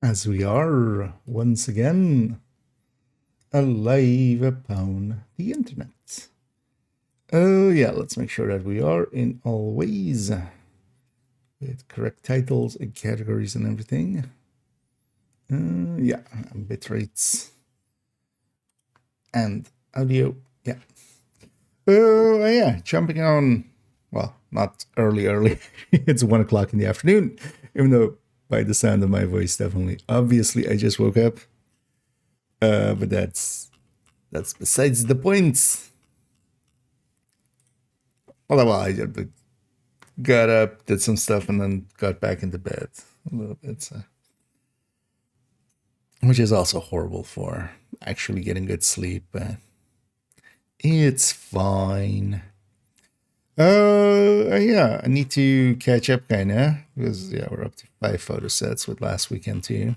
As we are once again alive upon the internet. Oh, yeah, let's make sure that we are in all ways with correct titles and categories and everything. Yeah, bit rates and audio. Yeah. Oh, yeah, jumping on. Well, not early. It's 1 o'clock in the afternoon, even though by the sound of my voice, definitely. Obviously, I just woke up. But that's besides the point. Well, I got up, did some stuff, and then got back into bed a little bit, so, which is also horrible for actually getting good sleep. But it's fine. Yeah, I need to catch up, kinda, because yeah, we're up to 5 photo sets with last weekend too.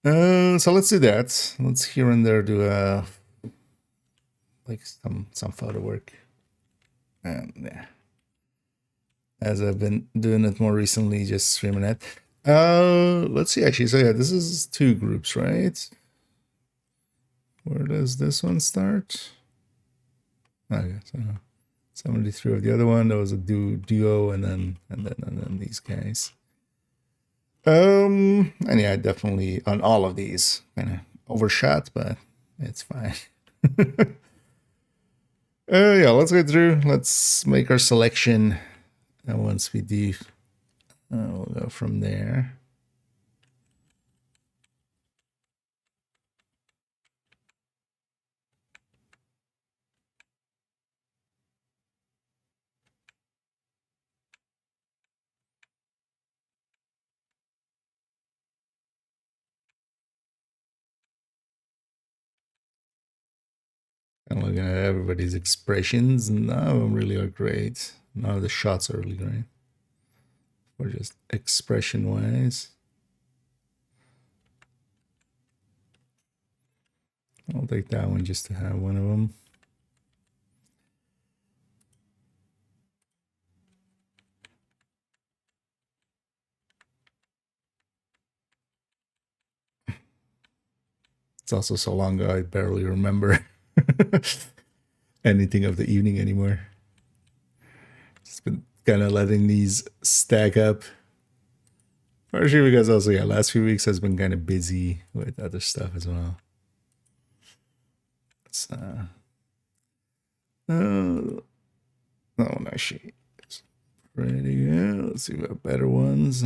So let's do that. Let's here and there do like some photo work, and yeah. As I've been doing it more recently, just streaming it. Let's see actually. So yeah, this is 2 groups, right? Where does this one start? Okay, so 73 of the other one. That was a duo, and then these guys. And yeah, definitely on all of these kind of overshot, but it's fine. Yeah, let's go through. Let's make our selection, and once we do, we'll go from there. And looking at everybody's expressions, none of them really are great. None of the shots are really great. Or just expression wise. I'll take that one just to have one of them. It's also so long ago I barely remember anything of the evening anymore. Just been kind of letting these stack up. Partially because also, yeah, last few weeks has been kind of busy with other stuff as well. It's, that one actually is pretty good. Let's see what better ones.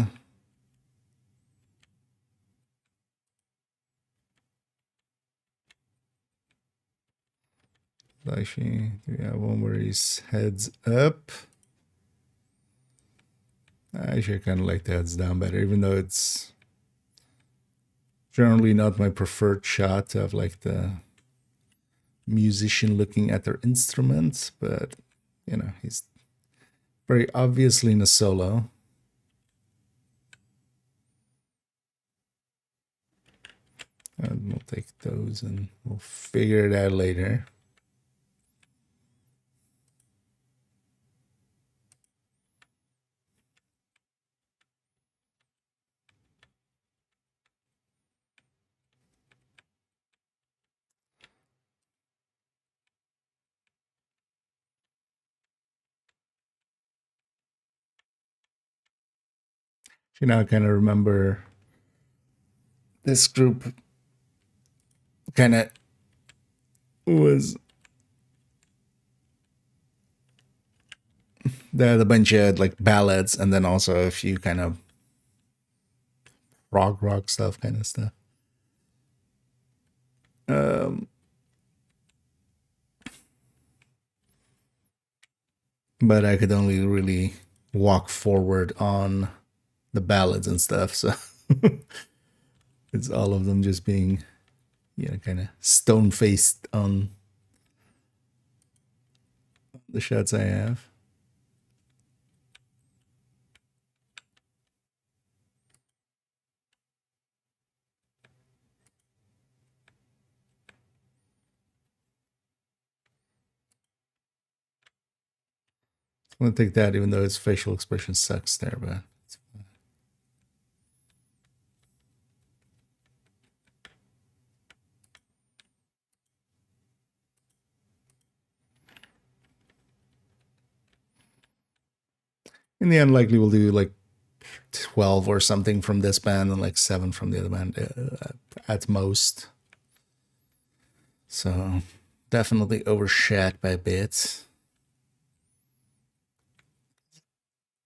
Actually, do we have one where he's heads up? Actually, I kind of like the heads down better, even though it's generally not my preferred shot of like the musician looking at their instruments, but you know, he's very obviously in a solo. And we'll take those and we'll figure it out later. You know, I kind of remember this group kind of was they had a bunch of like ballads and then also a few kind of rock stuff kind of stuff. But I could only really walk forward on the ballads and stuff, so it's all of them just being, you know, kind of stone faced on the shots I have. I'm gonna take that, even though his facial expression sucks there, but in the end, likely we'll do like 12 or something from this band and like 7 from the other band at most. So definitely overshot by a bit.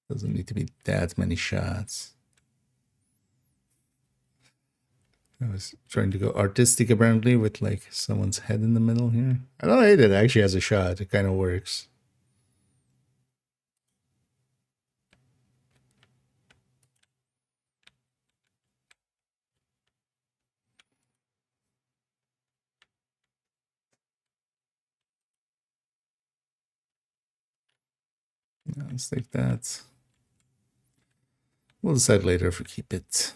Doesn't need to be that many shots. I was trying to go artistic apparently with like someone's head in the middle here. I don't hate it actually as a shot. It kind of works. Yeah, let's take that. We'll decide later if we keep it.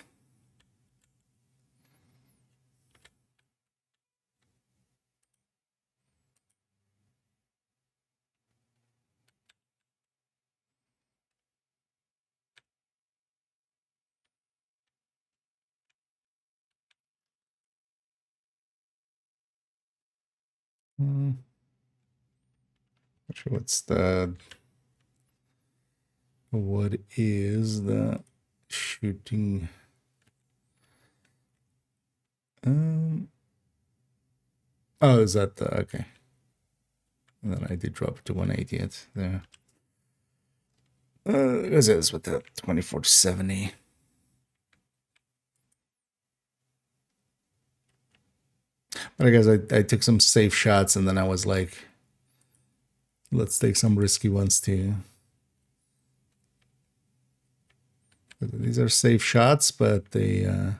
Not sure what is the shooting? Oh, is that the, okay. And then I did drop it to 180 it there. Is this with the 24 to 70? But I guess I took some safe shots and then I was like, let's take some risky ones too. These are safe shots, but they're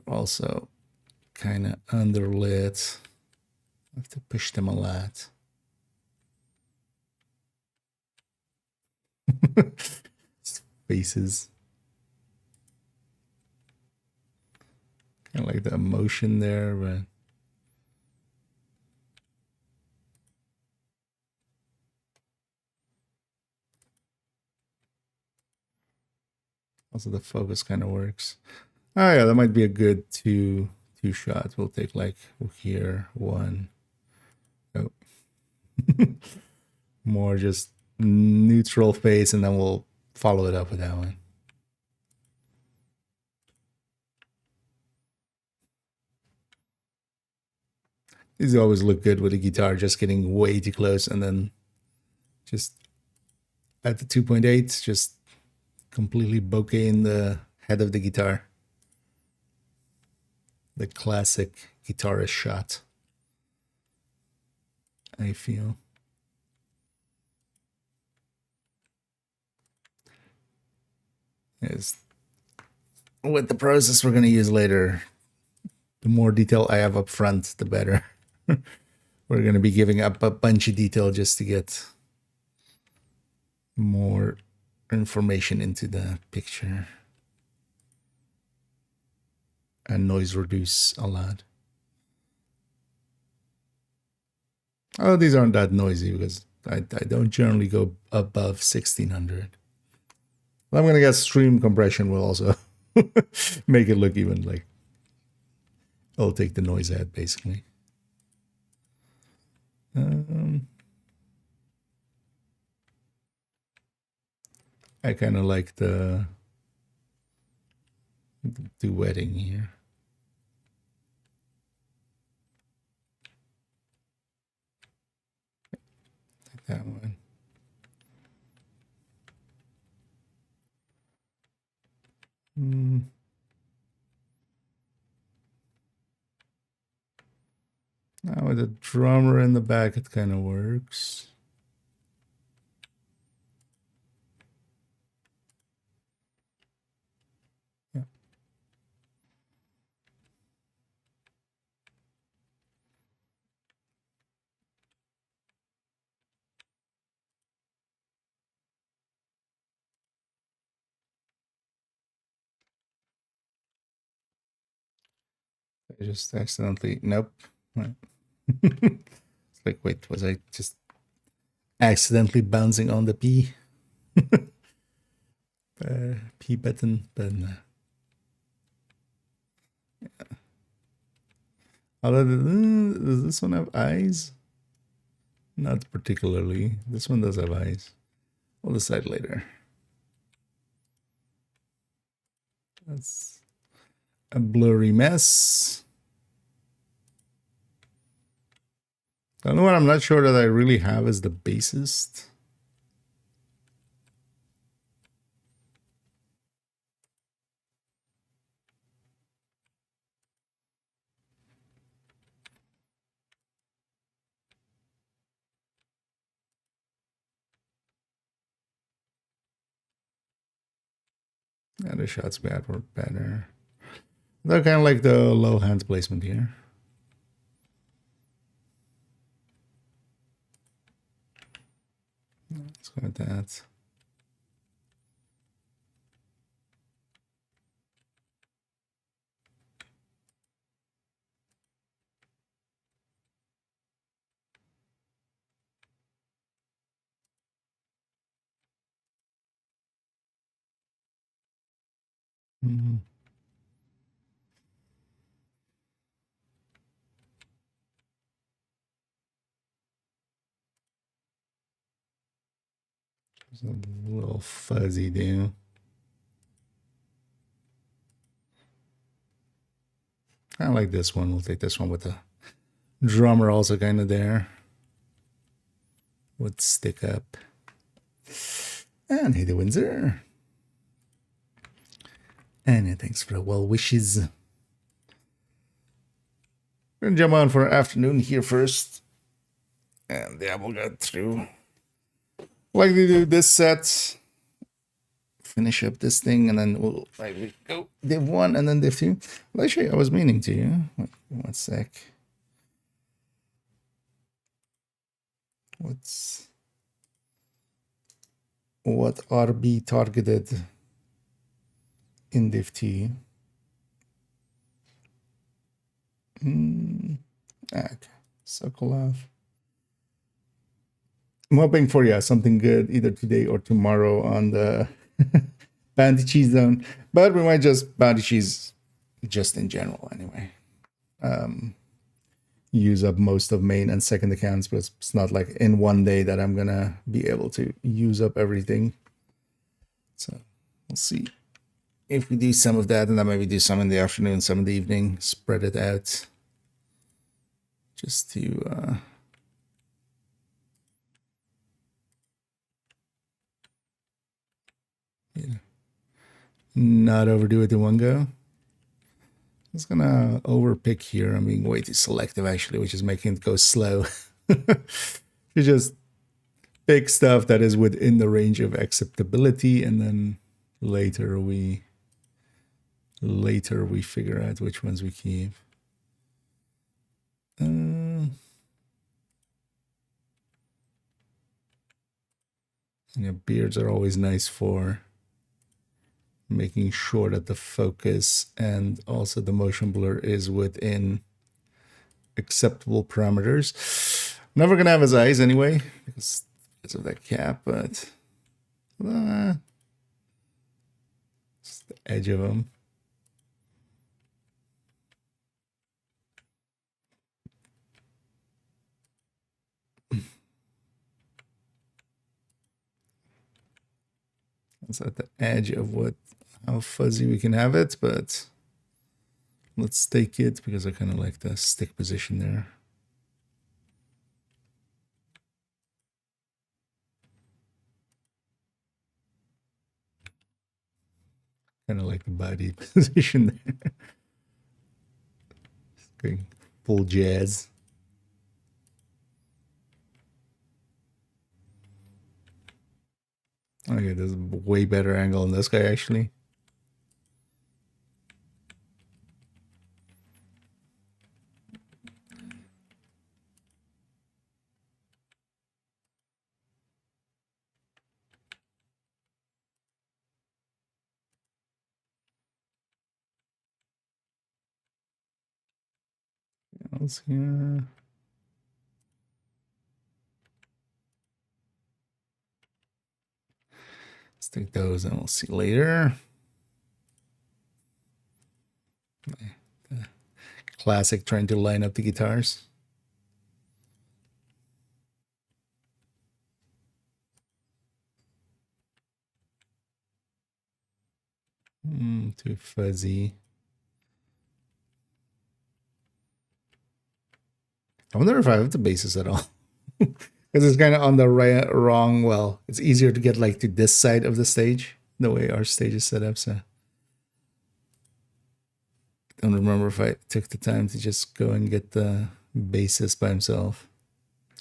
also kind of underlit. I have to push them a lot. Faces. Kind of like the emotion there, but also the focus kind of works. Oh yeah, that might be a good two shots. We'll take like here, one. Oh. More just neutral face, and then we'll follow it up with that one. These always look good with the guitar just getting way too close, and then just at the 2.8, just completely bokeh in the head of the guitar. The classic guitarist shot, I feel. Is with the process we're going to use later, the more detail I have up front, the better. We're going to be giving up a bunch of detail just to get more information into the picture and noise reduce a lot. Oh, these aren't that noisy because I don't generally go above 1600. I'm going to guess stream compression will also make it look even like it'll take the noise out basically. I kind of like the duetting here. Like that one. Now with the drummer in the back, it kind of works. Yeah. I just accidentally, nope. It's like, wait, was I just accidentally bouncing on the P? P button, but no. Yeah. Does this one have eyes? Not particularly. This one does have eyes. We'll decide later. That's a blurry mess. The only one I'm not sure that I really have is the bassist. Yeah, the shots bad were better. They're kind of like the low hands placement here. Let's go with that. Mm-hmm. It's a little fuzzy there. I like this one. We'll take this one with the drummer also kind of there. Would stick up. And hey, the Windsor. And thanks for the well wishes. We're gonna jump on for afternoon here first. And yeah, we'll get through. Like we do this set. Finish up this thing and then we'll like go div 1 and then div 2. Well, actually, I was meaning to. Wait, 1 sec. What RB targeted in div 2? Okay, Sokolov. I'm hoping for something good either today or tomorrow on the bounty cheese zone, but we might just bounty cheese just in general anyway. Use up most of main and second accounts, but it's not like in one day that I'm gonna be able to use up everything. So we'll see if we do some of that, and then maybe do some in the afternoon, some in the evening, spread it out just to not overdo it in one go. I'm just gonna overpick here. I'm being way too selective actually, which is making it go slow. You just pick stuff that is within the range of acceptability, and then later we figure out which ones we keep. Beards are always nice for making sure that the focus and also the motion blur is within acceptable parameters. Never gonna have his eyes anyway because of that cap, but just the edge of him. It's at the edge of how fuzzy we can have it, but let's take it because I kind of like the stick position there. Kind of like the body position there. Going full jazz. Okay, there's a way better angle on this guy actually. Else here. Let's take those and we'll see later. Classic trying to line up the guitars. Too fuzzy. I wonder if I have the bases at all. Because it's kind of on the wrong. Well, it's easier to get like to this side of the stage, the way our stage is set up. So I don't remember if I took the time to just go and get the bassist by himself.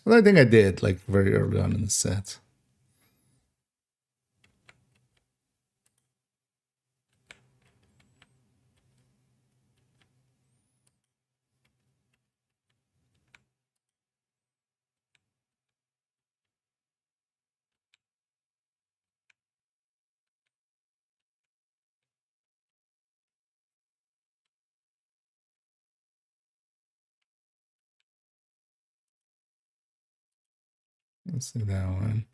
Well, I think I did, like very early on in the set. Let's do that one.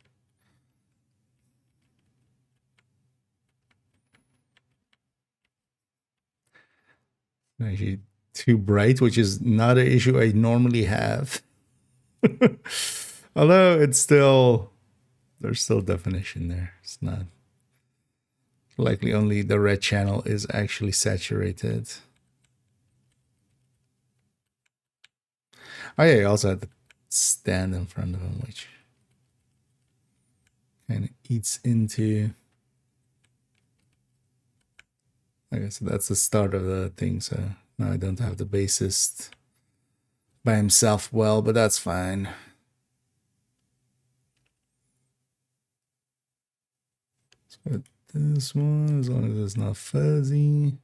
Actually, too bright, which is not an issue I normally have. Although it's still, there's still definition there. It's not likely only the red channel is actually saturated. Oh yeah, you also had the stand in front of him, which kind of eats into. I guess that's the start of the thing. So now I don't have the bassist by himself well, but that's fine. Let's go with this one, as long as it's not fuzzy.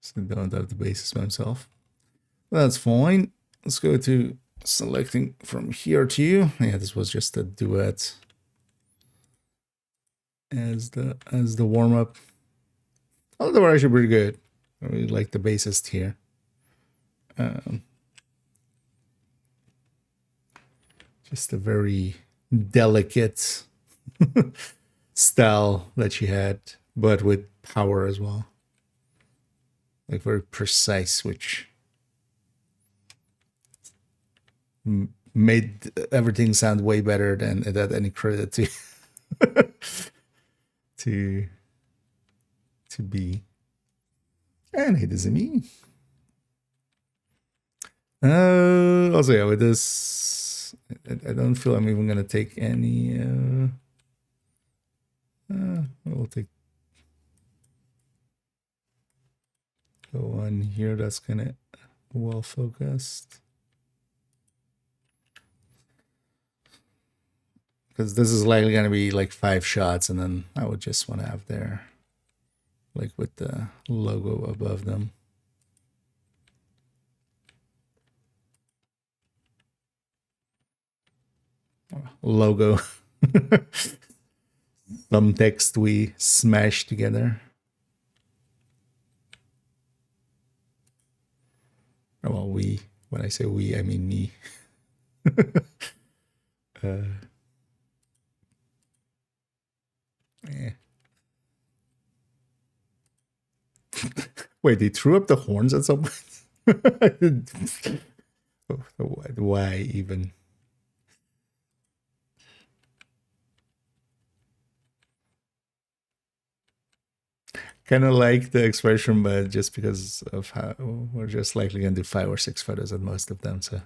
So I don't have the bassist by himself. That's fine. Let's go to selecting from here to you. Yeah, this was just a duet as the warm-up. Oh, they were actually pretty good. I really like the bassist here. Just a very delicate style that she had, but with power as well. Like very precise, which made everything sound way better than it had any credit to to be. And it isn't me. Also, yeah, with this, I don't feel I'm even gonna take any. We'll take the one here that's kind of well focused. Because this is likely gonna be like 5 shots, and then I would just want to have their, like with the logo above them. Logo. Some text we smashed together. Oh, well, we. When I say we, I mean me. Yeah. Wait, they threw up the horns at some point? Why even? Kind of like the expression, but just because of how we're just likely going to do 5 or 6 photos at most of them. So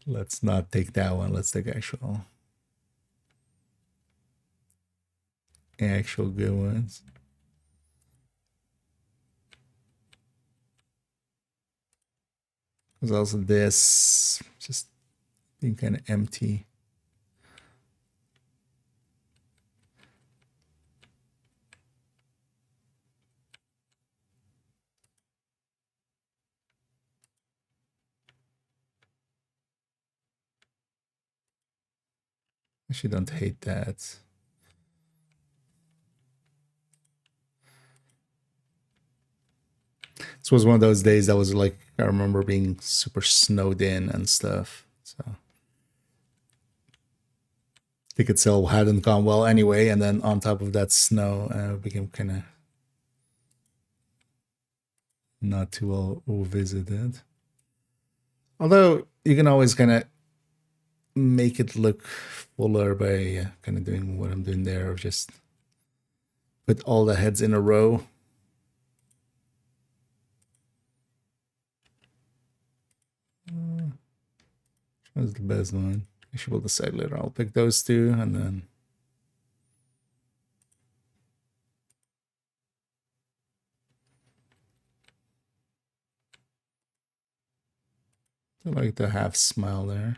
let's not take that one. Let's take actual good ones. There's also this just being kind of empty. Actually, don't hate that. This was one of those days that was like, I remember being super snowed in and stuff. So ticket sale hadn't gone well anyway, and then on top of that, snow became kind of not too well visited. Although you can always kind of make it look fuller by kind of doing what I'm doing there, of just put all the heads in a row. That's the best one. I should will decide later. I'll pick those two, and then I like the half smile there.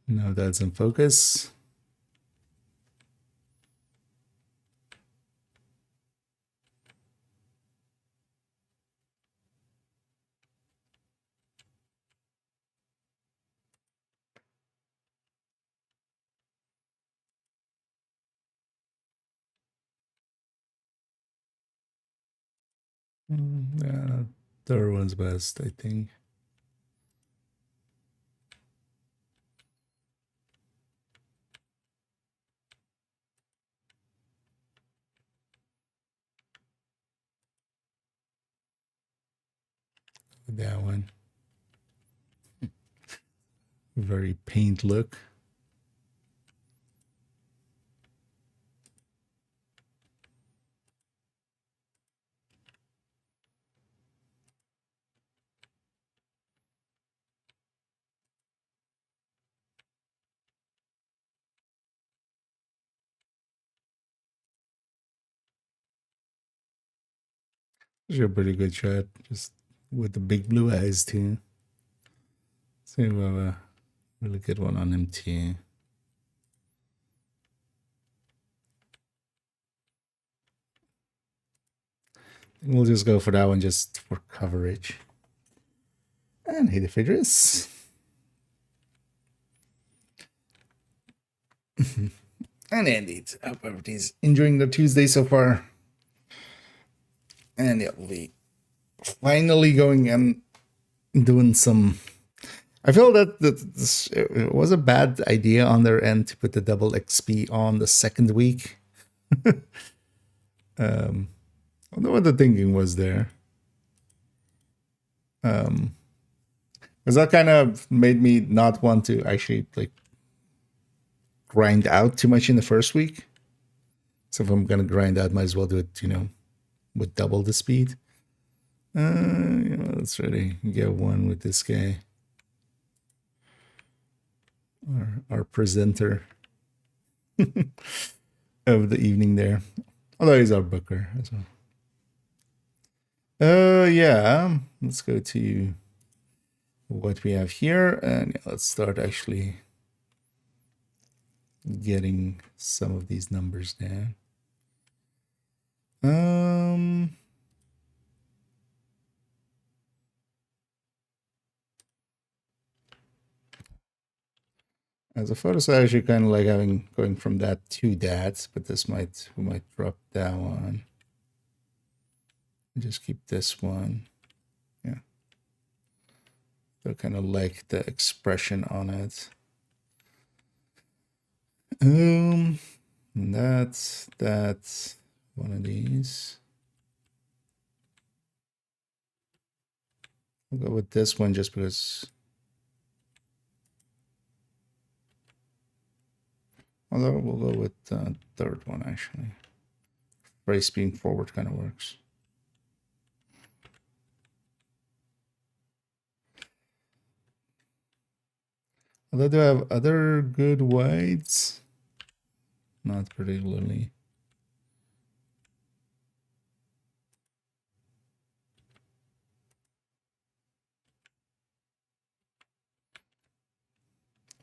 Now that's in focus. Yeah, third one's best, I think. That one. Very paint look. It's a pretty good shot, just with the big blue eyes too. So we have a really good one on him too. We'll just go for that one just for coverage. And hit the figures. And indeed, I hope everybody's enjoying the Tuesday so far. And yeah, we'll be finally going and doing some. I feel that this, it was a bad idea on their end to put the double XP on the second week. I don't know what the thinking was there. Because that kind of made me not want to actually like grind out too much in the first week. So if I'm gonna grind out, might as well do it, with double the speed. Let's really get one with this guy. Our presenter of the evening there. Although he's our booker as well. Yeah. Let's go to what we have here, and let's start actually getting some of these numbers down. As a photo size, you're kind of like going from that to that, but we might drop that one. Just keep this one. Yeah. So kind of like the expression on it. That's one of these. I'll go with this one just because. Although we'll go with the third one actually. Race being forward kind of works. Although do I have other good wides? Not particularly.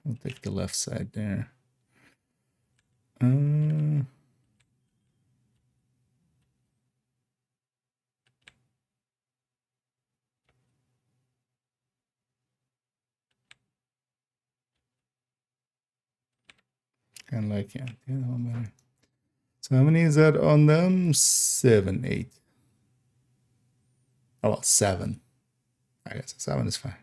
I'll take the left side there. Kind of like, yeah, better. So how many is that on them? 7, 8. Oh, well, 7. I guess 7 is fine.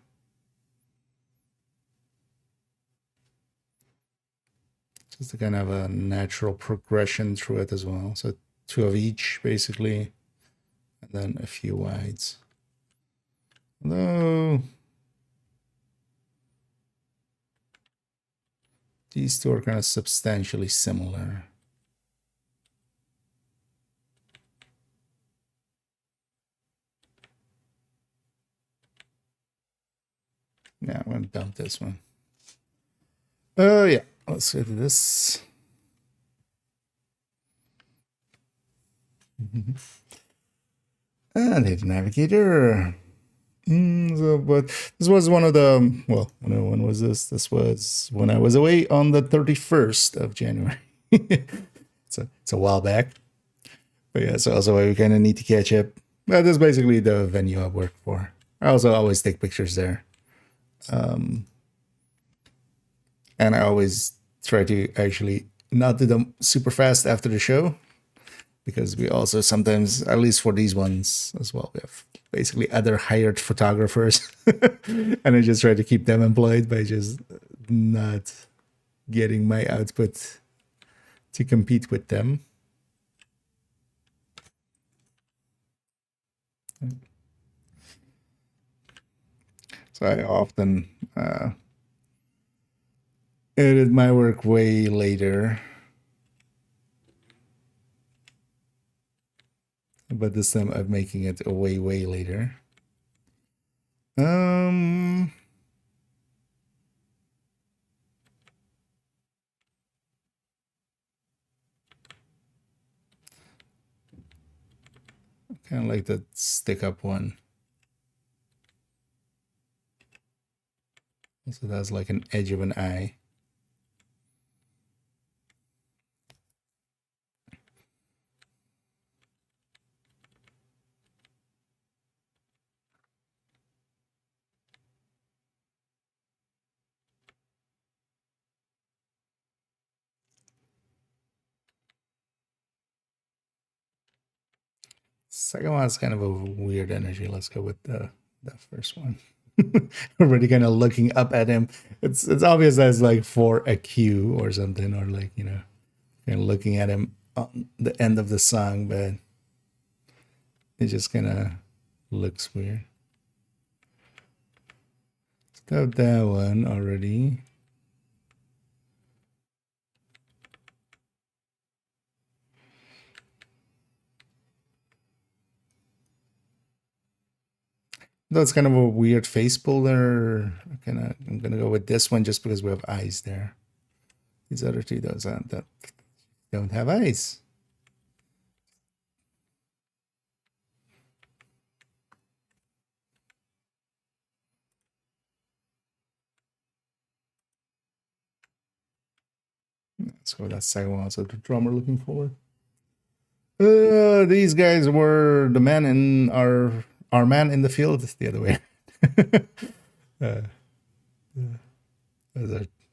Just to kind of have a natural progression through it as well. So 2 of each, basically, and then a few wides. Although these two are kind of substantially similar. Yeah, I'm gonna dump this one. Yeah, let's go to this. And hit navigator. But this was one of the, well, when was this? This was when I was away on the 31st of January. So it's a while back. But yeah, so also we kind of need to catch up. But this is basically the venue I work for. I also always take pictures there. And I always try to actually not do them super fast after the show, because we also sometimes, at least for these ones as well, we have basically other hired photographers. And I just try to keep them employed by just not getting my output to compete with them. So I often edit my work way later. But this time I'm making it way, way later. Kind of like that stick up one. So that's like an edge of an eye. Second one is kind of a weird energy. Let's go with the first one. Already kind of looking up at him. It's obvious that's like for a cue or something, or like, you know, kind of looking at him on the end of the song, but it just kind of looks weird. Stop that one already. That's kind of a weird face puller. I'm gonna go with this one just because we have eyes there. These other two that don't have eyes. Let's go with that second one. So the drummer looking forward. These guys were the man in our man in the field the other way. So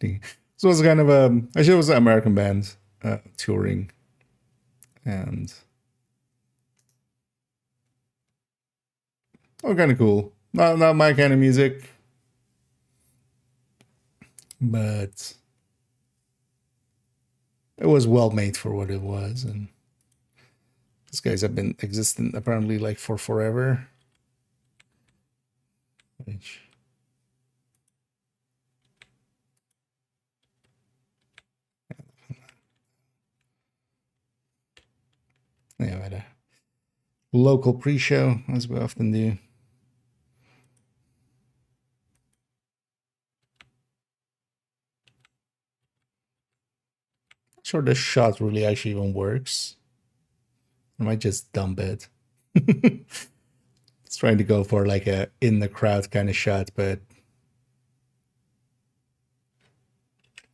it was kind of actually it was an American band touring, and kind of cool. Not my kind of music, but it was well made for what it was. And these guys have been existent apparently like for forever. Which yeah, we had a local pre-show, as we often do. Not sure this shot really actually even works. I might just dump it. It's trying to go for like a in the crowd kind of shot, but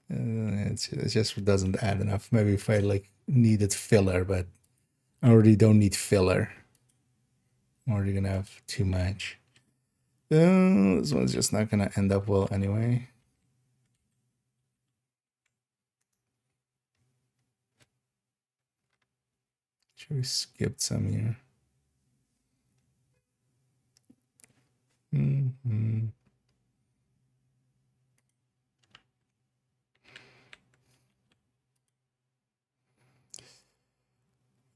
it just doesn't add enough. Maybe if I like needed filler, but I already don't need filler. I'm already gonna have too much. This one's just not gonna end up well anyway. Should we skip some here? Mm-hmm.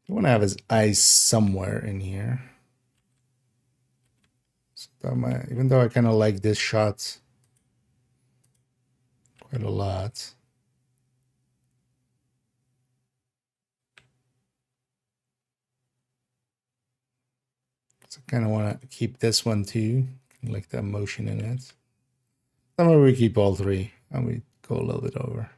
I want to have his eyes somewhere in here. So that even though I kind of like this shot quite a lot. So I kind of want to keep this one too. Like the motion in it. Then maybe we keep all three and we go a little bit over.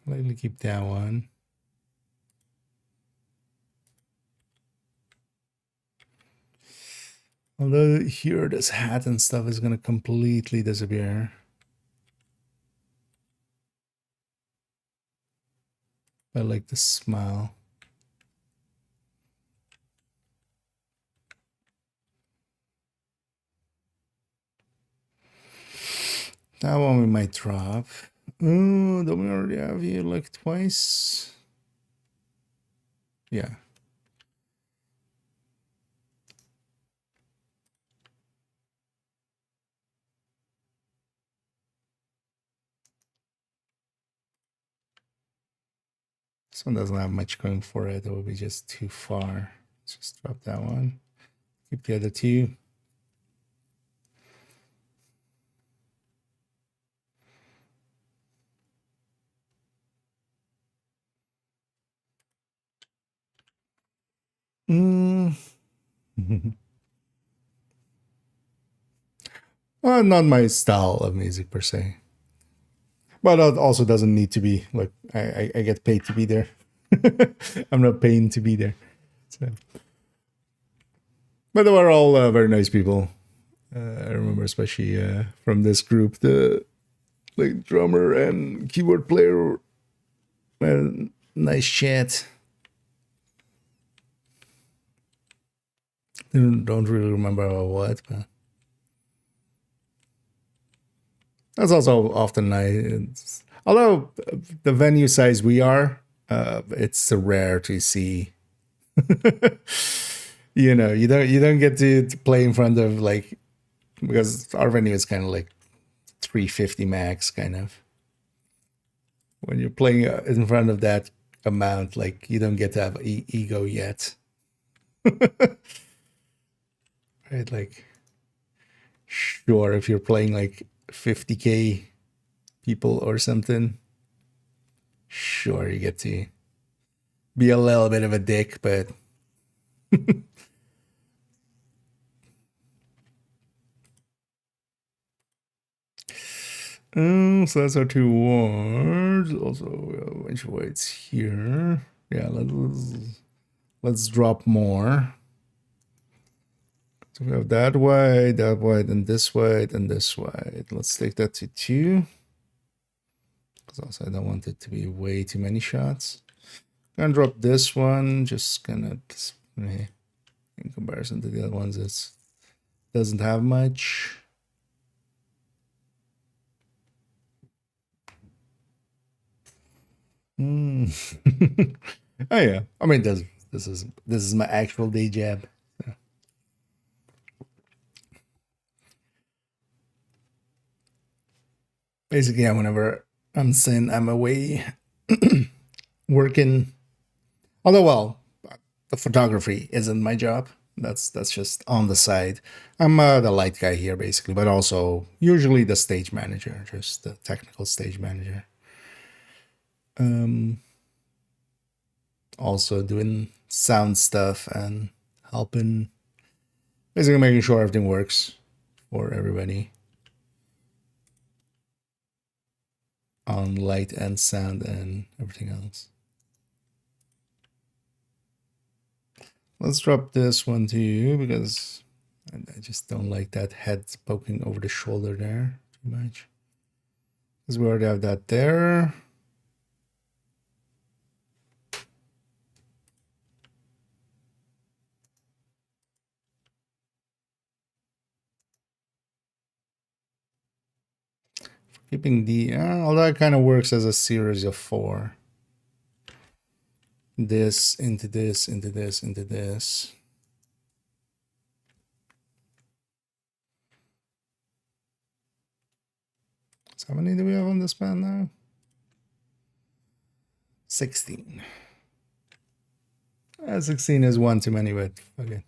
Lightly keep that one. Although here this hat and stuff is gonna completely disappear. I like the smile. That one we might drop. Oh, don't we already have here like twice? Yeah. This one doesn't have much going for it. It will be just too far. Let's just drop that one. Keep the other two. Well, not my style of music per se. But it also doesn't need to be. Like, I get paid to be there. I'm not paying to be there. So. But they were all very nice people. I remember especially from this group, the like drummer and keyboard player. Nice chat. Don't really remember what, but that's also often nice. Although the venue size we are, it's rare to see. You know, you don't get to play in front of like, because our venue is kind of like 350 max kind of. When you're playing in front of that amount, like you don't get to have ego yet. Right, like sure, if you're playing like 50K people or something, sure you get to be a little bit of a dick, but so that's our two wards. Also, which way it's here. Yeah, let's drop more. So we have that white, and this white, and this white. Let's take that to 2. Because also I don't want it to be way too many shots. Gonna drop this one, just gonna, in comparison to the other ones, it doesn't have much. Oh yeah, I mean this is my actual day job. So. Basically, yeah, whenever I'm saying I'm away working, although well, the photography isn't my job. That's just on the side. I'm the light guy here basically, but also usually the stage manager, just the technical stage manager. Also doing sound stuff and helping, basically making sure everything works for everybody on light and sound and everything else. Let's drop this one to you because I just don't like that head poking over the shoulder there too much. Because we already have that there. Keeping the, although it kind of works as a series of 4. This into this, into this, into this. So how many do we have on this band now? 16. 16 is one too many, but okay.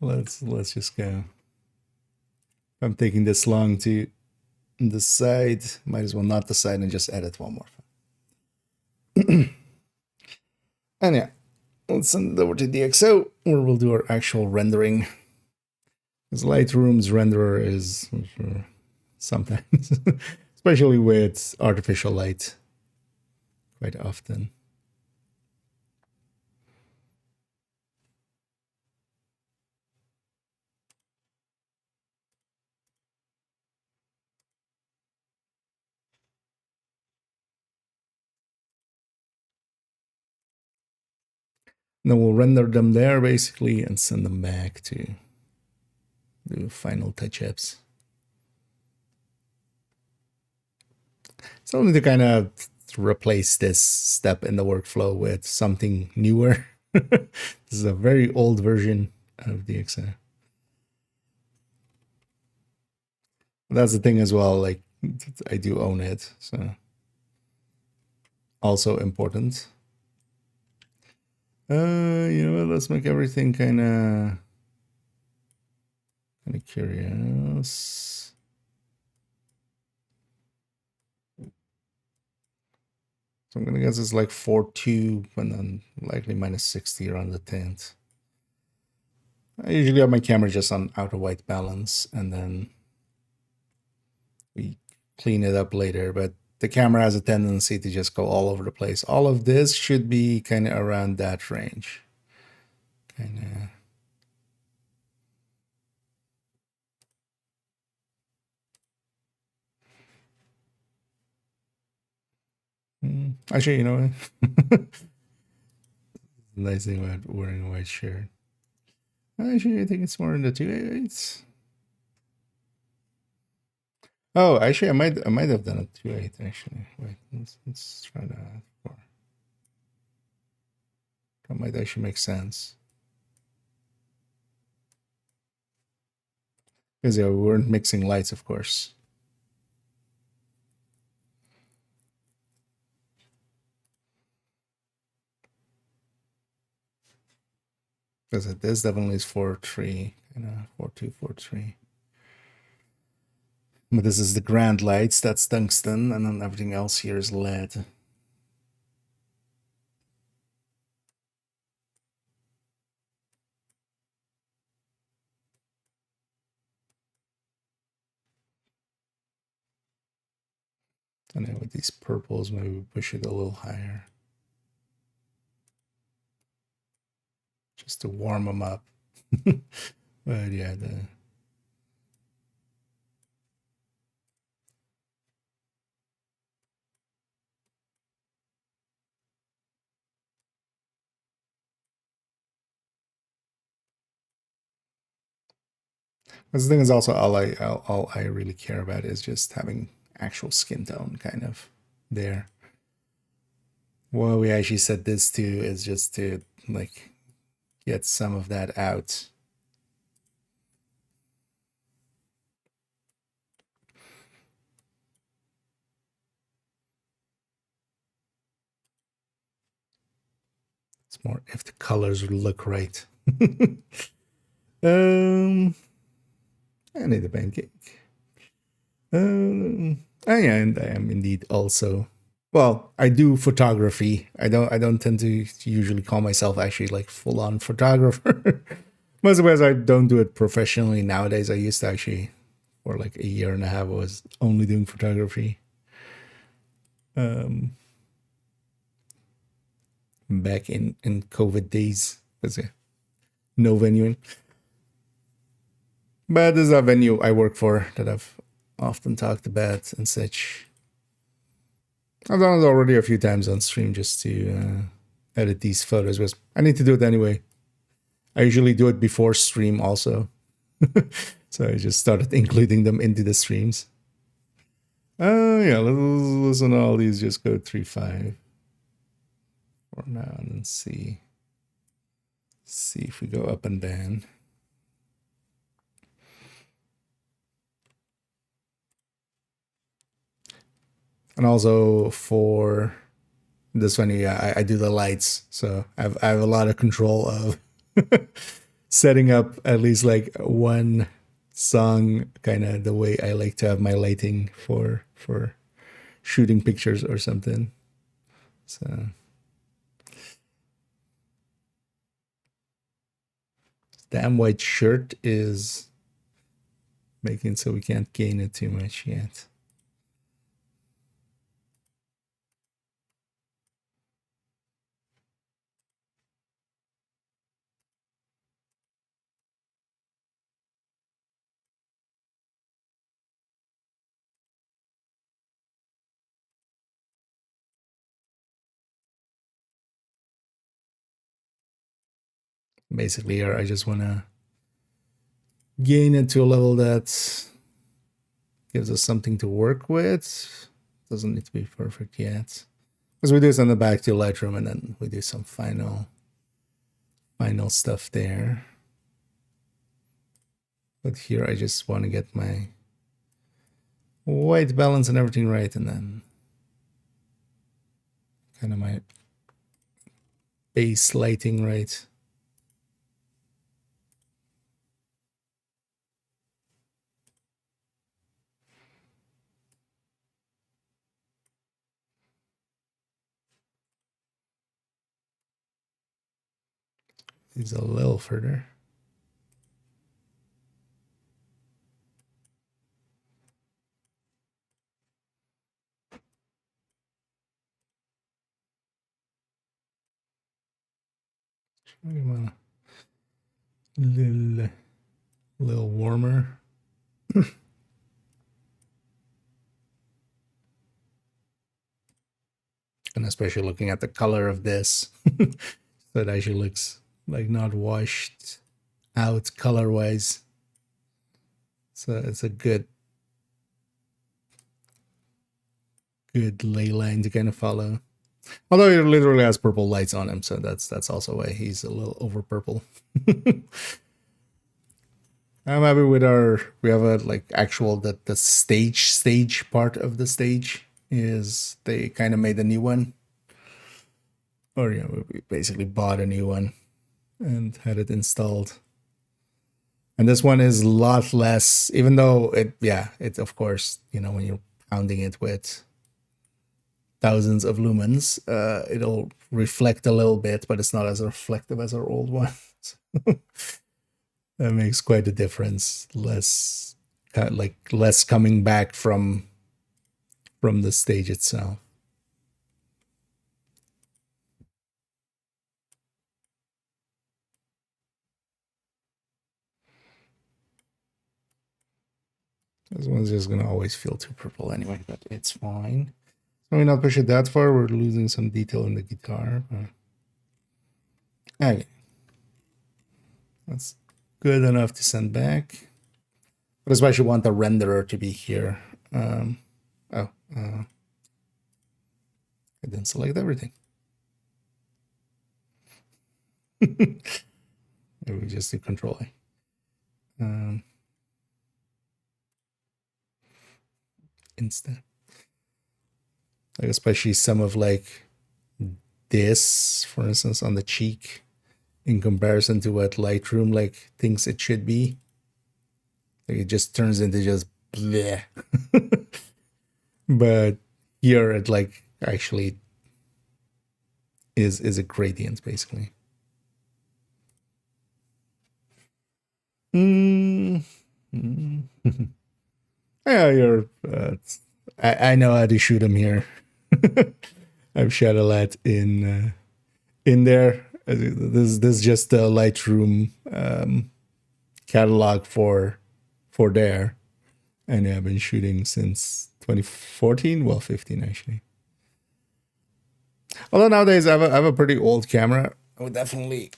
let's just go. If I'm taking this long to decide, might as well not decide and just edit one more. And yeah, let's send it over to DxO, where we'll do our actual rendering. Because Lightroom's renderer is sometimes, especially with artificial light, quite often. And then we'll render them there basically and send them back to do final touch-ups. So I need to kind of replace this step in the workflow with something newer. This is a very old version of DxO. That's the thing as well, like I do own it, so also important. You know what, let's make everything kind of curious. So I'm gonna guess it's like 4.2 and then likely minus 60 around the tint. I usually have my camera just on outer white balance and then we clean it up later, but the camera has a tendency to just go all over the place. All of this should be kind of around that range. Kind of. Actually, you know what? Nice thing about wearing a white shirt. Actually, I think it's more in the 2.8s. Oh, actually, I might have done a 2.8 actually. Wait, let's try that. That might actually make sense. Because yeah, we weren't mixing lights, of course. Because this definitely is 4.3, 4.2, 4.3. But this is the grand lights, that's tungsten, and then everything else here is lead. And then with these purples, maybe we push it a little higher. Just to warm them up. But yeah, the thing is also all I really care about is just having actual skin tone kind of there. What we actually set this to is just to like get some of that out. It's more if the colors look right. I need a pancake. Oh yeah, and I am indeed also. Well, I do photography. I don't tend to usually call myself actually like full on photographer. Most of the ways I don't do it professionally nowadays. I used to actually, for like a year and a half, I was only doing photography. Back in COVID days, no venuing. But this is a venue I work for that I've often talked about and such. I've done it already a few times on stream just to edit these photos. But I need to do it anyway. I usually do it before stream also. So I just started including them into the streams. Yeah, let's listen to all these. Just go 3-5 for now, and then see if we go up and down. And also for this one, yeah, I do the lights, so I have a lot of control of setting up at least like one song, kind of the way I like to have my lighting for shooting pictures or something. So damn white shirt is making so we can't gain it too much yet. Basically, here I just want to gain it to a level that gives us something to work with. Doesn't need to be perfect yet. Because we do send it back to Lightroom and then we do some final stuff there. But here I just want to get my white balance and everything right, and then kind of my base lighting right. Is a little further. A little warmer. And especially looking at the color of this, that actually looks like not washed out color wise. So it's a good ley line to kind of follow. Although he literally has purple lights on him, so that's also why he's a little over purple. I'm happy with we have a like actual the stage part of the stage is they kind of made a new one. Or we basically bought a new one and had it installed. And this one is a lot less, even though it of course, when you're pounding it with thousands of lumens, it'll reflect a little bit, but it's not as reflective as our old one. That makes quite a difference. Less coming back from the stage itself. This one's just gonna always feel too purple anyway, but it's fine. So we not push it that far. We're losing some detail in the guitar. Okay, that's good enough to send back. But especially want the renderer to be here. I didn't select everything. Maybe we just do Control A. Instead, like especially some of like this, for instance, on the cheek, in comparison to what Lightroom like thinks it should be. Like it just turns into just bleh. But here it like actually is a gradient basically. Yeah, you're. I know how to shoot them here. I've shot a lot in there. This is just the Lightroom catalog for there, and yeah, I've been shooting since 2014. Well, 15 actually. Although nowadays I have a pretty old camera. I would definitely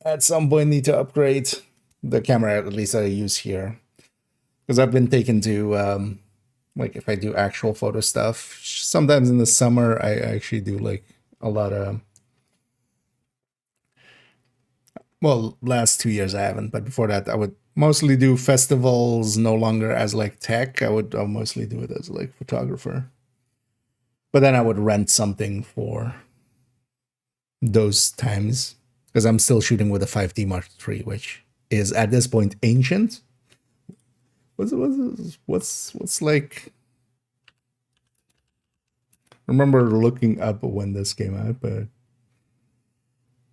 at some point need to upgrade the camera, at least I use here, because I've been taken to like if I do actual photo stuff. Sometimes in the summer, I actually do like a lot of. Well, last 2 years I haven't, but before that I would mostly do festivals. No longer as like tech. I'll mostly do it as like photographer. But then I would rent something for those times because I'm still shooting with a 5D Mark III, which is at this point ancient. What's like? I remember looking up when this came out, but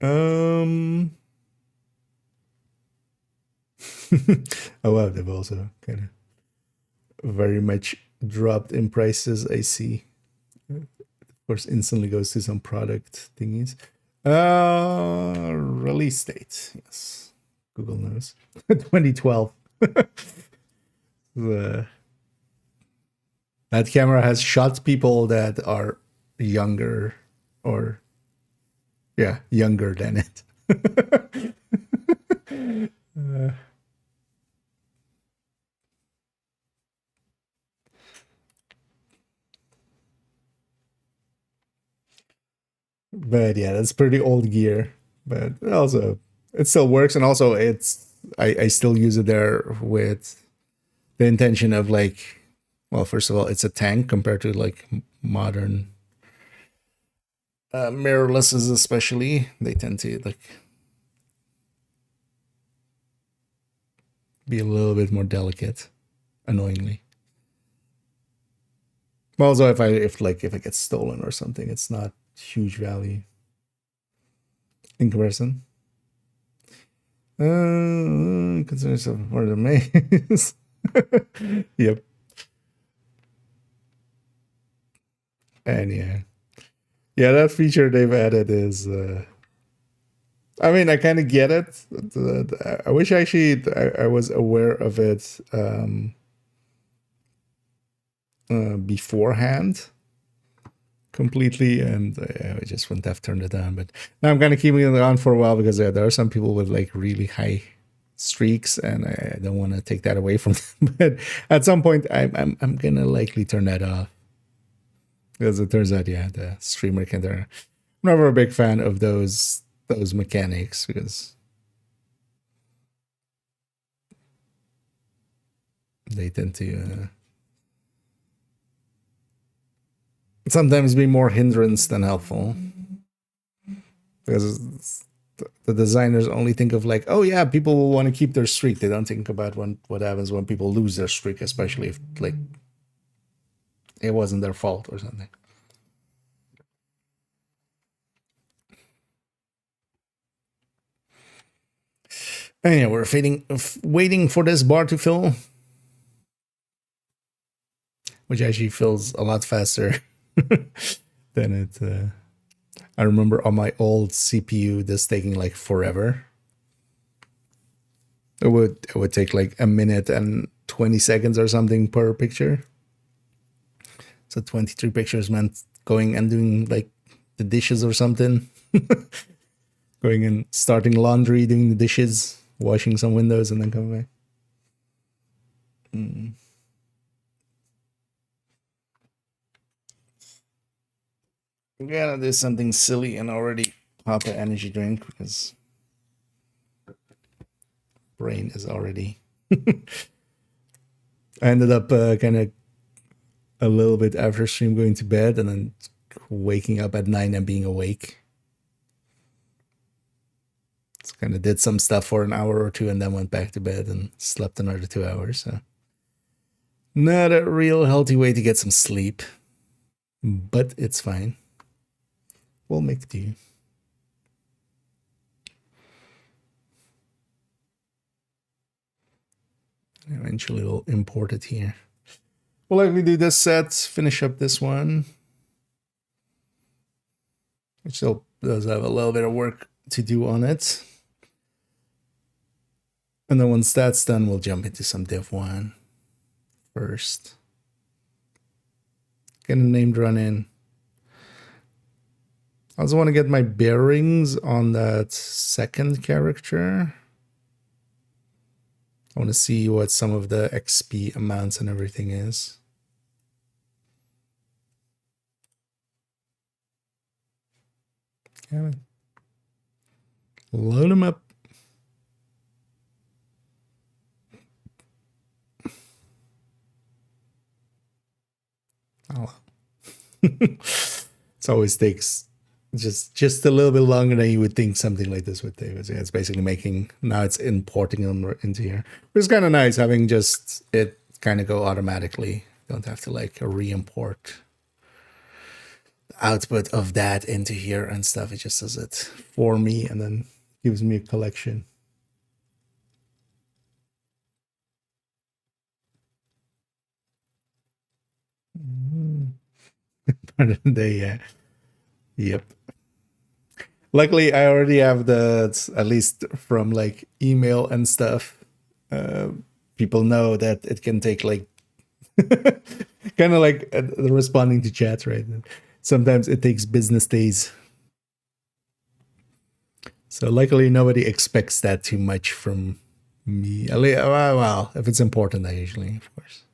oh wow, they've also kind of very much dropped in prices. I see. Of course, instantly goes to some product thingies. Release date. Yes, Google knows. 2012. That camera has shot people that are younger, or yeah, younger than it. But yeah, that's pretty old gear. But also, it still works, and also I still use it there with the intention of like, well, first of all, it's a tank compared to like modern mirrorlesses, especially. They tend to like be a little bit more delicate, annoyingly. But also, if it gets stolen or something, it's not huge value in comparison. Consider yourself part of the maze. Yep. And yeah, that feature they've added is. I mean, I kind of get it. I wish actually I was aware of it beforehand completely, and I just wouldn't have turned it on. But now I'm kind of keeping it on for a while because there are some people with like really high streaks, and I don't want to take that away from them. But at some point, I'm gonna likely turn that off because it turns out, yeah, the streamer can turn. I'm never a big fan of those mechanics because they tend to sometimes be more hindrance than helpful because the designers only think of like, oh yeah, people will want to keep their streak. They don't think about what happens when people lose their streak, especially if like it wasn't their fault or something. Anyway, we're waiting for this bar to fill, which actually fills a lot faster than it. I remember on my old CPU, this taking like forever. It would take like a minute and 20 seconds or something per picture. So 23 pictures meant going and doing like the dishes or something. Going and starting laundry, doing the dishes, washing some windows, and then coming back. I'm gonna do something silly and already pop an energy drink because brain is already. I ended up kind of a little bit after stream going to bed and then waking up at 9 and being awake. So kind of did some stuff for an hour or two and then went back to bed and slept another 2 hours. So not a real healthy way to get some sleep, but it's fine. We'll make do. Eventually we'll import it here. We'll likely do this set, finish up this one, which still does have a little bit of work to do on it. And then once that's done, we'll jump into some Div 1 first. Get a named run in. I also want to get my bearings on that second character. I want to see what some of the XP amounts and everything is. Damn it. Load them up. Oh. It always takes just a little bit longer than you would think something like this would take. It's basically making, now it's importing them into here. It's kind of nice having just it kind of go automatically. Don't have to like re-import output of that into here and stuff. It just does it for me and then gives me a collection. Part of the day, yeah. Yep. Luckily, I already have at least from like email and stuff. People know that it can take like kind of like responding to chat, right? Sometimes it takes business days. So luckily, nobody expects that too much from me. Well, if it's important, I usually, of course.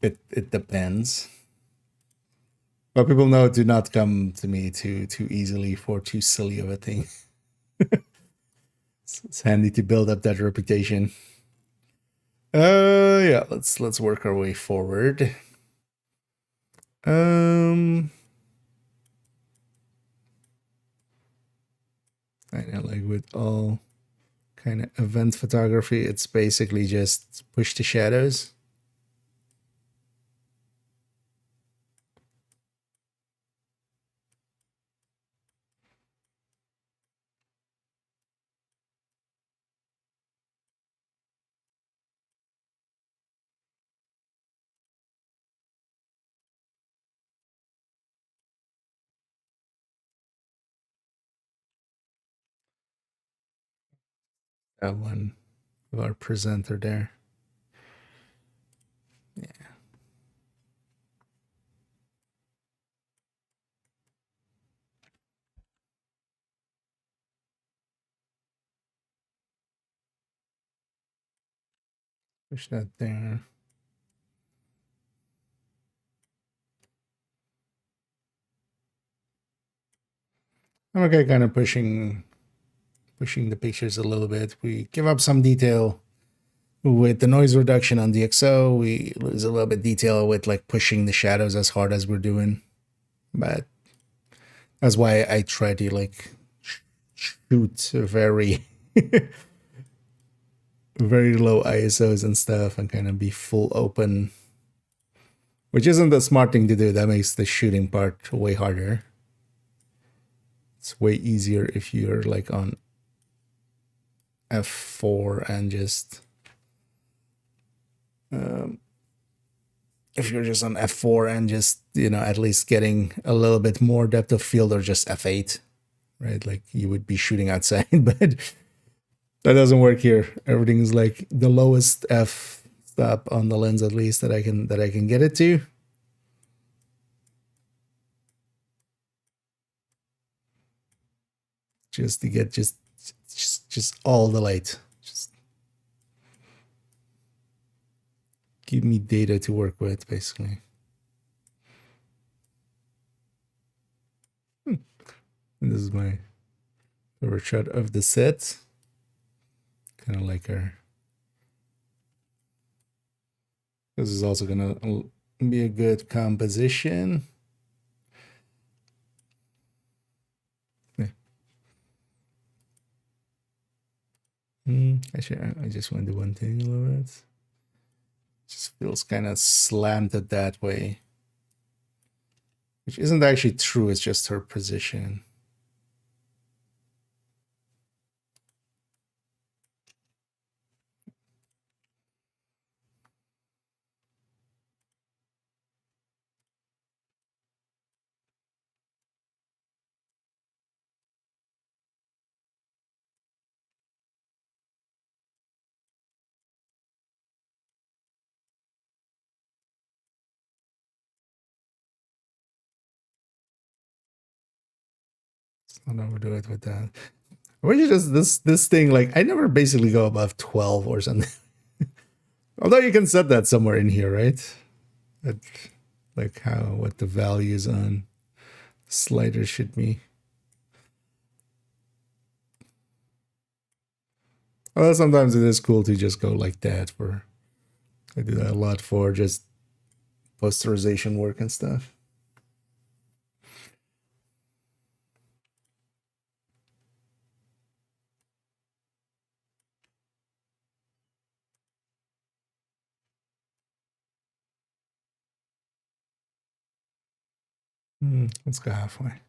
It depends. But people know do not come to me too easily for too silly of a thing. It's handy to build up that reputation. Yeah, let's work our way forward. I know, like with all kind of event photography, it's basically just push the shadows. That one of our presenter there. Yeah. Push that there. I'm okay, kind of pushing the pictures a little bit. We give up some detail with the noise reduction on DxO. We lose a little bit detail with like pushing the shadows as hard as we're doing, but that's why I try to like shoot very very low ISOs and stuff and kind of be full open, which isn't the smart thing to do. That makes the shooting part way harder. It's way easier if you're like on F4 and just if you're just on F4 and just, you know, at least getting a little bit more depth of field, or just F8, right? Like you would be shooting outside, but that doesn't work here. Everything is like the lowest f stop on the lens, at least that I can get it to. Just to get just all the light. Just give me data to work with, basically. And this is my favorite shot of the set. Kind of like our. This is also gonna be a good composition. Actually, I just want to do one thing a little bit. Just feels kind of slanted that way, which isn't actually true. It's just her position. Let's not overdo it with that. Or you just this thing, like I never basically go above 12 or something. Although you can set that somewhere in here, right? Like what the values on sliders should be. Well, sometimes it is cool to just go like that. I do that a lot for just posterization work and stuff. Let's go halfway.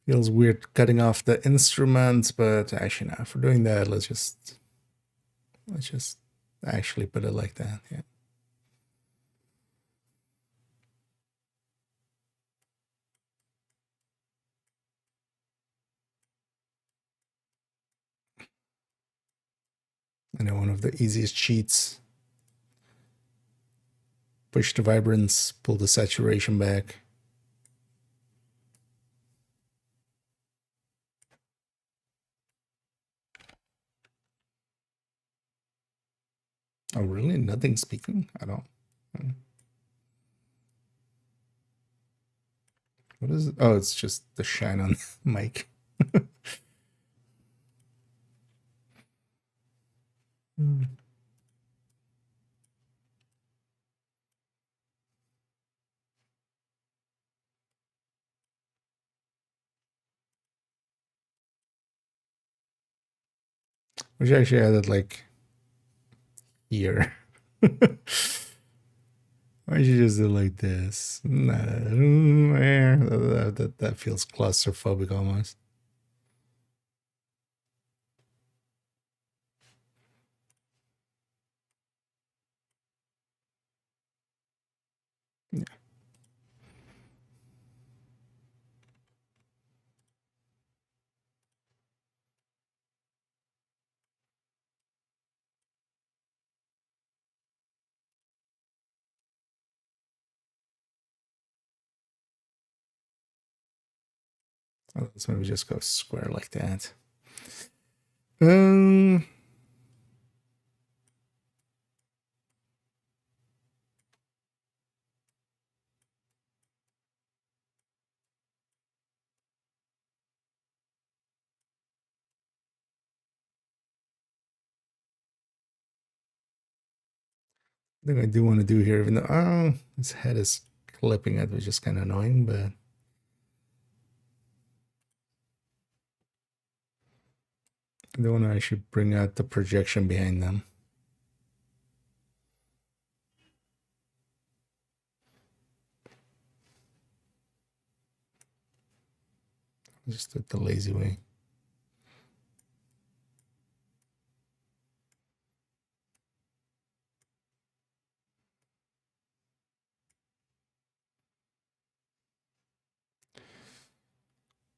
Feels weird cutting off the instruments, but actually, no. For doing that, let's just actually put it like that. Yeah. I know one of the easiest cheats. Push the vibrance, pull the saturation back. Oh, really? Nothing speaking at all? What is it? Oh, it's just the shine on mic. Wish I actually had it like here. Why don't you just do it like this? Nah, that feels claustrophobic almost. Yeah. Let's maybe just go square like that. I think I do want to do here, even though his head is clipping it, which is kind of annoying, but I don't want to actually bring out the projection behind them. Just do it the lazy way.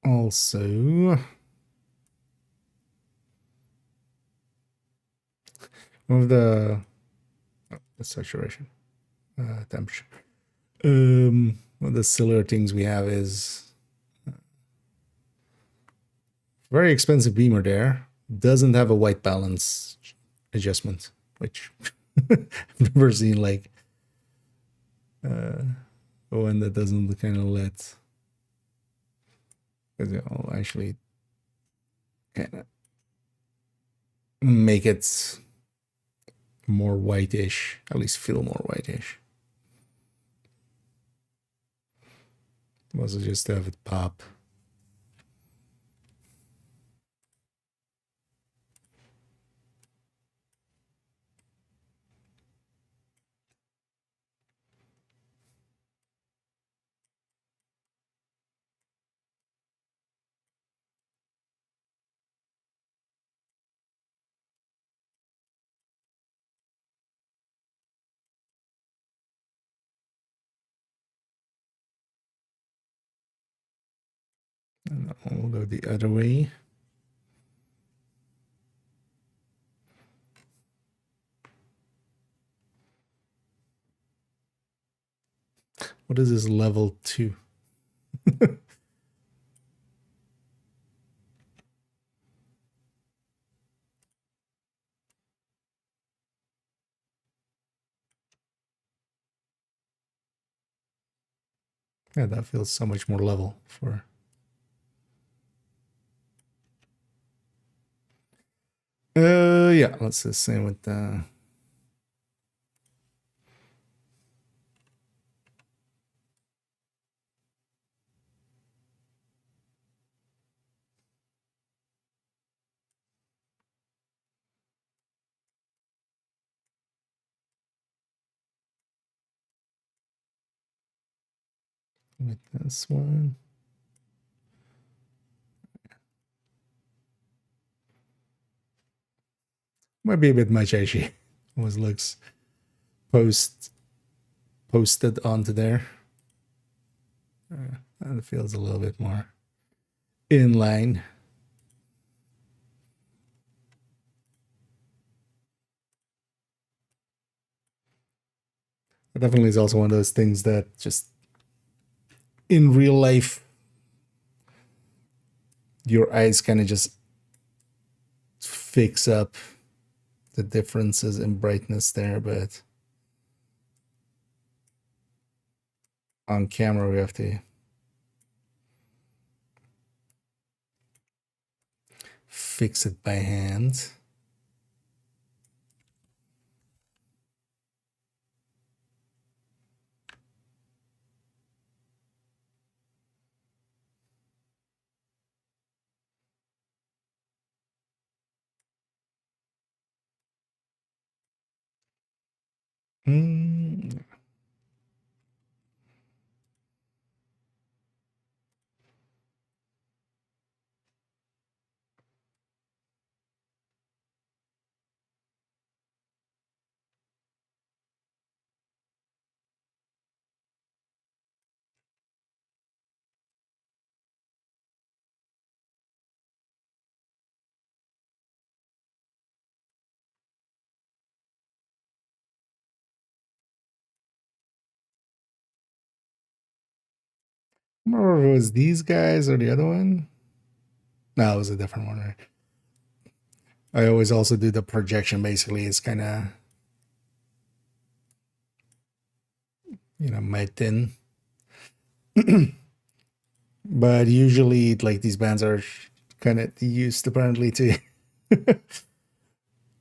Also, one of the saturation temperature. One of the sillier things we have is very expensive beamer there. Doesn't have a white balance adjustment, which I've never seen like one that doesn't kind of let. Because it'll actually kind of make it more whitish, at least feel more whitish. Also just have it pop. And I'll go the other way. What is this level 2? Yeah, that feels so much more level for. Yeah, let's just say with the with this one. Might be a bit much actually. Always looks posted onto there. And it feels a little bit more in line. It definitely is also one of those things that just in real life, your eyes kind of just fix up the differences in brightness there, but on camera we have to fix it by hand. Mm. I remember if it was these guys or the other one. No, it was a different one, right? I always also do the projection. Basically, it's kind of, mic'd in. But usually, like, these bands are kind of used apparently to.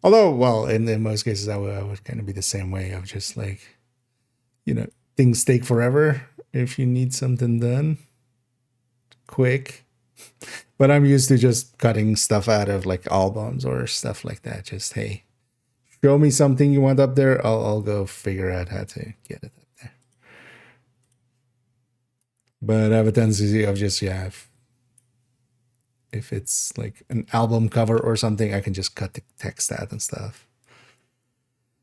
Although, well, in most cases, I would kind of be the same way of just like, things take forever if you need something done quick. But I'm used to just cutting stuff out of like albums or stuff like that. Just, hey, show me something you want up there. I'll go figure out how to get it up there. But I have a tendency of just, yeah, if it's like an album cover or something, I can just cut the text out and stuff.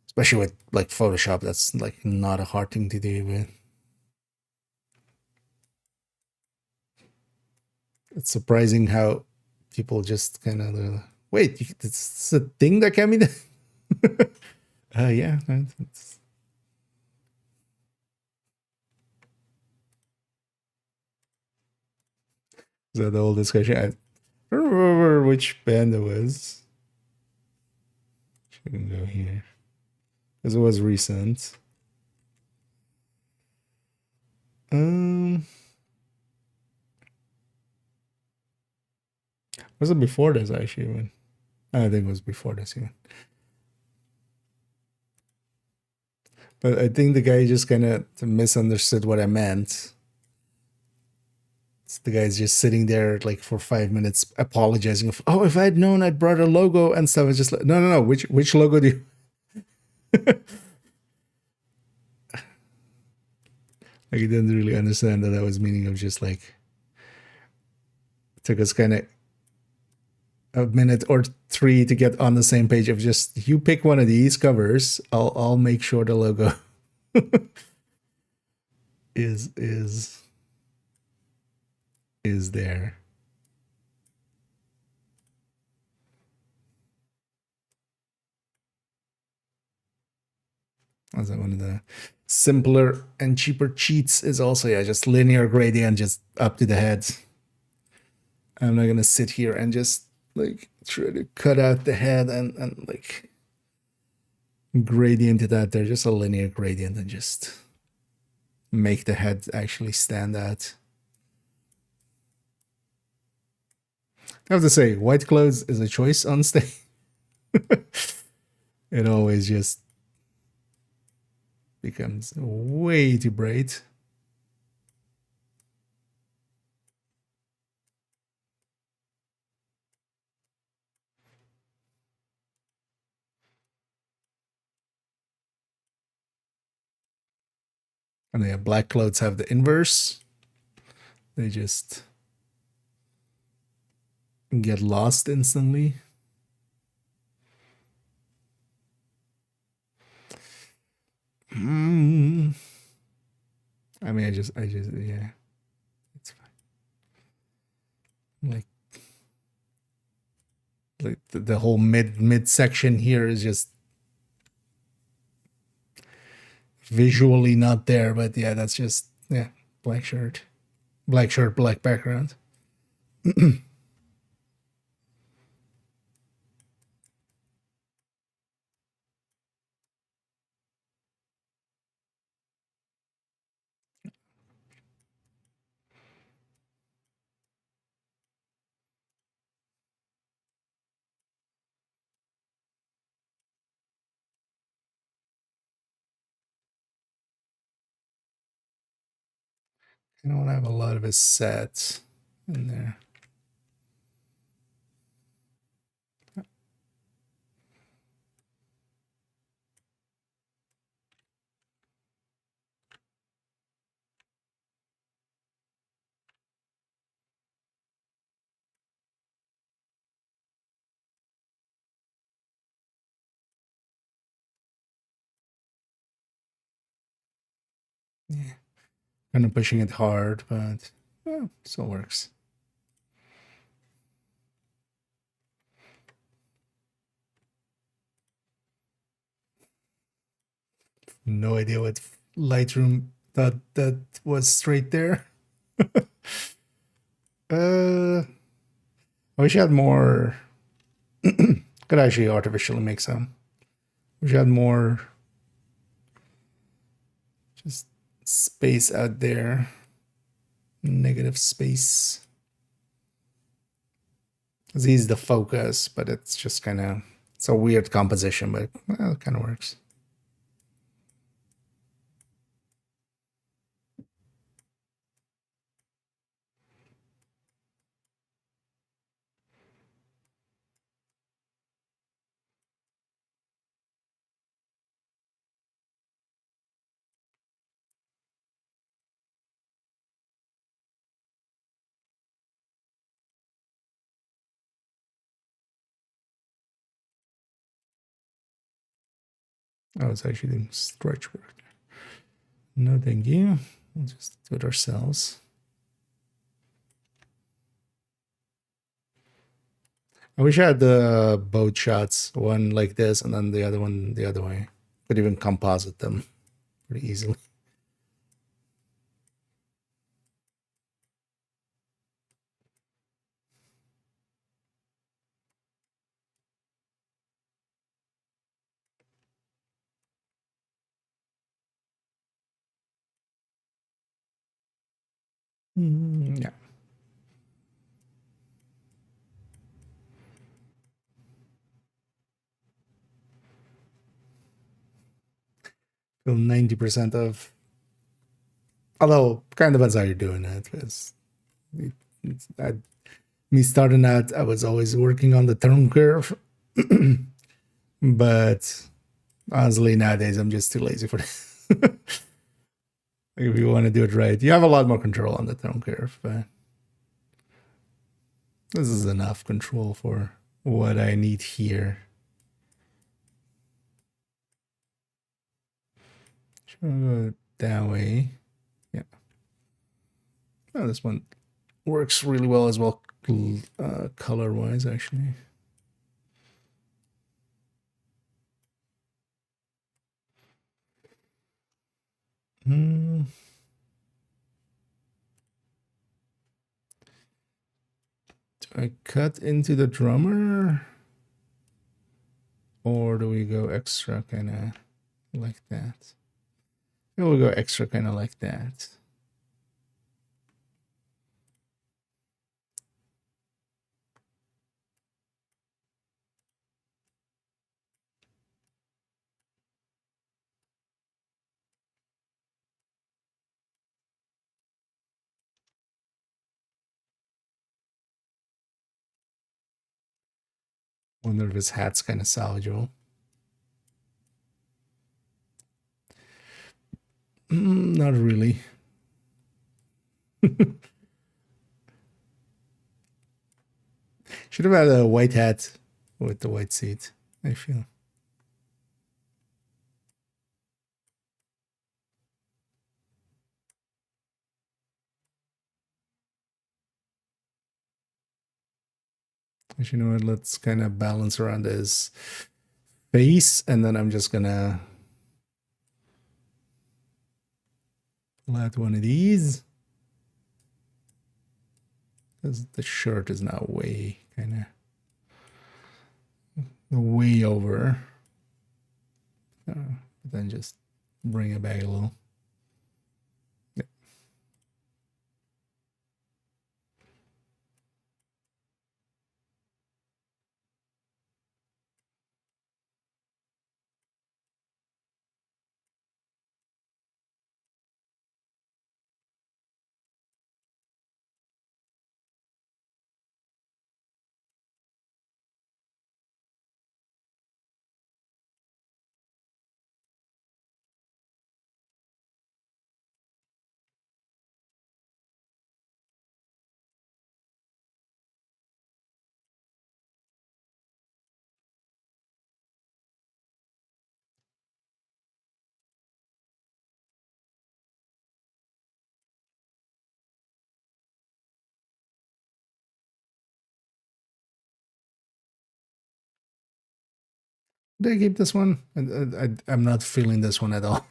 Especially with like Photoshop, that's like not a hard thing to do. But it's surprising how people just kind of wait. It's a thing that can be done. Yeah, it's, so the whole discussion. I don't remember which band it was. I can go here because it was recent. Was it before this actually? Even I think it was before this even. But I think the guy just kind of misunderstood what I meant. The guy's just sitting there like for 5 minutes apologizing. Oh, if I'd known, I'd brought a logo and stuff. It's just like, no. Which logo do you? Like, he didn't really understand that I was meaning of just like, it took us kind of a minute or three to get on the same page of just, you pick one of these covers, I'll make sure the logo is there. Also, one of the simpler and cheaper cheats is also, yeah, just linear gradient, just up to the head. I'm not gonna sit here and just like try to cut out the head and like gradient it out there, just a linear gradient, and just make the head actually stand out. I have to say, white clothes is a choice on stage. It always just becomes way too bright. And yeah, black clouds have the inverse. They just get lost instantly. I mean, yeah, it's fine. Like the whole mid section here is just visually not there, but yeah, that's just, yeah, black shirt, black background. I don't have a lot of his sets in there. Yeah, kind of pushing it hard, but well, still works. No idea what Lightroom thought that was straight there. I wish I had more. Could actually artificially make some. Wish I had more just space out there. Negative space. Z is the focus, but it's just kind of, it's a weird composition, but well, it kind of works. I was actually doing stretch work. No, thank you. We'll just do it ourselves. I wish I had the both shots, one like this and then the other one the other way. Could even composite them pretty easily. Yeah. Feel 90% of, although kind of depends how you're doing it, because me starting out, I was always working on the turn curve. But honestly, nowadays I'm just too lazy for it. If you want to do it right, you have a lot more control on the tone curve, but this is enough control for what I need here. Should I go that way? Yeah. Oh, this one works really well as well, color wise, actually. Do I cut into the drummer? Or do we go extra kind of like that? We'll go extra kind of like that. Wonder if his hat's kind of salvageable. Not really. Should have had a white hat with the white seat, I feel. Actually, you know what? Let's kind of balance around his face, and then I'm just gonna let one of these. Because the shirt is now way kind of way over. But then just bring it back a little. Yep. Did I keep this one? I'm not feeling this one at all.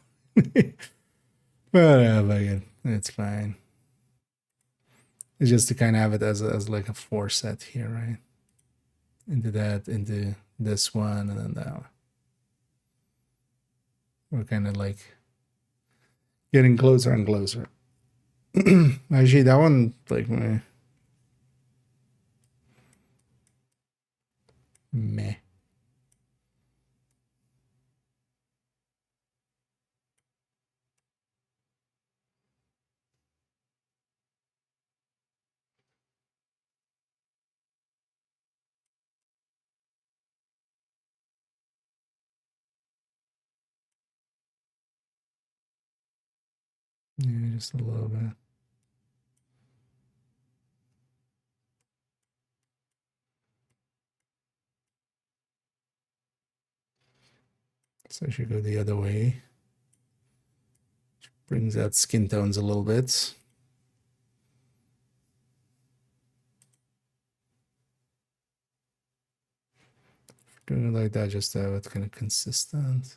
But it's fine. It's just to kind of have it as like a 4 set here, right? Into that, into this one, and then that one. We're kind of like getting closer and closer. Actually, that one, like, meh. Yeah, just a little bit. So I should go the other way. Brings out skin tones a little bit. Doing it like that, just to have it kind of consistent.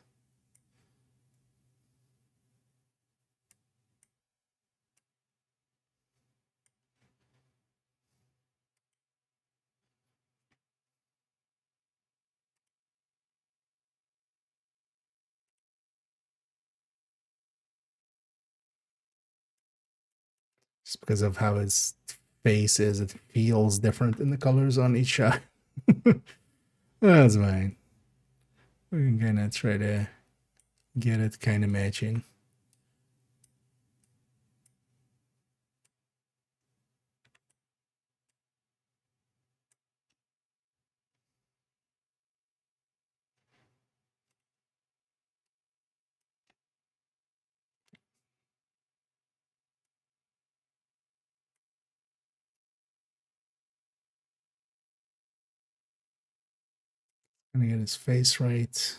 Just because of how his face is, it feels different in the colors on each shot. That's fine. We can kind of try to get it kind of matching. Gonna get his face right.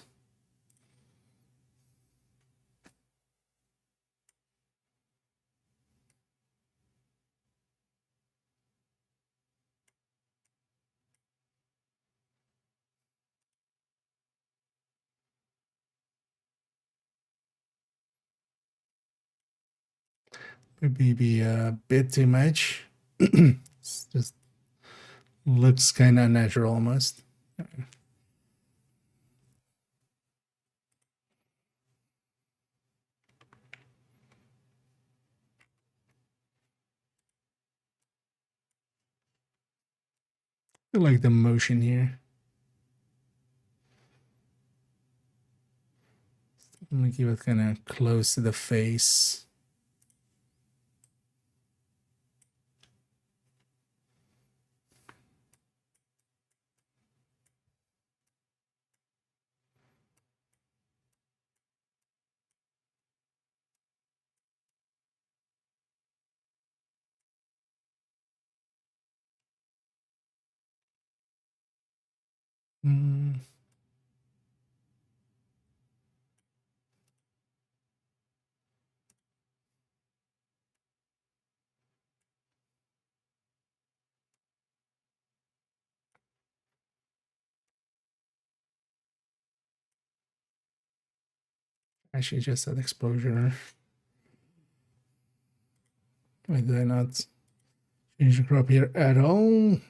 Maybe be a bit too much. It's just looks kind of natural almost. I like the motion here. I'm gonna keep it kind of close to the face. Mm. Actually, just that exposure. Why did I not change the crop here at all?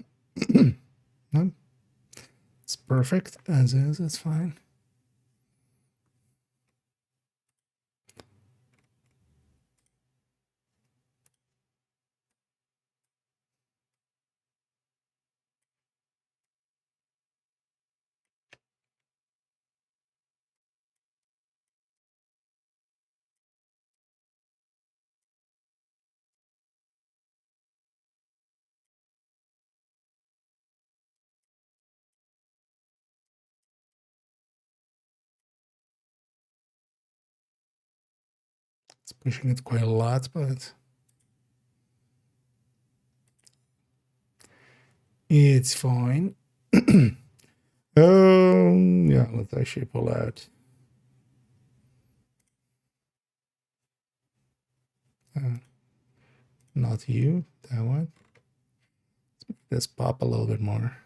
No, it's perfect as is. It's fine. It's pushing it quite a lot, but it's fine. Yeah, let's actually pull out. Not you, that one. Let's make this pop a little bit more.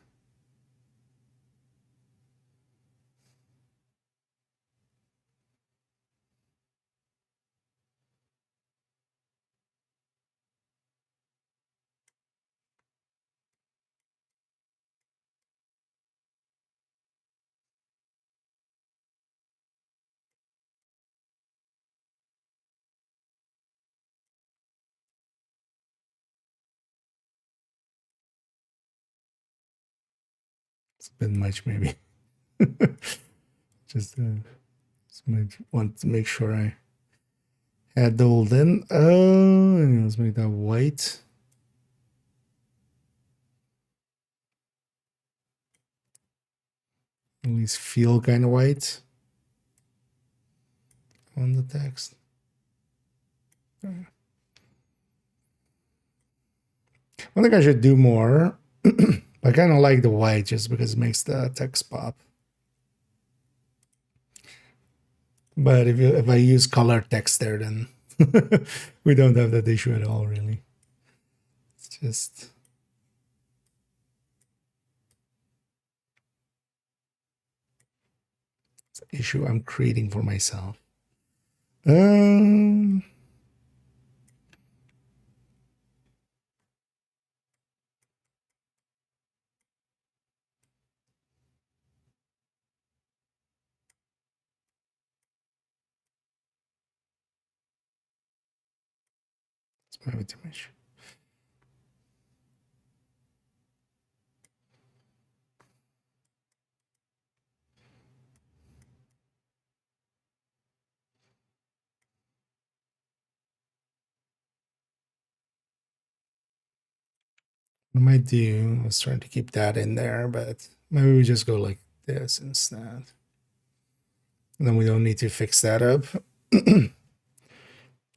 It's a bit much, maybe. Just want to make sure I had the old in. Let's make that white. At least feel kind of white on the text. I think I should do more. I kind of like the white just because it makes the text pop. But if I use color text there, then we don't have that issue at all, really. It's just it's an issue I'm creating for myself. It's probably too much. What I might do, I was trying to keep that in there, but maybe we just go like this instead. And then we don't need to fix that up. And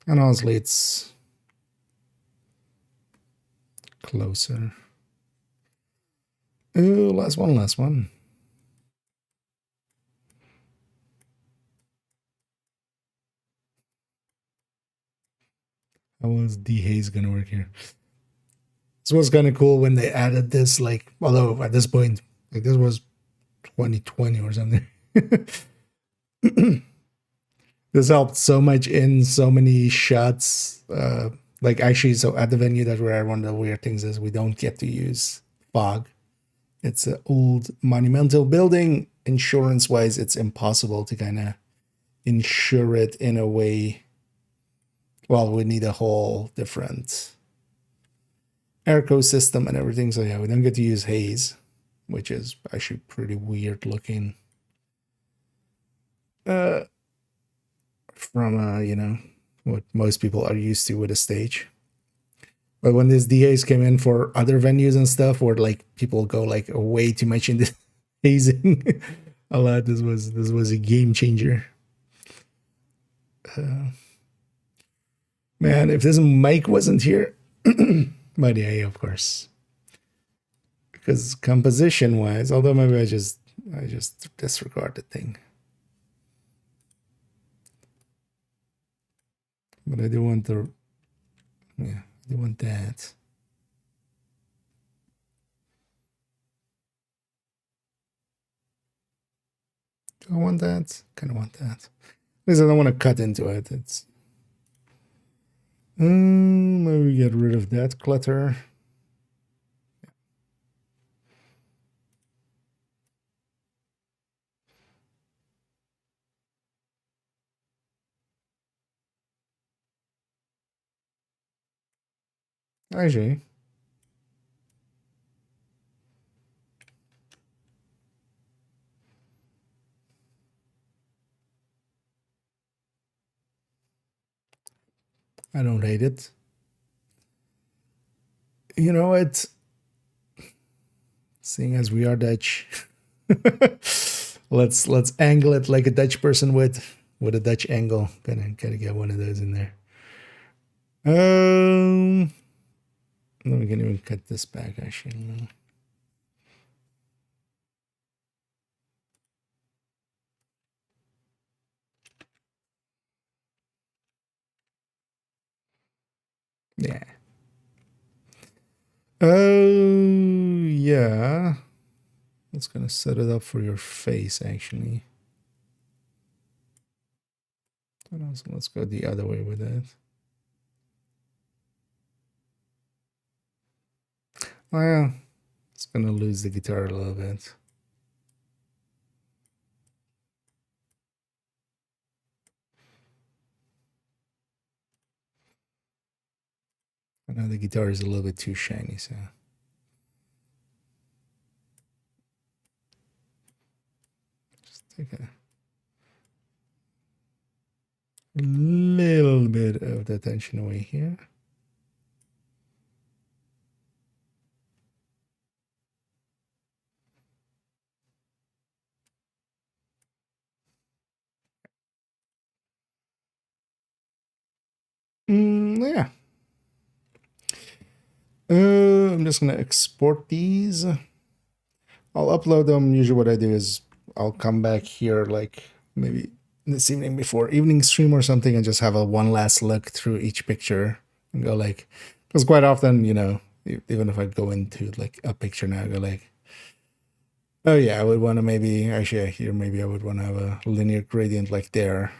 honestly, it's closer. Ooh, last one. How was dehaze gonna work here? This was kind of cool when they added this, like, although at this point, like this was 2020 or something. This helped so much in so many shots. Like actually, so at the venue that we're at, one of the weird things is we don't get to use fog. It's an old monumental building. Insurance-wise, it's impossible to kind of insure it in a way. Well, we need a whole different airco system and everything. So yeah, we don't get to use haze, which is actually pretty weird looking. From you know, what most people are used to with a stage. But when this DAs came in for other venues and stuff, where like people go like way too much into hazing a lot, this was a game changer. Man, if this mic wasn't here, but yeah, of course, because composition wise, although maybe I just I just disregard the thing. But I do want the, yeah, I do want that. Do I want that? Kind of want that. At least I don't want to cut into it. It's maybe get rid of that clutter. Actually, I don't hate it. You know what? Seeing as we are Dutch, let's angle it like a Dutch person would, with a Dutch angle. Gotta get one of those in there. No, we can even cut this back actually. Yeah. Oh, yeah. It's gonna set it up for your face actually. So let's go the other way with it. Oh yeah, it's gonna lose the guitar a little bit. I know the guitar is a little bit too shiny, so just take a little bit of the tension away here. Yeah. I'm just gonna export these. I'll upload them. Usually what I do is I'll come back here like maybe this evening before evening stream or something and just have a one last look through each picture and go like, because quite often, you know, even if I go into like a picture now, I go like, oh yeah, I would want to maybe, actually here, maybe I would want to have a linear gradient like there.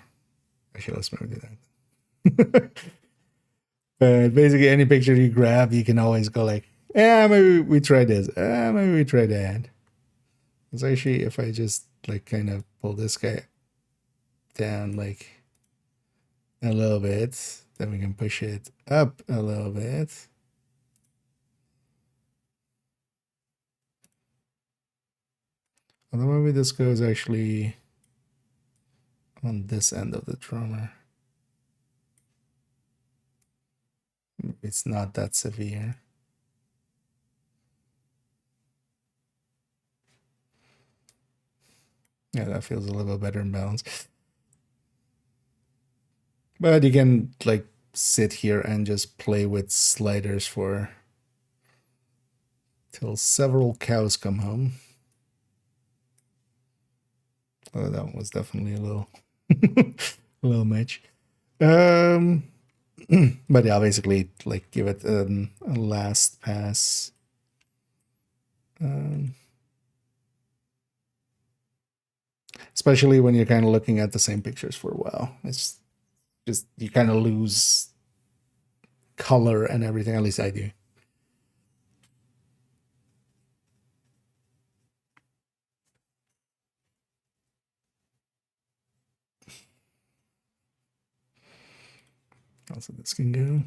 Actually, let's maybe do that. But basically any picture you grab, you can always go like, yeah, maybe we try this. Maybe we try that. It's actually, if I just like kind of pull this guy down like a little bit, then we can push it up a little bit. Although maybe this goes actually on this end of the drummer. It's not that severe. Yeah, that feels a little bit better in balance. But you can like sit here and just play with sliders for till several cows come home. Oh, that one was definitely a little a little much. But yeah, basically like give it a last pass. Especially when you're kind of looking at the same pictures for a while. It's just you kind of lose color and everything. At least I do. Also, this can go.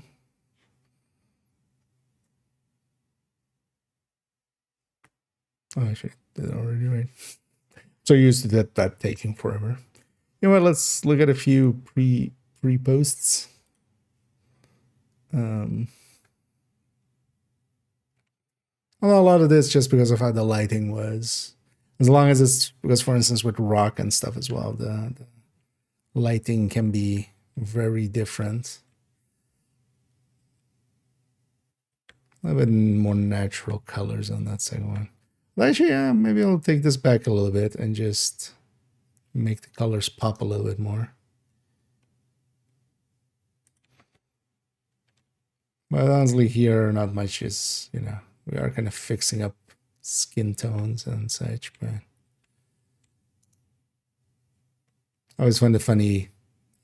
Oh, actually, did it already, right? So used to that taking forever. You know what? Let's look at a few pre posts. Well, a lot of this just because of how the lighting was. As long as it's because, for instance, with rock and stuff as well, the lighting can be very different. A little bit more natural colors on that second one. Actually, yeah, maybe I'll take this back a little bit and just make the colors pop a little bit more. But honestly, here, not much is, you know, we are kind of fixing up skin tones and such, but I always find it funny.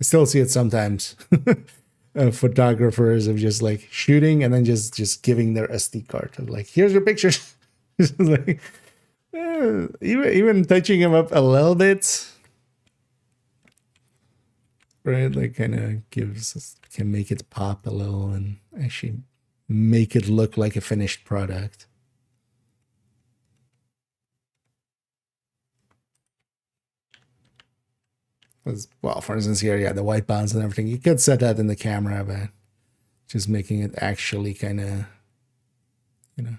I still see it sometimes. Photographers of just like shooting and then just giving their SD card. Like, here's your pictures. Like, even touching them up a little bit, right? Like, kind of can make it pop a little and actually make it look like a finished product. Well, for instance, here, yeah, the white balance and everything, you could set that in the camera, but just making it actually kind of, you know,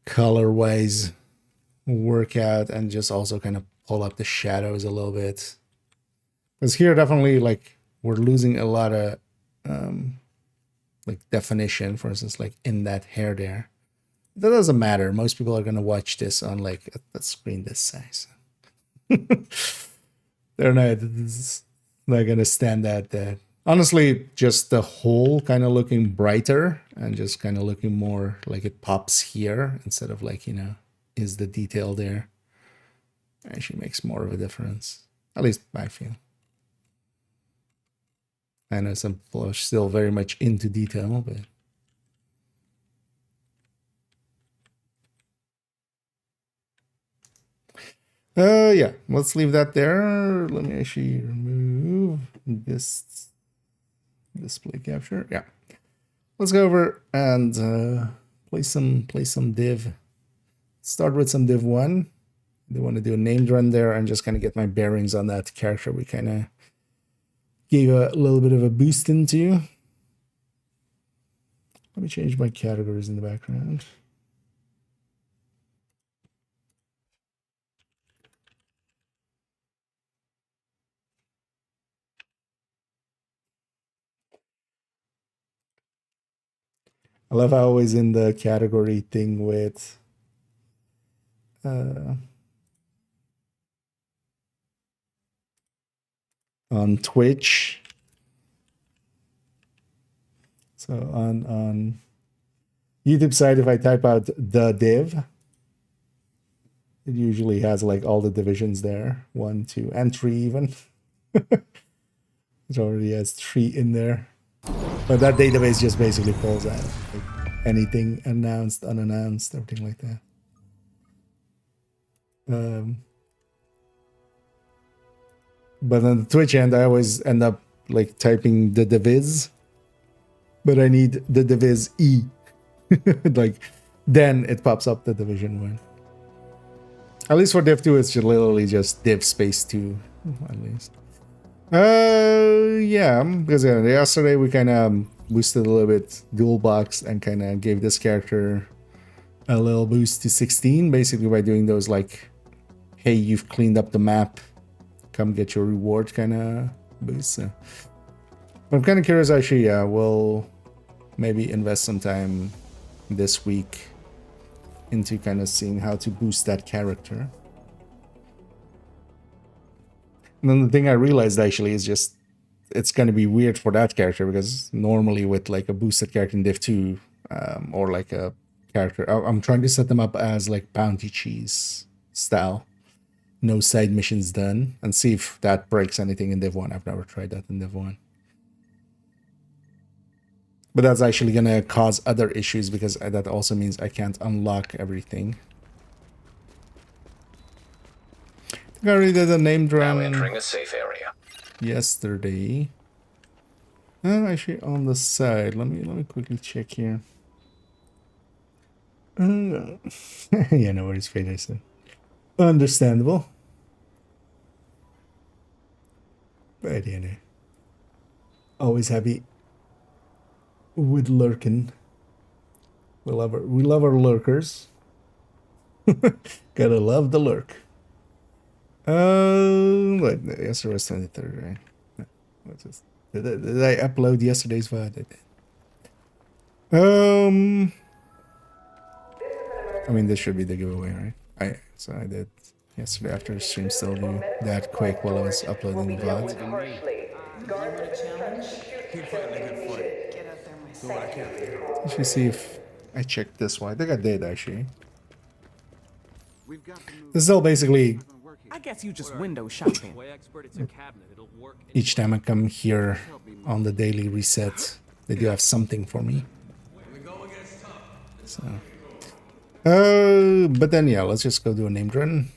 color wise work out and just also kind of pull up the shadows a little bit. Because here, definitely, like, we're losing a lot of like definition, for instance, like in that hair there. That doesn't matter. Most people are going to watch this on like a screen this size. They're not going to stand that. Honestly, just the whole kind of looking brighter and just kind of looking more like it pops here instead of like, you know, is the detail there. Actually makes more of a difference. At least I feel. I know some people are still very much into detail, but yeah, let's leave that there. Let me actually remove this display capture. Yeah, let's go over and play some div. Start with some div 1. I want to do a named run there and just kind of get my bearings on that character we kind of gave a little bit of a boost into. Let me change my categories in the background. I love how always in the category thing with on Twitch. So on YouTube side, if I type out the div, it usually has like all the divisions there, 1, 2, and 3 even. It already has 3 in there. But that database just basically pulls out like anything announced, unannounced, everything like that. But on the Twitch end, I always end up like typing the diviz, but I need the diviz E. Like, then it pops up the division 1. At least for div 2, it's literally just div space 2, at least. Yeah, because yesterday we kind of boosted a little bit dual box and kind of gave this character a little boost to 16, basically by doing those like, hey, you've cleaned up the map, come get your reward kind of boost. So I'm kind of curious, actually. Yeah, we'll maybe invest some time this week into kind of seeing how to boost that character. And then the thing I realized actually is just it's going to be weird for that character because normally with like a boosted character in Div 2 or like a character, I'm trying to set them up as like bounty cheese style. No side missions done and see if that breaks anything in Div 1. I've never tried that in Div 1. But that's actually going to cause other issues because that also means I can't unlock everything. I already did a name drop. Now entering a safe area. Yesterday. Actually, on the side. Let me quickly check here. Yeah, no worries, Fade, I said. Understandable. But yeah, no. Always happy with lurking. We love our lurkers. Gotta love the lurk. What? Yesterday was 23rd, right? What's this? Did I upload yesterday's VOD? I did. I mean, this should be the giveaway, right? So I did yesterday after the stream, still do that quick while I was uploading the VOD. Let me see if I checked this one. I think I did actually. This is still basically. I guess you just window shopping. Each time I come here on the daily reset, they do have something for me. So, but then yeah, let's just go do a named run.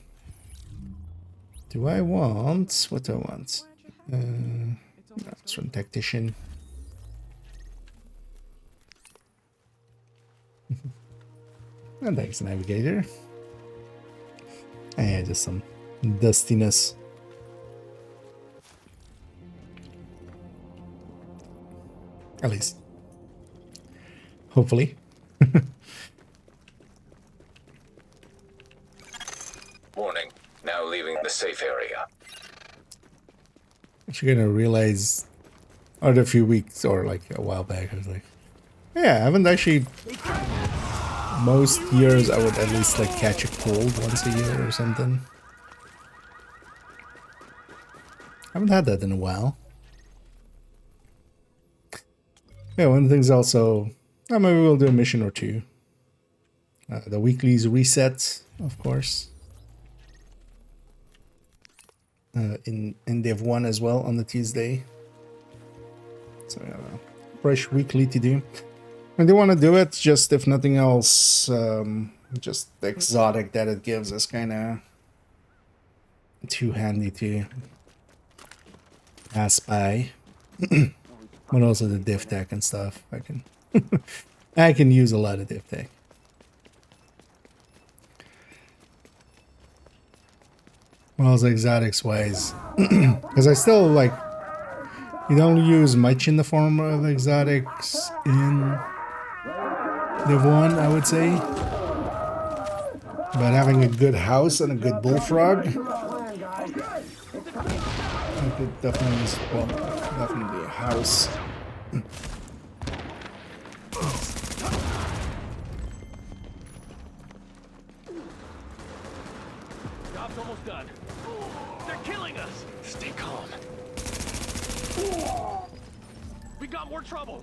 Do I want what do I want? Let's run tactician. And thanks, navigator. And yeah, just some dustiness. At least. Hopefully. Warning. Now leaving the safe area. You're gonna realize after a few weeks or like a while back, I was like, yeah, I haven't actually. Most years I would at least like catch a cold once a year or something. I haven't had that in a while. Yeah, one of the things also, maybe we'll do a mission or two. The weeklies reset, of course. In Div 1 as well on the Tuesday. So yeah, fresh weekly to do. I do want to do it, just if nothing else, just the exotic that it gives is kind of too handy to pass by. But also the div tech and stuff, I can use a lot of div tech. Well, as exotics wise, because I still like, you don't use much in the form of exotics in Div 1, I would say. But having a good house and a good bullfrog, I could definitely use, well, definitely a house. Job's almost done. They're killing us. Stay calm. We got more trouble.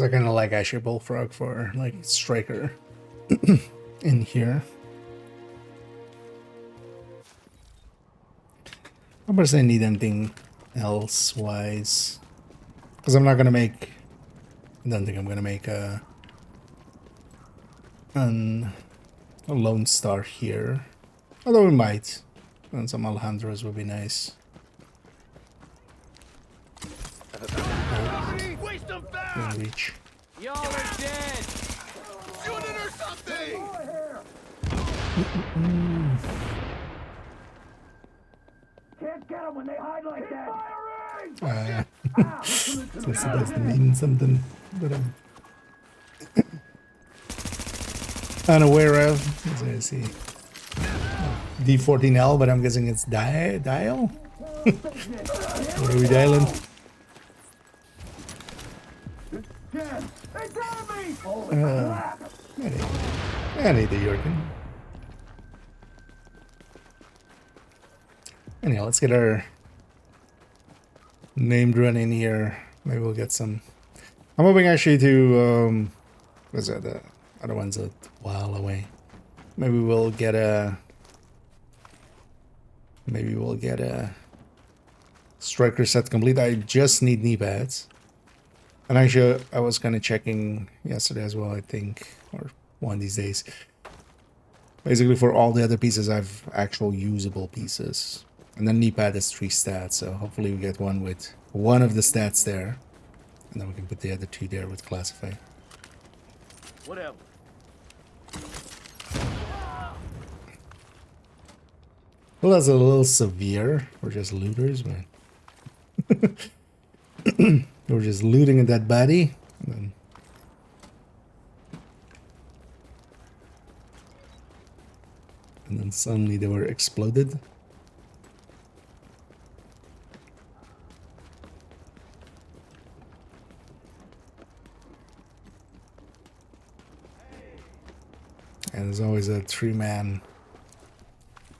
I kind of like actually bullfrog for like striker in here. I don't say need anything else wise, because I'm not gonna make. I don't think I'm gonna make a lone star here, although we might. And some Alejandros would be nice. Can reach. Y'all are dead. Shoot it or something. Can't get them when they hide like that. This doesn't mean something that I'm unaware of. As I see D14L, but I'm guessing it's dial. What are we dialing? I need the Jurgen. Anyhow, let's get our named run in here. Maybe we'll get some. I'm hoping actually to what's that? The other one's a while away. Maybe we'll get a striker set complete. I just need knee pads. And actually, I was kind of checking yesterday as well, I think, or one of these days. Basically, for all the other pieces, I have actual usable pieces. And then knee pad is 3 stats, so hopefully we get one with one of the stats there. And then we can put the other 2 there with classify. Whatever. Well, that's a little severe. We're just looters, man. We're just looting at that body. And then then suddenly they were exploded. And there's always a 3-man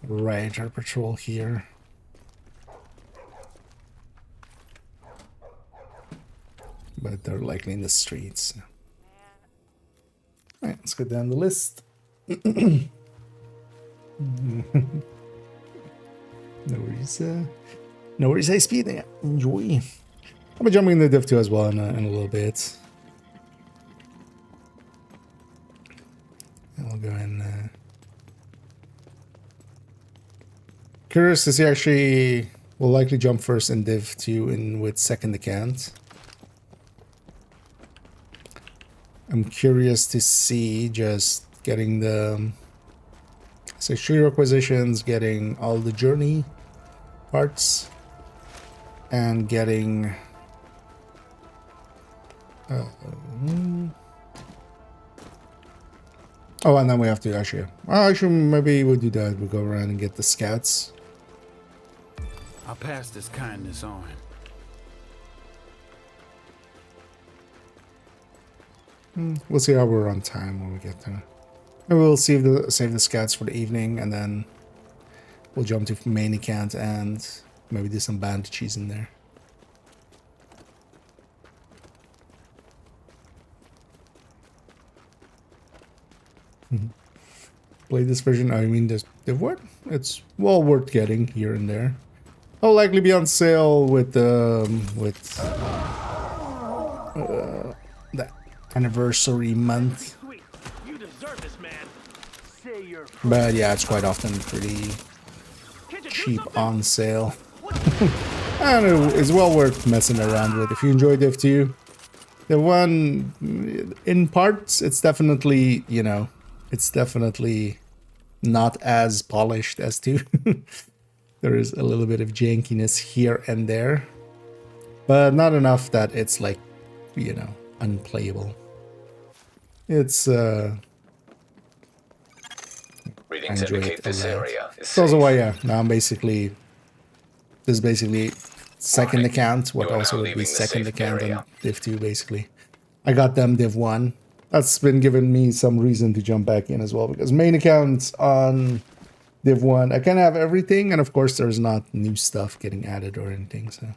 Rioter patrol here. But they're likely in the streets. Alright, let's go down the list. No worries, no worries, high speed. Yeah, enjoy. I'll be jumping into Div 2 as well in a little bit. I'll go in. Curious to see, actually, we'll likely jump first in Div 2 in with second account. I'm curious to see just getting the tree requisitions, getting all the journey parts, and getting oh, and then we have to actually maybe we'll do that. We'll go around and get the scouts. I'll pass this kindness on. We'll see how we're on time when we get there. And we'll save the scouts for the evening, and then we'll jump to main account and maybe do some bandages in there. Play this version. I mean, the what? It's well worth getting here and there. I'll likely be on sale with that anniversary month. Sweet. You deserve this, man. Say you're But yeah, it's quite often pretty Can't you do cheap something? on sale. I don't know, it's well worth messing around with. If you enjoy Div 2, the one in parts, it's definitely, you know, it's definitely not as polished as 2. There is a little bit of jankiness here and there, but not enough that it's like, you know, unplayable. It's Readings enjoy indicate it a this lot. area is So also safe. why, yeah, now this is basically second Warning. account, what You are also now would be leaving the second safe account area. on Div 2 basically. I got them Div 1. That's been giving me some reason to jump back in as well, because main account on Div 1, I kind of have everything, and of course there's not new stuff getting added or anything, so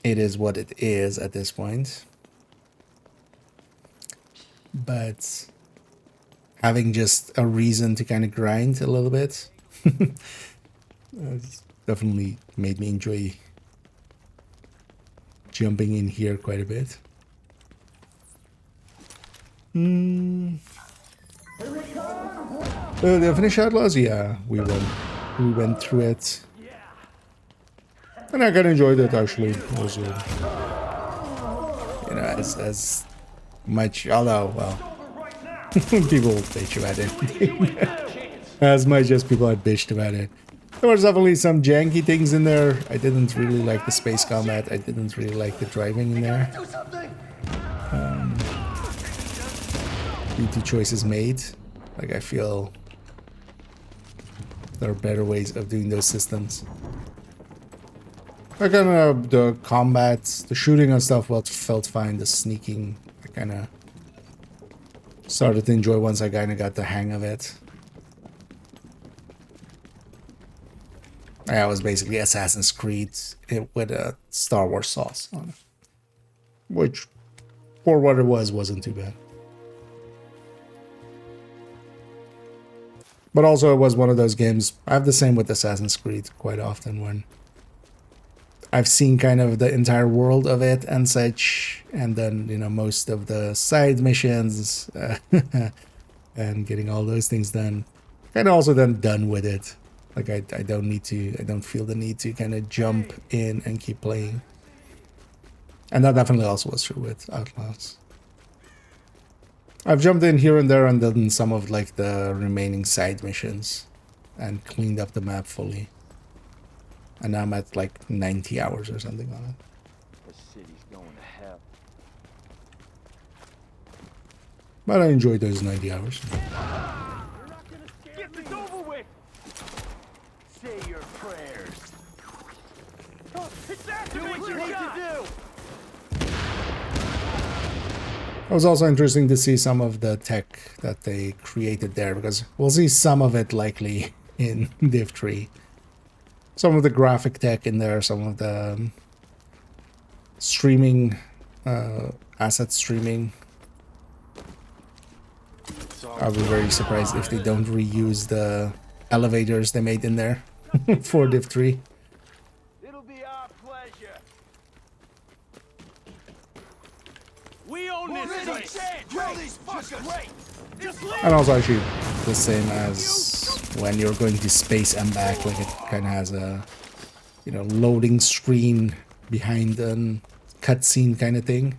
it is what it is at this point. But having just a reason to kind of grind a little bit it's definitely made me enjoy jumping in here quite a bit. The Finnish Outlaws, yeah, we went through it, and I kind of enjoyed it actually. It was, you know, as much, although well, people bitch about it. As much as people had bitched about it. There was definitely some janky things in there. I didn't really like the space combat. I didn't really like the driving in there. Due to choices made. Like, I feel there are better ways of doing those systems. I kind of, the combat, the shooting and stuff, well, felt fine. The sneaking, I kind of started to enjoy once I kind of got the hang of it. Yeah, it was basically Assassin's Creed with a Star Wars sauce on it. Which, for what it was, wasn't too bad. But also it was one of those games, I have the same with Assassin's Creed quite often, when I've seen kind of the entire world of it and such, and then, you know, most of the side missions, and getting all those things done, kind of also then done with it. Like, I don't feel the need to kind of jump in and keep playing. And that definitely also was true with Outlaws. I've jumped in here and there and done some of like the remaining side missions and cleaned up the map fully. And now I'm at like 90 hours or something on it. This city's going to hell. But I enjoyed those 90 hours. quick. Say your prayers. Oh, it's activate your shot. It was also interesting to see some of the tech that they created there, because we'll see some of it likely in Div 3. Some of the graphic tech in there, some of the streaming, asset streaming. I'll be very surprised if they don't reuse the elevators they made in there for Div 3. It'll be our pleasure. We own this place. Drill these fuckers. Great. Just leave. And also actually the same as when you're going to space and back, like it kind of has a, you know, loading screen behind a cutscene kind of thing.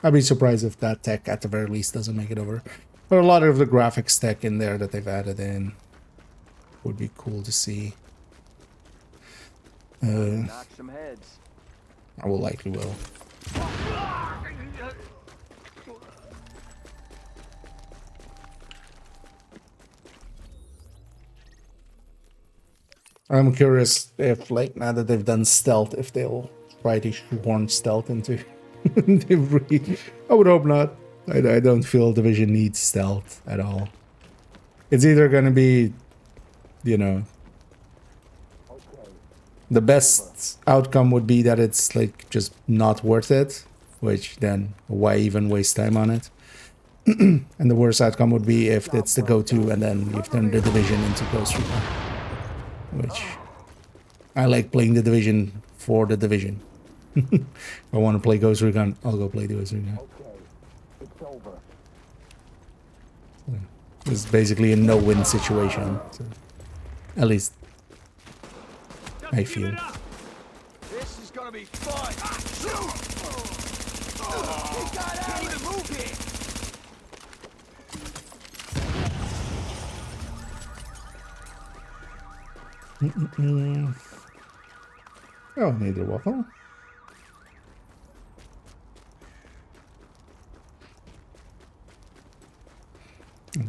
I'd be surprised if that tech at the very least doesn't make it over. But a lot of the graphics tech in there that they've added in would be cool to see. Knock some heads. I will likely will. I'm curious if, like, now that they've done stealth, if they'll try to shoehorn stealth into Div. I would hope not. I don't feel Division needs stealth at all. It's either going to be, you know, the best outcome would be that it's like just not worth it, which then why even waste time on it? And the worst outcome would be if it's the go-to and then you've turned the Division into Ghost Recon, which I like playing the Division for the Division. If I want to play Ghost Recon, I'll go play Ghost Recon. It's over. It's basically a no-win situation, so at least I feel. This is gonna be fun. Shoot! He got out. Can't even move here. Oh, need a waffle.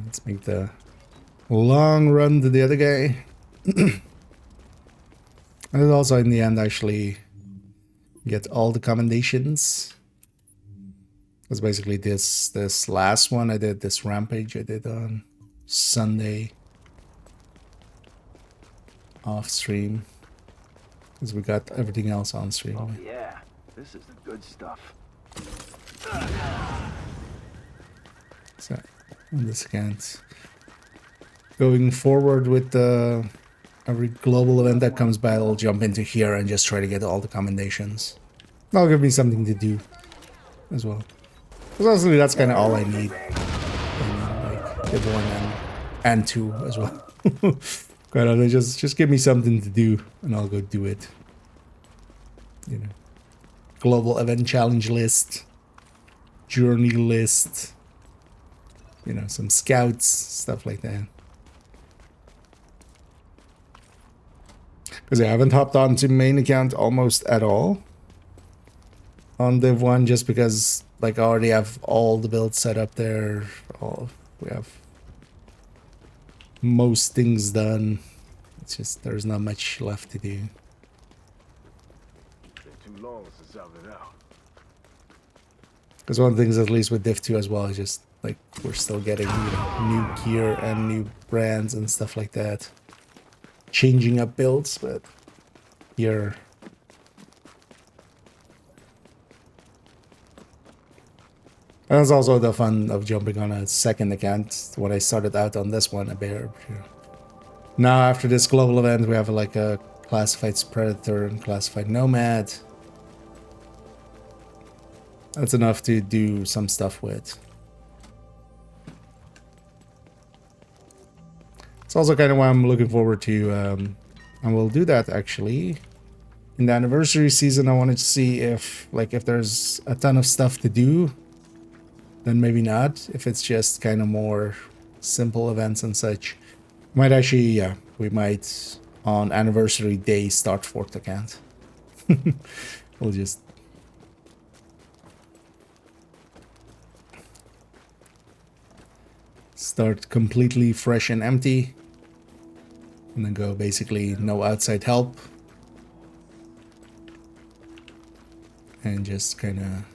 Let's make the long run to the other guy. And also in the end actually get all the commendations. Because basically this last one I did, this rampage I did on Sunday off stream. Because we got everything else on stream. Oh yeah, this is the good stuff. So on this account, going forward with the every global event that comes by, I'll jump into here and just try to get all the commendations. That'll give me something to do as well. Because honestly, that's kind of all I need. Like Div 1 and 2 as well. Quite honestly, just give me something to do and I'll go do it. You know, global event challenge list, journey list, you know, some scouts, stuff like that. Because I haven't hopped onto main account almost at all on Div 1, just because like I already have all the builds set up there. We have most things done. It's just there's not much left to do. Been too long since I've been out. Because one of the things, at least with Div 2 as well, is just like we're still getting, you know, new gear and new brands and stuff like that. Changing up builds, but here and that's also the fun of jumping on a second account. When I started out on this one, a bear. Now after this global event, we have like a classified predator and classified nomad. That's enough to do some stuff with. It's also kind of why I'm looking forward to, and we'll do that actually. In the anniversary season, I wanted to see if, like, if there's a ton of stuff to do, then maybe not. If it's just kind of more simple events and such. Might actually, yeah, we might on anniversary day start fourth account. We'll just start completely fresh and empty. And then go basically no outside help. And just kind of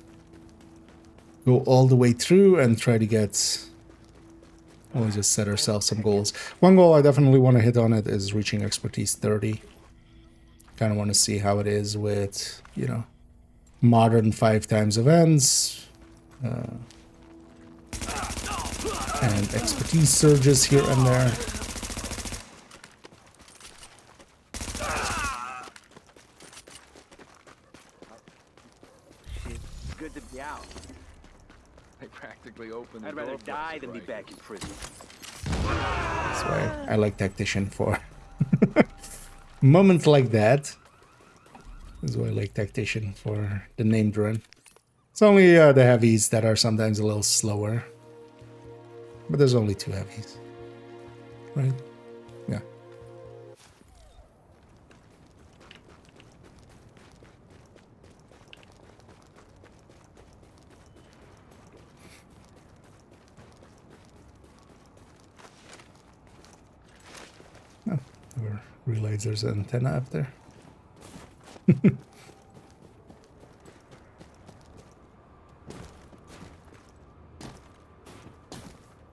go all the way through and try to get... We'll just set ourselves some goals. One goal I definitely want to hit on it is reaching expertise 30. Kind of want to see how it is with, you know, modern 5x events. And expertise surges here and there. It's good to be out. They practically opened the I'd rather door for die us, than be right? back in prison. That's why I like Tactician for moments like that. That's why I like Tactician for the named run. It's only the heavies that are sometimes a little slower. But there's only 2 heavies. Right? Yeah. Oh, never realized there's an antenna up there.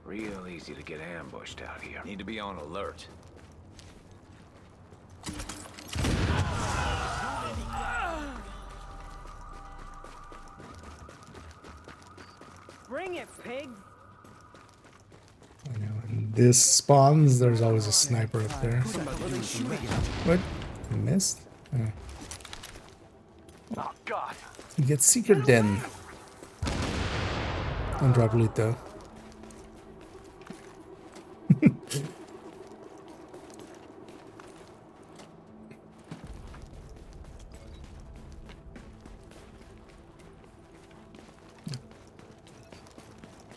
Real easy to get ambushed out here. Need to be on alert. Bring it, pig. I know, when this spawns, there's always a sniper up there. What? You missed? Oh. Oh, God. You get Secret Den. Don't drop loot though.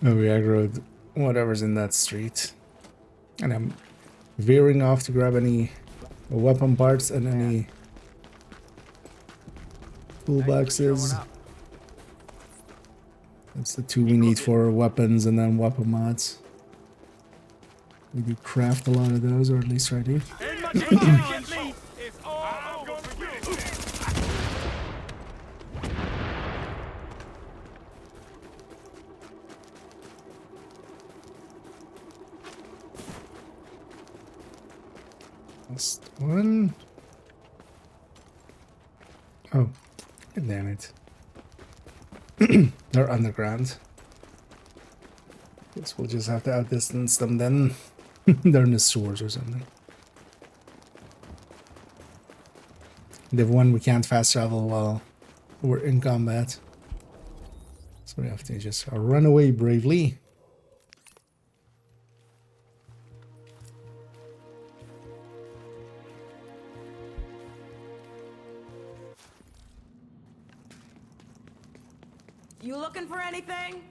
Oh, we aggroed whatever's in that street. And I'm veering off to grab any weapon parts and any toolboxes. That's the 2 we need for weapons and then weapon mods. We do craft a lot of those, or at least try to. Last one. Oh, God damn it. They're underground. Guess we'll just have to outdistance them then. They're in the sewers or something. Div 1 we can't fast travel while we're in combat. So we have to just run away bravely. You looking for anything?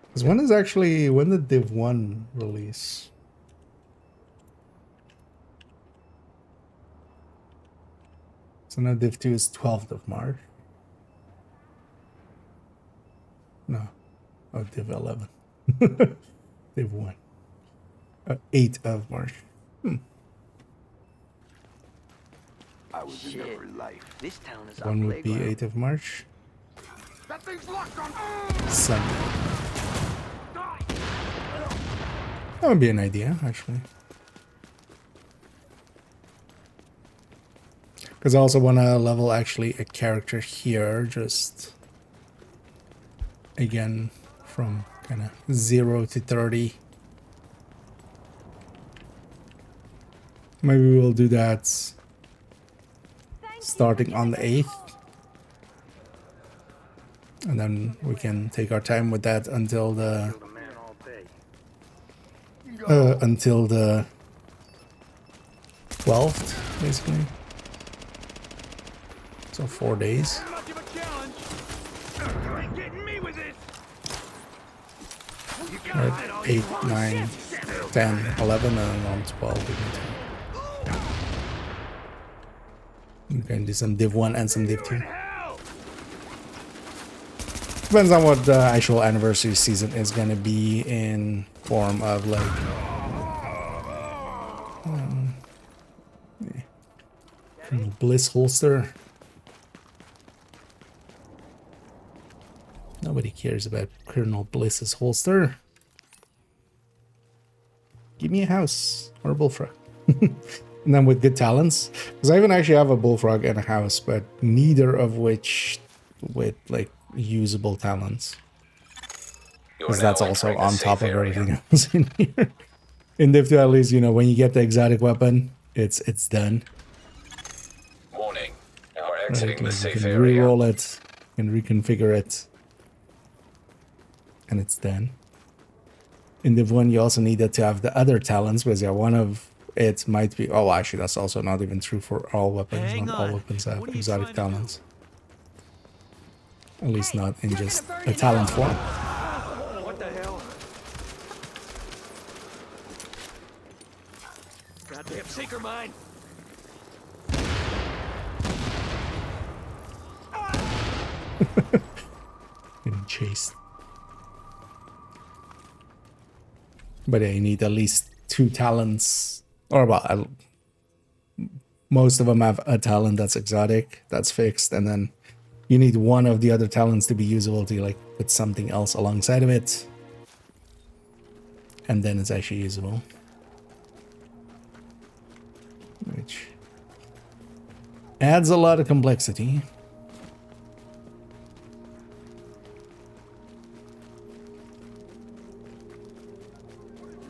Because when is actually, when did Div 1 release? So now Div 2 is 12th of March. No. Oh, Div 11. Div 1. 8th of March. I was in never life. This town is One our would be playground. 8th of March. That thing's locked on. Sunday. That would be an idea, actually. Because I also want to level actually a character here, just again from kind of 0 to 30. Maybe we'll do that starting on the 8th. And then we can take our time with that until the 12th, basically. So 4 days. Much of a challenge. You ain't getting me with this. You got Right, it all 8, you want. 9, 10, 11, and on 12 we can take. You can do some Div 1 and some Div 2. Depends on what the actual anniversary season is going to be in form of like Bliss holster. Nobody cares about Colonel Bliss's holster. Give me a house or a bullfrog. And then with good talents. Because I even actually have a bullfrog and a house, but neither of which with like usable talents. Because that's also on top of everything else in here. In Div 2 at least, you know, when you get the exotic weapon, it's done. Warning. Now we're exiting the You safe can area. re-roll it, you can reconfigure it, and it's done. In Div 1, you also needed to have the other talents, because yeah, one of it might be... Oh, actually, that's also not even true for all weapons. Hang Not all on. weapons have What are you exotic trying to do? talents. At least not in just a talent form. What the hell? Goddamn sinker mine. Getting chased. But yeah, you need at least 2 talents. Or well, most of them have a talent that's exotic, that's fixed, and then you need one of the other talents to be usable to like put something else alongside of it. And then it's actually usable. Which adds a lot of complexity.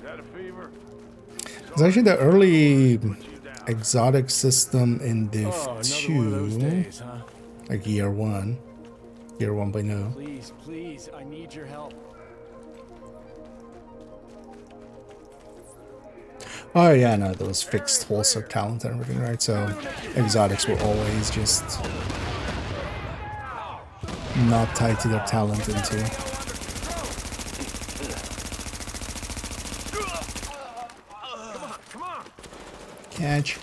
Got a fever? It's actually the early exotic system in Div 2. huh? Like year 1. Year 1.0. Please, please, I need your help. Oh yeah, no, those fixed holster talent and everything, right? So exotics were always just not tied to their talent into. Catch.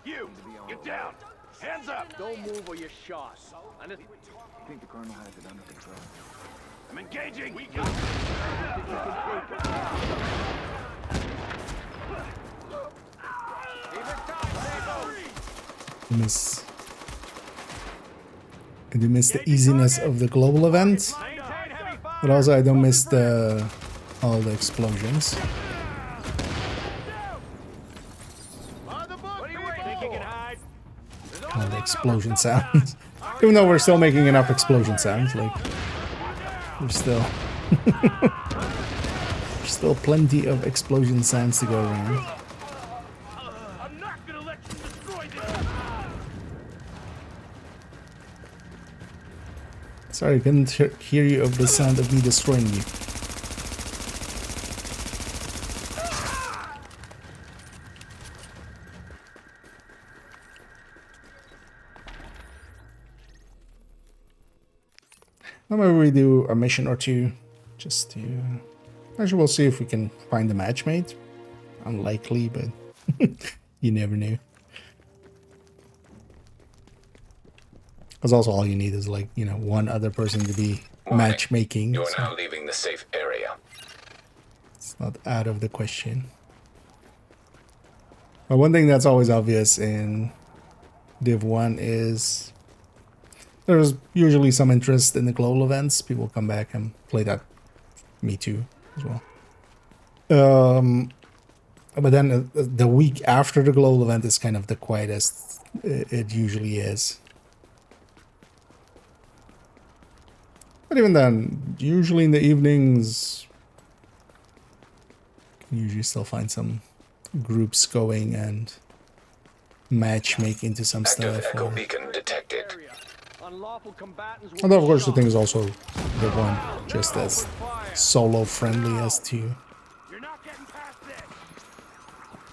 You! Get down! Hands up! Don't move or you're shot. I think the Colonel has it under control. am engaging! We got Miss. I do miss the easiness of the global event, but also I don't miss the all the explosions. All the explosion sounds. Even though we're still making enough explosion sounds, like there's still there's still plenty of explosion sounds to go around. I'm not gonna let you destroy this! Sorry, I couldn't hear you of the sound of me destroying you. Now maybe we do a mission or two, just to... Actually, we'll see if we can find a matchmate. Unlikely, but you never know. Because also all you need is like, you know, one other person to be Warning. matchmaking. You are So now leaving the safe area. it's not out of the question. But one thing that's always obvious in Div 1 is there's usually some interest in the global events. People come back and play that. Me too, as well. But then the week after the global event is kind of the quietest it usually is. But even then, usually in the evenings, you can usually still find some groups going and matchmaking into some Active stuff. echo Or... beacon detected. Unlawful combatants will Although, of be course, the shot. thing is also the one just as solo friendly as to You're not getting past this!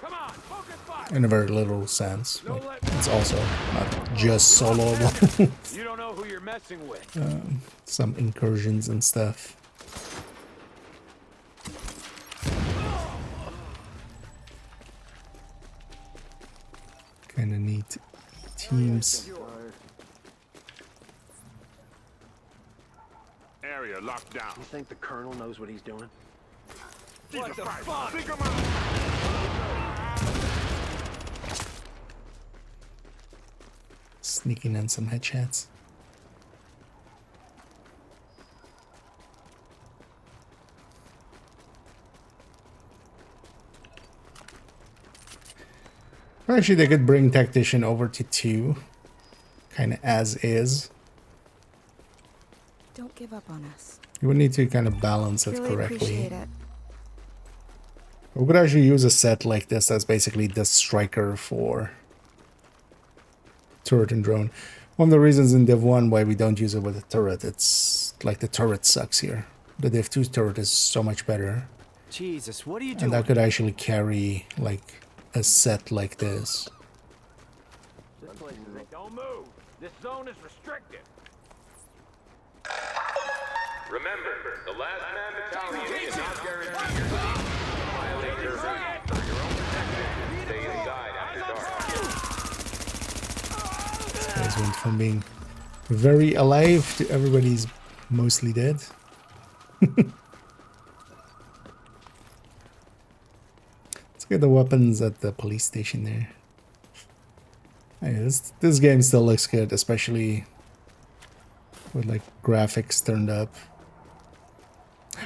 Come on, focus fire! in a very literal sense. Like, it's also not just soloable. You don't know who you're messing with. Some incursions and stuff. teams. Area locked down. You think the colonel knows what he's doing? What the fuck? Think I'm out. Sneaking in some headshots. Actually, they could bring Tactician over to 2, kind of as is. Don't give up on us. You would need to kind of balance it Really correctly. appreciate it. We could actually use a set like this as basically the striker for turret and drone. One of the reasons in Div 1 why we don't use it with a turret, it's like the turret sucks here. The Div 2 turret is so much better. Jesus, what are you doing? And that could actually carry like a set like this. Don't move. This zone is restricted. Remember, the last man battalion is not guaranteed your safety. Violate your right for your own protection. Stay inside after dark. This guy's went from being very alive to everybody's mostly dead. Let's get the weapons at the police station there. Hey, this game still looks good, especially with like graphics turned up.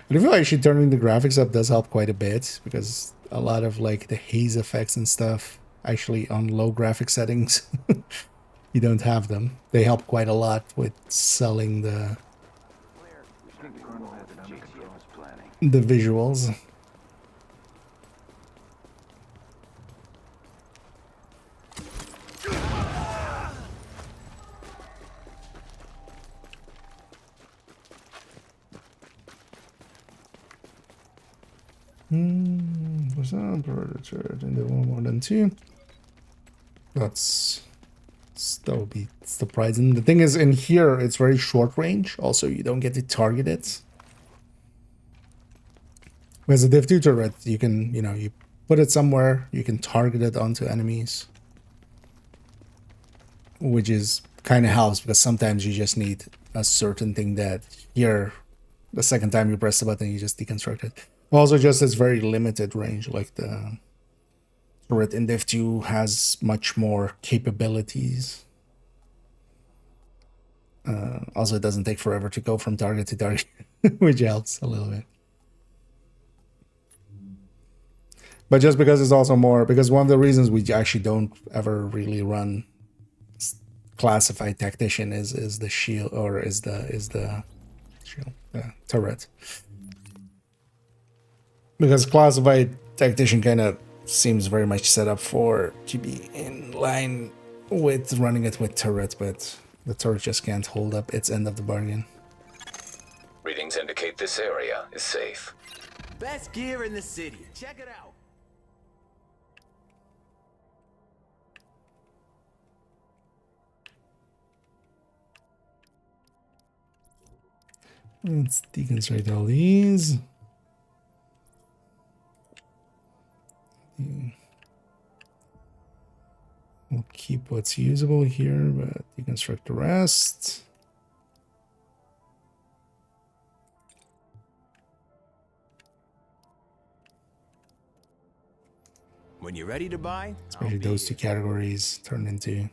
But I feel actually turning the graphics up does help quite a bit, because a lot of like the haze effects and stuff actually on low graphic settings you don't have them. They help quite a lot with selling the visuals. What's up? And the one more than 2. That would be surprising. The thing is, in here it's very short range. Also, you don't get to target it. Whereas a Div 2 turret, you can, you put it somewhere, you can target it onto enemies, which is kind of helps, because sometimes you just need a certain thing that here, the second time you press the button, you just deconstruct it. Also, just it's very limited range, like the turret in Div 2 has much more capabilities. Also, it doesn't take forever to go from target to target, which helps a little bit. But just because it's also more, because one of the reasons we actually don't ever really run classified tactician is the shield, or is the shield, turret. Because classified tactician kind of seems very much set up to be in line with running it with turret, but the turret just can't hold up its end of the bargain. Readings indicate this area is safe. Best gear in the city. Check it out. Let's deconstruct all these. We'll keep what's usable here, but deconstruct the rest. When you're ready to buy, Especially those 2 categories turn into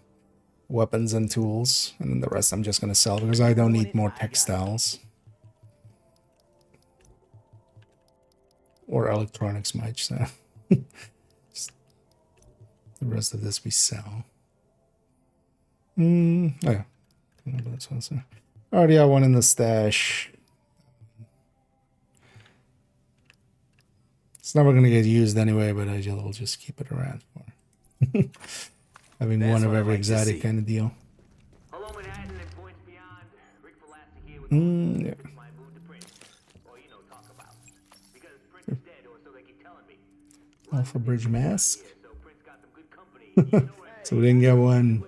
weapons and tools, and then the rest I'm just going to sell because I don't need more textiles. Or electronics much, so the rest of this we sell. Oh yeah. I already have one in the stash. It's never gonna get used anyway, but I'll just keep it around for having one of every exotic kind of deal. Yeah. Alpha Bridge mask. So we didn't get one.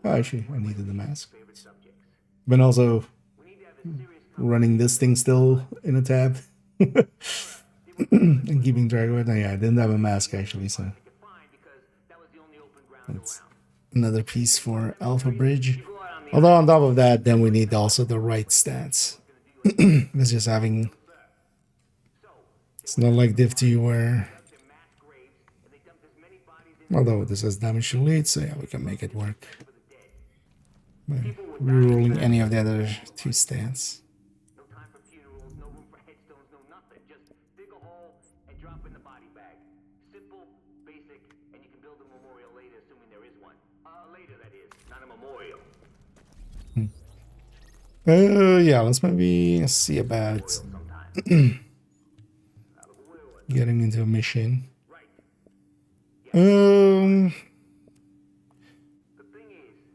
Oh, actually, I needed the mask. Been also running this thing still in a tab. And keeping track of it. Oh, yeah, I didn't have a mask actually, so another piece for Alpha Bridge. Although on top of that, then we need also the right stats. It's just having... It's not like Div 2 where... Although this has damage to lead, so yeah, we can make it work. By rerolling any of the other two stats. No time for funerals, no room for headstones, no nothing. Just dig a hole and drop in the body bag. Simple, basic, and you can build a memorial later, assuming there is one. Later, that is, not a memorial. Yeah, let's maybe see about getting into a mission. You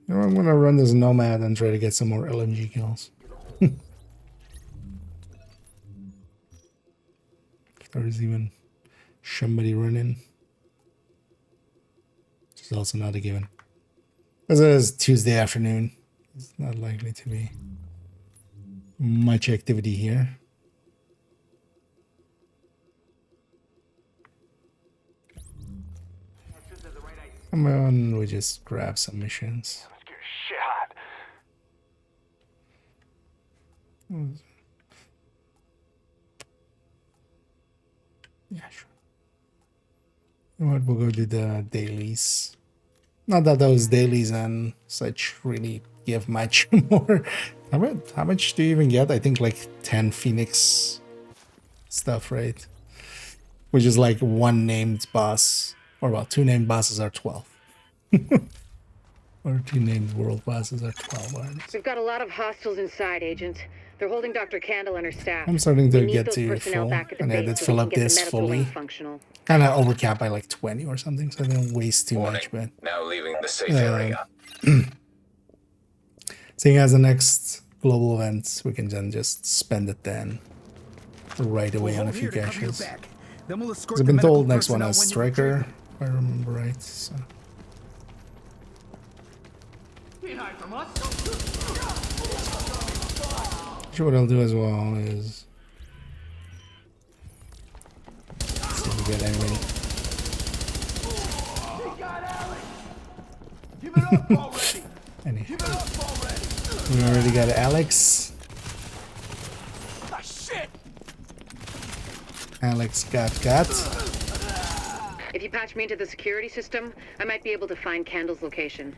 know, I'm gonna run this Nomad and try to get some more LMG kills. If there's even somebody running, which is also not a given. As it is Tuesday afternoon, it's not likely to be much activity here. Come on, we just grab some missions. Let's get shot. Yeah, sure. You know what, we'll go do the dailies. Not that those dailies and such really give much more. How much do you even get? I think like 10 Phoenix stuff, right? Which is like one named boss. Or well, 2 named bosses are 12. Or 2 named world bosses are 12. We've got a lot of hostiles inside, Agent. They're holding Dr. Candle and her staff. I'm starting to We need get those to personnel full. back at the And I base did so fill we up can get this the medical wing fully. functional. Kind of overcap by like 20 or something, so I didn't waste too much. But Now leaving the safe area. seeing as the next global event, we can then just spend it then right away on a few caches. I've been told next one has Striker, if I remember right. So. Sure, what I'll do as well is see if we get anybody. Give it up already. Any. Give it up already. We already got Alex. Ah, shit. Alex got. If you patch me into the security system, I might be able to find Candle's location.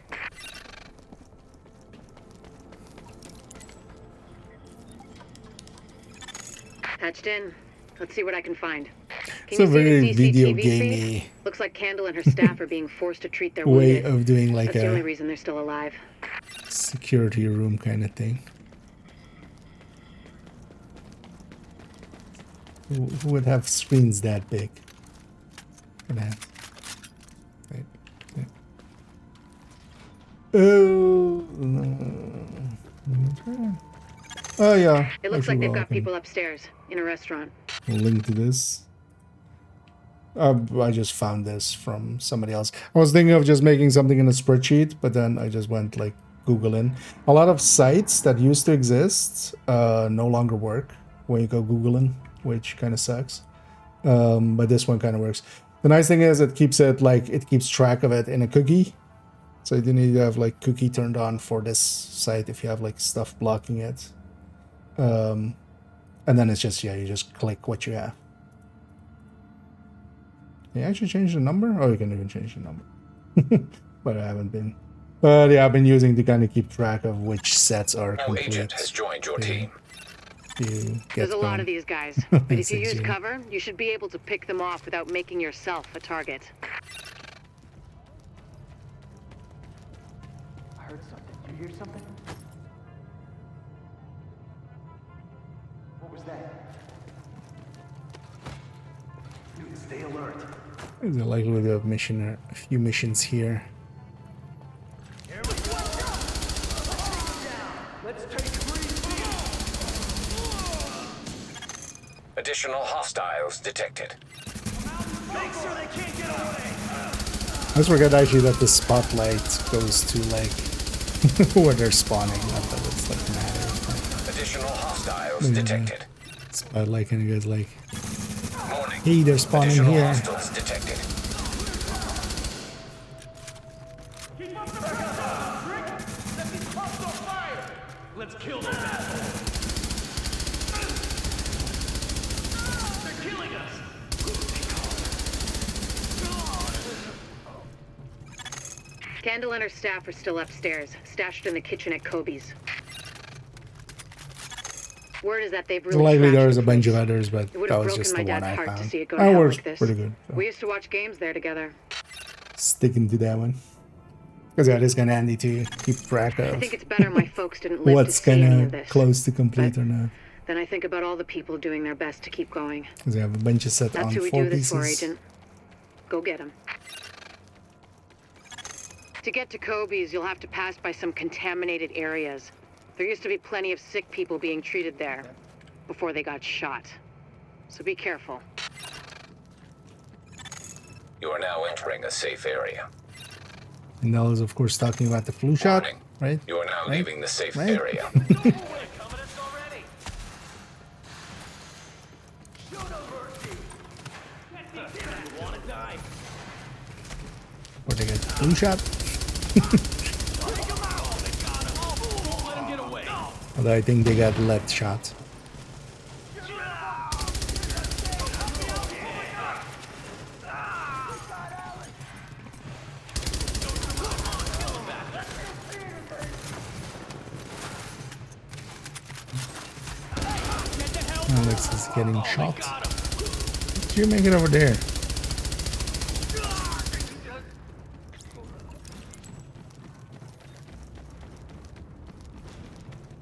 Patched in. Let's see what I can find. It's a Can you see very the video CCTV feed? gamey Looks like Candle and her staff are being forced to treat their way wounded. of doing like That's the only a reason they're still alive. security room kind of thing. Who would have screens that big? For that. Wait, yeah. Oh yeah. It looks like Actually, they've well, I got can people upstairs in a restaurant. link to this. I just found this from somebody else. I was thinking of just making something in a spreadsheet, but then I just went like Googling. A lot of sites that used to exist no longer work when you go Googling, which kind of sucks. But this one kind of works. The nice thing is it keeps track of it in a cookie. So you need to have like cookie turned on for this site if you have like stuff blocking it. And then it's just, yeah, you just click what you have. Can you actually change the number? Oh, you can even change the number. But I haven't been. But yeah, I've been using to kind of keep track of which sets are No complete. agent has joined your team. There's a lot of these guys, but if you use Zero. cover, you should be able to pick them off without making yourself a target. I heard something. You hear something? What was that? Dude, stay alert. There's a likelihood of a few missions here. Let's take 3 Additional hostiles detected. Make sure they can't get away. I just forgot actually that the spotlight goes to like where they're spawning. Not that it's like matter. Additional hostiles detected. Spotlight kind of goes like, Warning. hey, they're spawning Additional here. hostiles detected. Kill those assholes. They're killing us. Candle and her staff are still upstairs, stashed in the kitchen at Kobe's. Word is that they've It's really likely trashed there was the a bunch of place. others, but It would that have was broken just my the one dad's I heart to found. see it go to That hell was like this. pretty good. So We used to watch games there together. sticking to that one. Because yeah, it is kind of handy to keep track I of think it's better my folks didn't live what's to see any kind of of this. close to complete But or not. Then I think about all the people doing their best to keep going. Because I have a bunch of set That's on who we 4 do this for, pieces. Agent. Go get him. To get to Kobe's, you'll have to pass by some contaminated areas. There used to be plenty of sick people being treated there before they got shot. So be careful. You are now entering a safe area. And that was, of course, talking about the flu shot, Warning. right? You are now Right? leaving the safe Right? area. Or they get flu shot. Although I think they got lead shot. Alex is getting shot. Did you make it over there?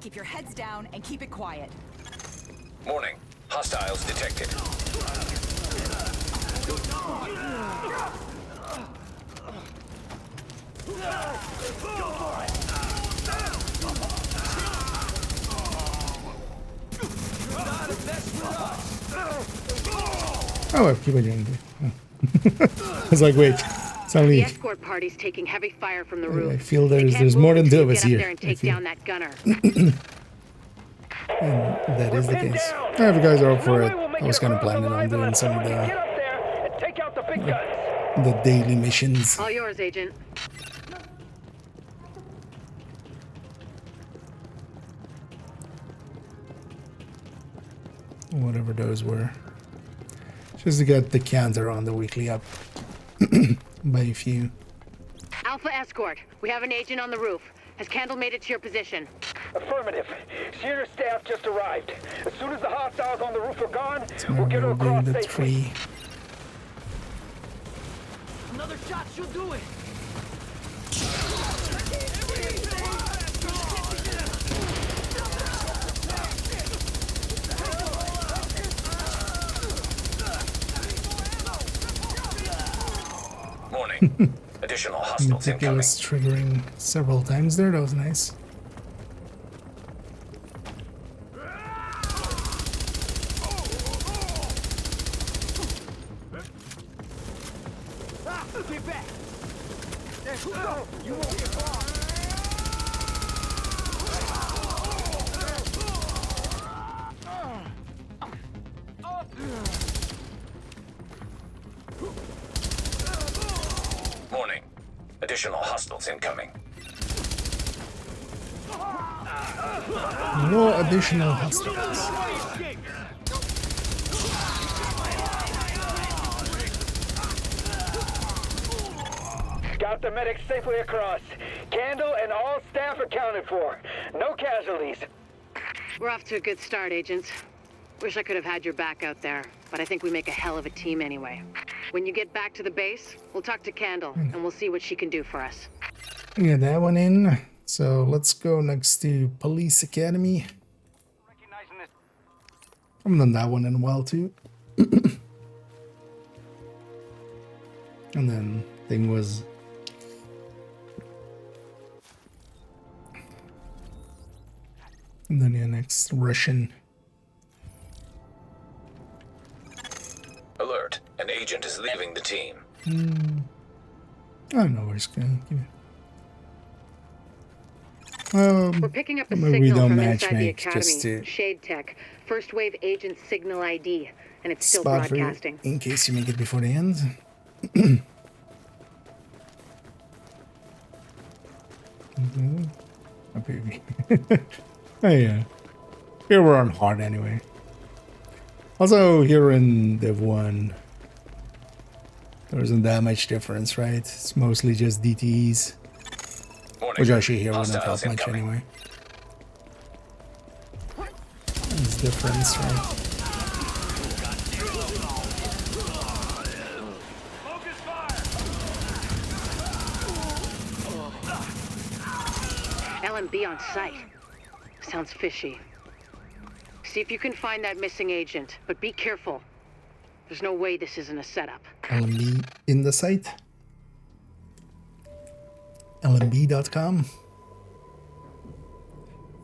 Keep your heads down and keep it quiet. Warning. Hostiles detected. Oh, I keep it doing it. I was like, wait, it's The only. escort party's taking heavy fire from the roof. I feel They can't there's move more than until two of you us get up here. there and I take feel. down that gunner. And that is the case. If you guys are up for it, I was kind of planning on doing some of Get up there and take out the big guns. the daily missions. All yours, Agent. Whatever those were. Just to get the counter on the weekly up by a few. Alpha Escort, we have an agent on the roof. Has Candle made it to your position? Affirmative. She and her staff just arrived. As soon as the hostiles on the roof are gone, So we'll get her we're doing across the safely. 3. Another shot should do it. Warning. Additional hostiles incoming. Meticulous triggering several times there. That was nice. Get back. You won't get far. Warning. Additional hostiles incoming. No additional hostiles. Got the medics safely across. Candle and all staff accounted for. No casualties. We're off to a good start, agents. Wish I could have had your back out there, but I think we make a hell of a team anyway. When you get back to the base, we'll talk to Candle, and we'll see what she can do for us. Yeah, that one in. So let's go next to Police Academy. Recognizing this. I've done that one in a while too. And then thing was and then yeah, next Russian. Alert. An agent is leaving the team. I don't know where it's going. We're picking up a maybe we signal don't from match inside the make just academy. to Shade Tech. First wave agent signal ID, and it's still spot for you broadcasting. in case you make it before the end. A baby. Oh yeah. Here we're on hard anyway. Also, here in Div 1, there isn't that much difference, right? It's mostly just DTEs. Which actually here wouldn't help much anyway. There's difference, right? LMB on site. Sounds fishy. See if you can find that missing agent, but be careful. There's no way this isn't a setup. LMB in the site. LMB.com.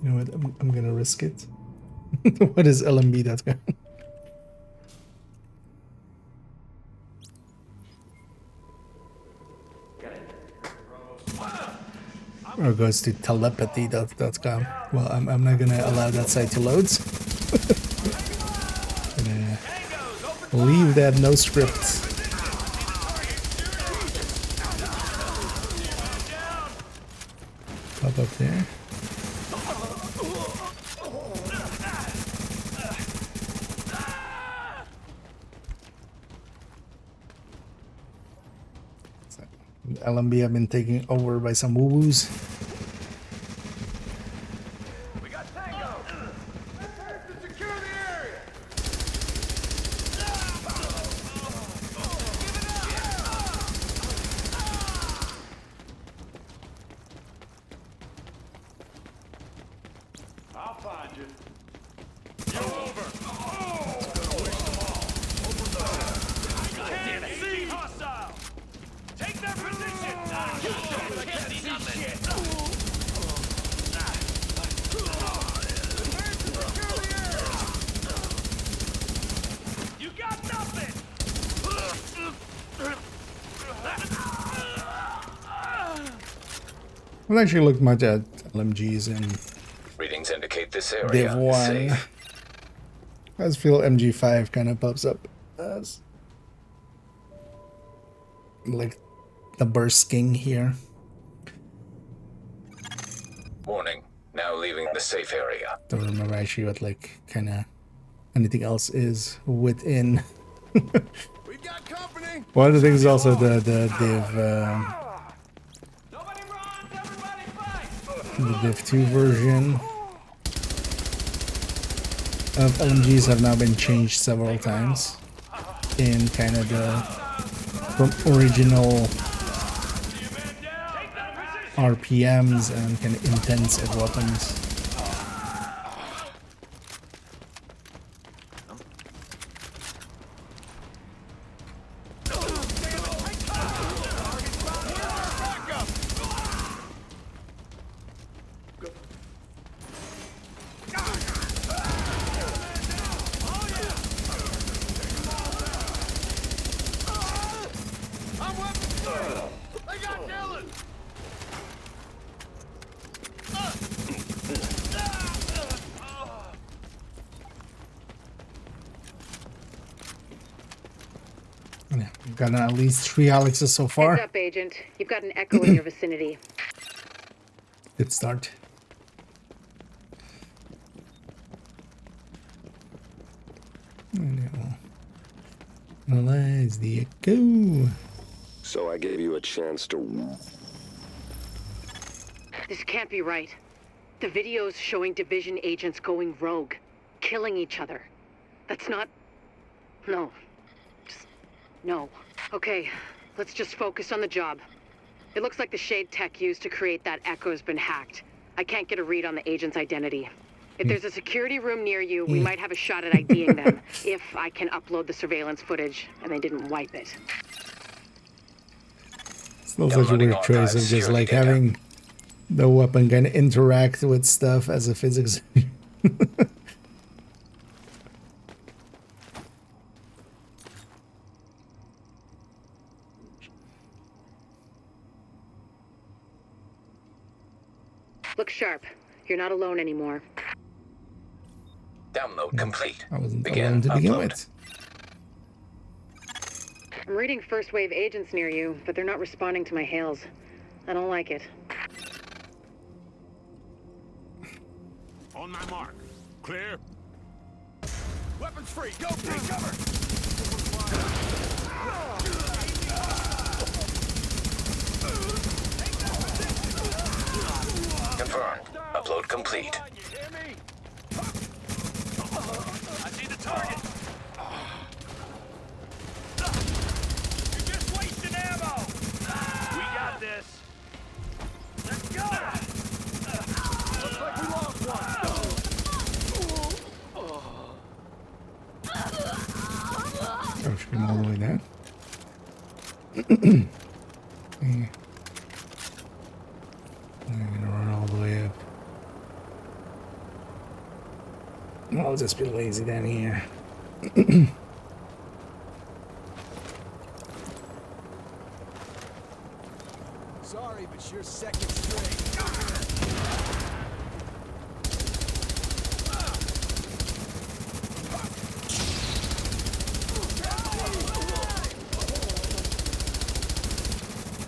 You know what? I'm gonna risk it. What is LMB.com? Or goes to telepathy.com. Well, I'm not gonna allow that site to load. Gonna leave that no script. Pop up there. LMB have been taken over by some woo-woos. We got Tango! To secure the area! I'll find you. You're over! Damn it! See hostile! Take their position! I can't see shit! You got nothing! I've actually looked much at LMGs in Readings indicate this area Div is 1. safe. I just feel MG5 kind of pops up as like the bursting here. Warning. Now leaving the safe area. Don't remember actually what like kind of anything else is within. We got company! One of the things is also the Div Nobody runs, everybody fight! the Div 2 version of LMGs have now been changed several times in kind of the from original RPMs and kind of intensive weapons. Yeah, we've gotten at least 3 Alexes so far. Heads up, Agent. You've got an echo in your vicinity. Good start. Analyze the echo. So I gave you a chance to... This can't be right. The video's showing division agents going rogue, killing each other. That's not... No. Just... no. Okay, let's just focus on the job. It looks like the shade tech used to create that echo's been hacked. I can't get a read on the agent's identity. If there's a security room near you, we might have a shot at IDing them, if I can upload the surveillance footage and they didn't wipe it. It's not such a weird choice of just like having the weapon kind of interact with stuff as a physics. Look sharp. You're not alone anymore. Download complete. I wasn't Begin alone to begin upload. with. I'm reading first wave agents near you, but they're not responding to my hails. I don't like it. On On my mark. Clear. Weapons free. Go. Take cover. Confirmed. Upload complete. You hear me? I see the target. You're just wasting ammo. We got this. Let's go. Looks like we lost one. Oh, should come all the way down. Yeah. I'm gonna run all the way up. I'll just be lazy down here. Sorry, but you're second straight.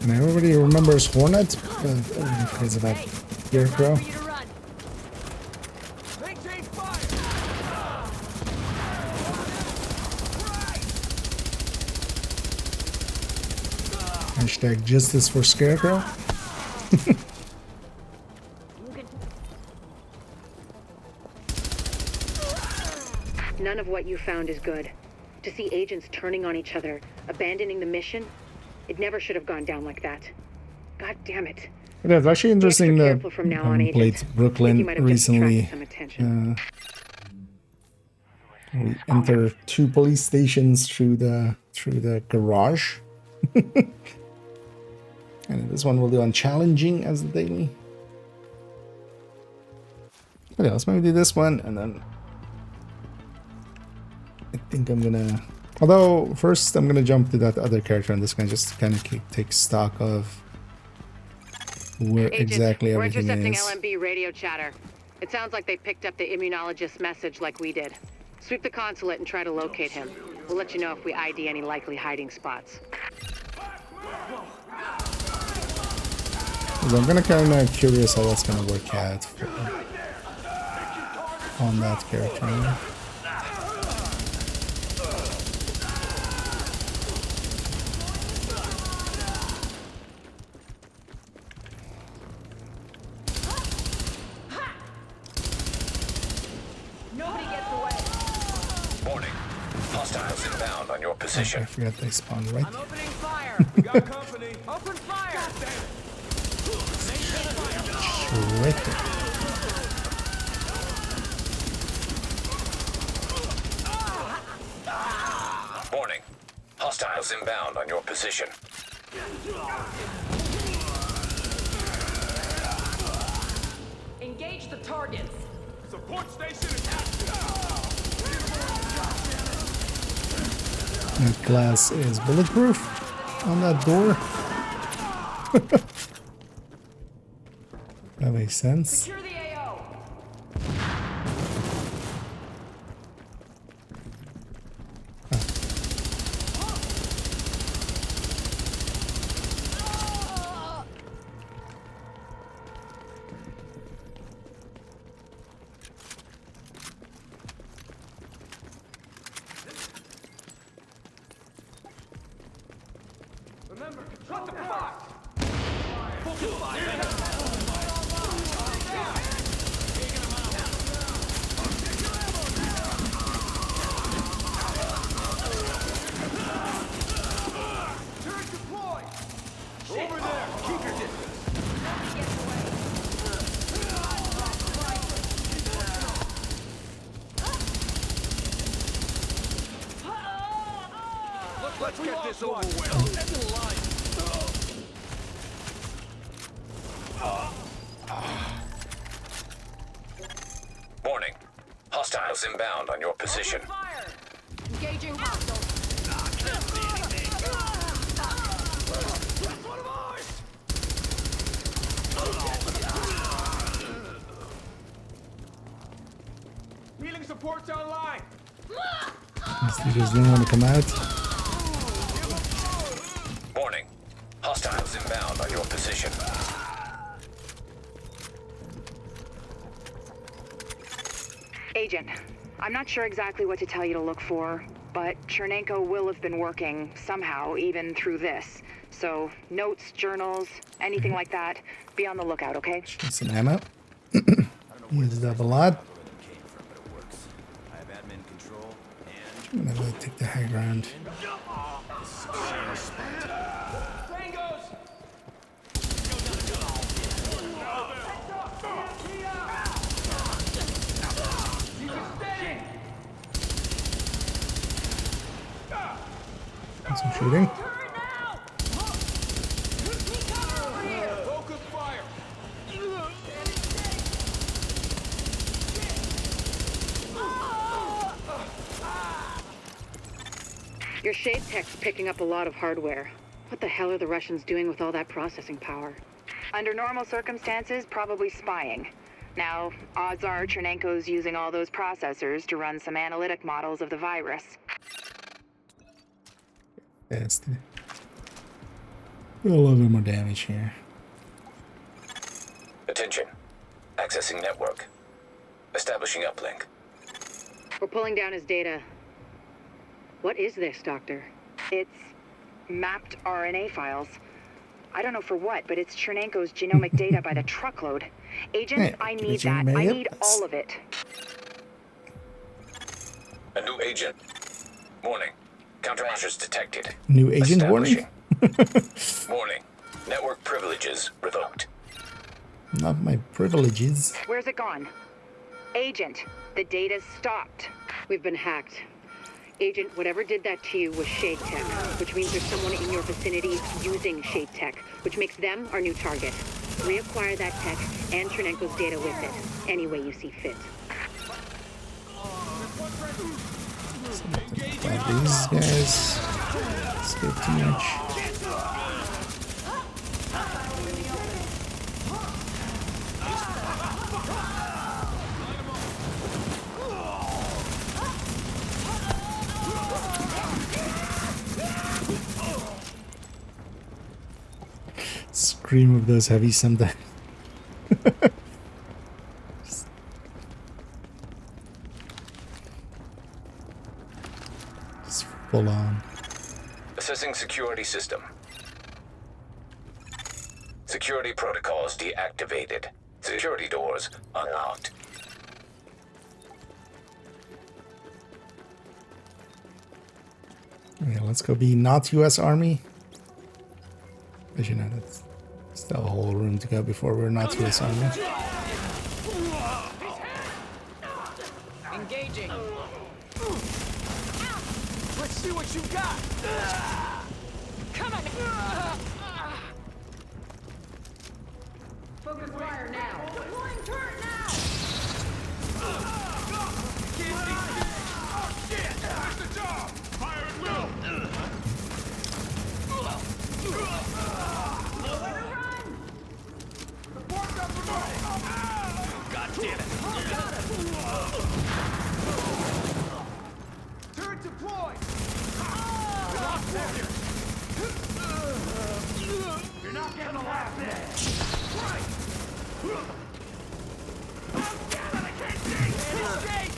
And everybody remembers Hornet, but everybody forgets about Scarecrow. Maintain fire. Hashtag justice for Scarecrow. None of what you found is good. To see agents turning on each other, abandoning the mission, it never should have gone down like that. God damn it. But it's actually interesting that careful from now on, I played Agent. Brooklyn Think you might have just recently. attracted some attention. We enter 2 police stations through the garage. And this one will do on challenging as the daily. But yeah, let's maybe do this one, and then I think I'm gonna. Although first I'm gonna jump to that other character, and this can just kind of take stock of where Agent, exactly we're everything intercepting is. LMB radio chatter. It sounds like they picked up the immunologist's message like we did. Sweep the consulate and try to locate him. We'll let you know if we ID any likely hiding spots. So I'm gonna kind of curious how that's gonna work out on that character. Nobody gets away. Warning. Hostiles inbound on your I position. forgot they spawned right. I'm opening fire. We got company. Open fire. Right there. Warning. Hostiles inbound on your position. Engage the targets. Support station is active. That glass is bulletproof on that door. That makes sense. Secure the AO. Remember, control the box. Turret deployed. Over there. Keep your distance. Let's get this over with. Warning. Hostiles inbound on your position. Fire. Engaging hostiles. Healing support's online. These niggas didn't want to come out. Warning. Hostiles inbound on your position. Agent, I'm not sure exactly what to tell you to look for, but Chernenko will have been working somehow, even through this. So, notes, journals, anything like that, be on the lookout, okay? Some ammo. Uses up a lot. I have admin control and I'm gonna really take the high ground. And some shooting. Focus fire. Your Shade Tech's picking up a lot of hardware. What the hell are the Russians doing with all that processing power? Under normal circumstances, probably spying. Now, odds are Chernenko's using all those processors to run some analytic models of the virus. That's a little bit more damage here. Attention. Accessing network. Establishing uplink. We're pulling down his data. What is this, Doctor? It's mapped RNA files. I don't know for what, but it's Chernenko's genomic data by the truckload. Agent, Hey, I did need you that. make I it? need all of it. A new agent. Warning. Countermeasures detected. New agent warning? Establishing. Warning. Network privileges revoked. Not my privileges. Where's it gone? Agent, the data's stopped. We've been hacked. Agent, whatever did that to you was Shade Tech, which means there's someone in your vicinity using Shade Tech, which makes them our new target. Reacquire that tech and Chernenko's data with it, any way you see fit. Glad these guys escaped too much. Scream of those heavy sometimes. Just full on. Assessing security system. Security protocols deactivated. Security doors unlocked. Okay, let's go be not US Army. As you know, that's still a whole room to go before we're not US Army. Engaging. Let's see what you got. Come on. Focus fire now. Deploying turret now. Oh shit! Finish the job. Fire at will. Nowhere to run. Support up remote. God damn it! Turret deployed. You're not getting the last hit. Right. Oh damn it! I can't see. Escape.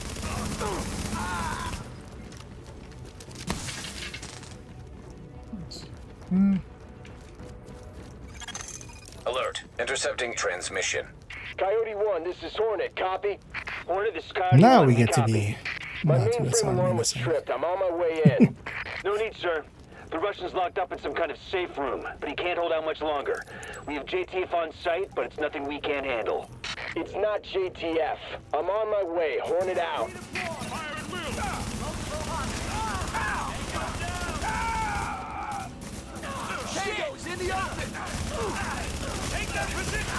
Alert. Intercepting transmission. Coyote 1, this is Hornet. Copy? Hornet, this is Coyote Now 1. we get to Copy. be My not US mainframe Army alarm in a was second. tripped. I'm on my way in. No need, sir. The Russian's locked up in some kind of safe room, but he can't hold out much longer. We have JTF on site, but it's nothing we can't handle. It's not JTF. I'm on my way. Hornet out. Tango's in the open. Take that position.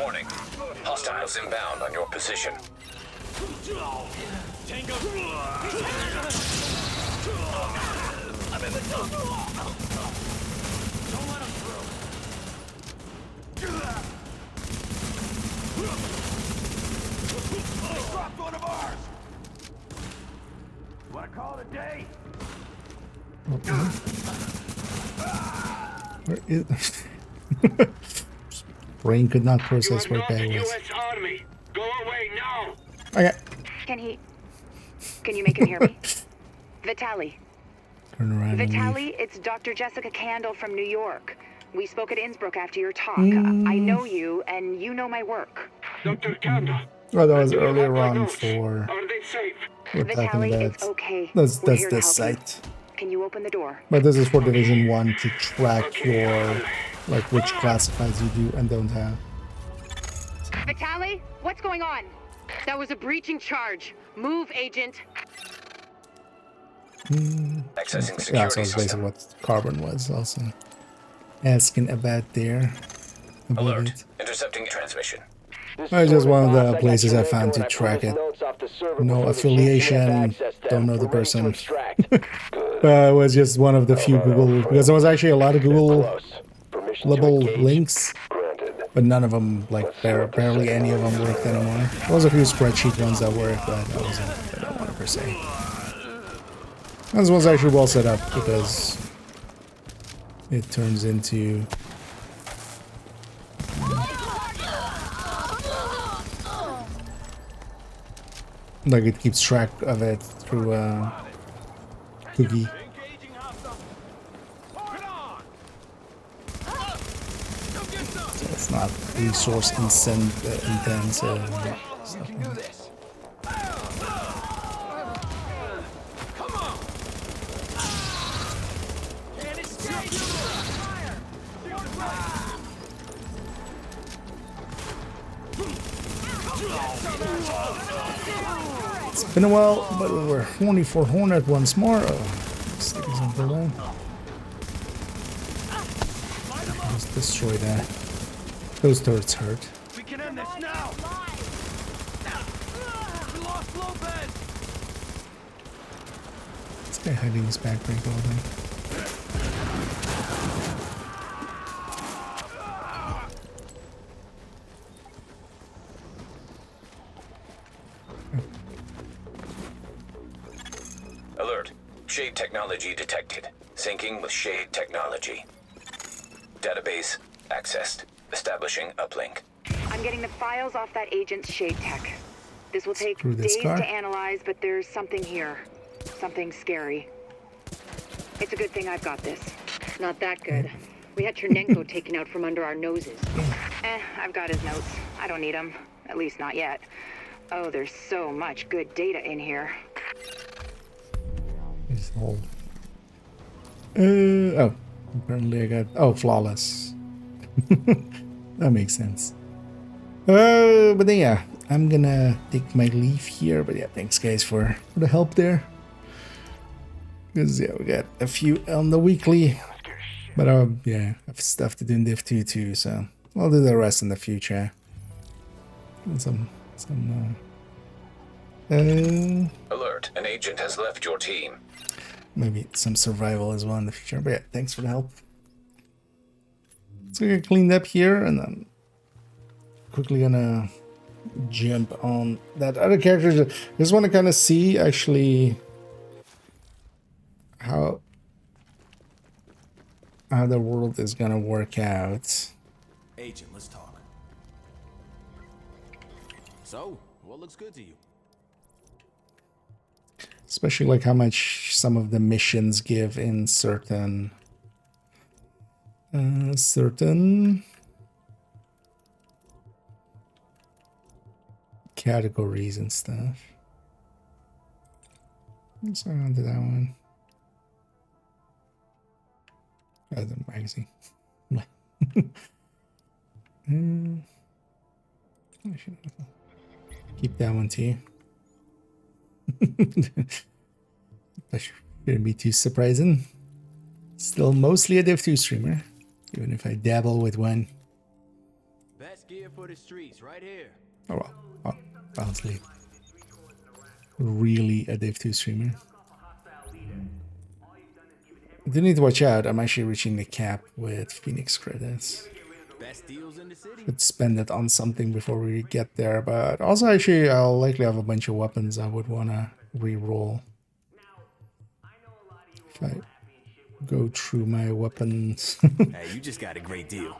Warning. Hostiles inbound on your position. Tango. I'm in the tunnel. Don't let him through. They dropped one of ours. Wanna call it a day? Where is... Brain could not process where guy was. Army. Go away now. Okay. Can you make him hear me? Vitali. Turn around and leave. Vitali, it's Dr. Jessica Candle from New York. We spoke at Innsbruck after your talk. I know you, and you know my work. Dr. Candle. Oh, that was earlier on for... Are they safe? We're talking Vitali, about... it's okay. That's We're here to this help you. site. Can you open the door? But this is for Division 1 to track your... like which classifieds you do and don't have. Vitali, what's going on? That was a breaching charge. Move, agent. Accessing security Yeah, so that's basically system. what Carbon was also asking about there. Alert. Intercepting transmission. It's just one of the places I found to track it. No affiliation, don't know the person. It was just one of the few Google, because there was actually a lot of Google level links, but none of them, like barely any of them worked anymore. There was a few spreadsheet ones that worked, but that wasn't what I wanted per se. This one's actually well set up because it turns into... like it keeps track of it through cookie. So it's not resource intensive stuff like that. It's been a while, but we were horny for Hornet once more. Stick something there. Let's destroy that. Those turrets hurt. We can end this now. We lost Lopez. This guy hiding his back break all day. Alert. Shade technology detected. Syncing with Shade technology. Database accessed. Establishing uplink. I'm getting the files off that agent's shade tech. This will take Through this days car? to analyze, but there's something here. Something scary. It's a good thing I've got this. Not that good. We had Chernenko taken out from under our noses. I've got his notes. I don't need them. At least not yet. Oh, there's so much good data in here. His whole... oh, apparently I got... oh, flawless. That makes sense. But then yeah, I'm gonna take my leave here. But yeah, thanks guys for the help there. Because yeah, we got a few on the weekly. But yeah, I have stuff to do in Div 2 too, so I'll do the rest in the future. And Alert. An agent has left your team. maybe some survival as well in the future. But yeah, thanks for the help. So I cleaned up here, and then quickly gonna jump on that other character. Just want to kind of see actually how the world is gonna work out. Agent, let's talk. So, what looks good to you? Especially like how much some of the missions give in certain categories and stuff. Let's go on to that one. Oh, the magazine. I should keep that one too. That shouldn't be too surprising. Still mostly a Div 2 streamer, even if I dabble with one. Best gear for the streets, right here. Oh well, honestly, really a Div 2 streamer. I do need to watch out. I'm actually reaching the cap with Phoenix credits. Best deals in the city. Could spend it on something before we get there, but also actually I'll likely have a bunch of weapons I would want to re-roll. If I go through my weapons. Hey, you just got a great deal.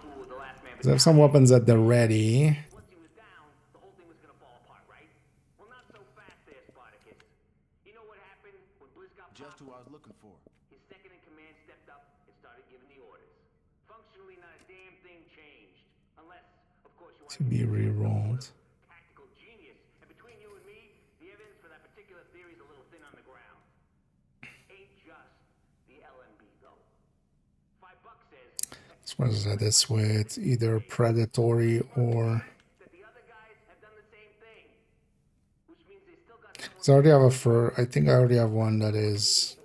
I have some weapons at the ready. His second in command stepped up and started giving the orders. Functionally, not a damn thing changed. Unless, of course, you want To be re-rolled. tactical genius. And between you and me, the evidence for that particular theory is a little thin on the ground. Ain't just the LMB, though. $5 says As far as that is with either predatory or. that the other guys have done the same thing. Which means they still got someone So I already have I think I already have one that is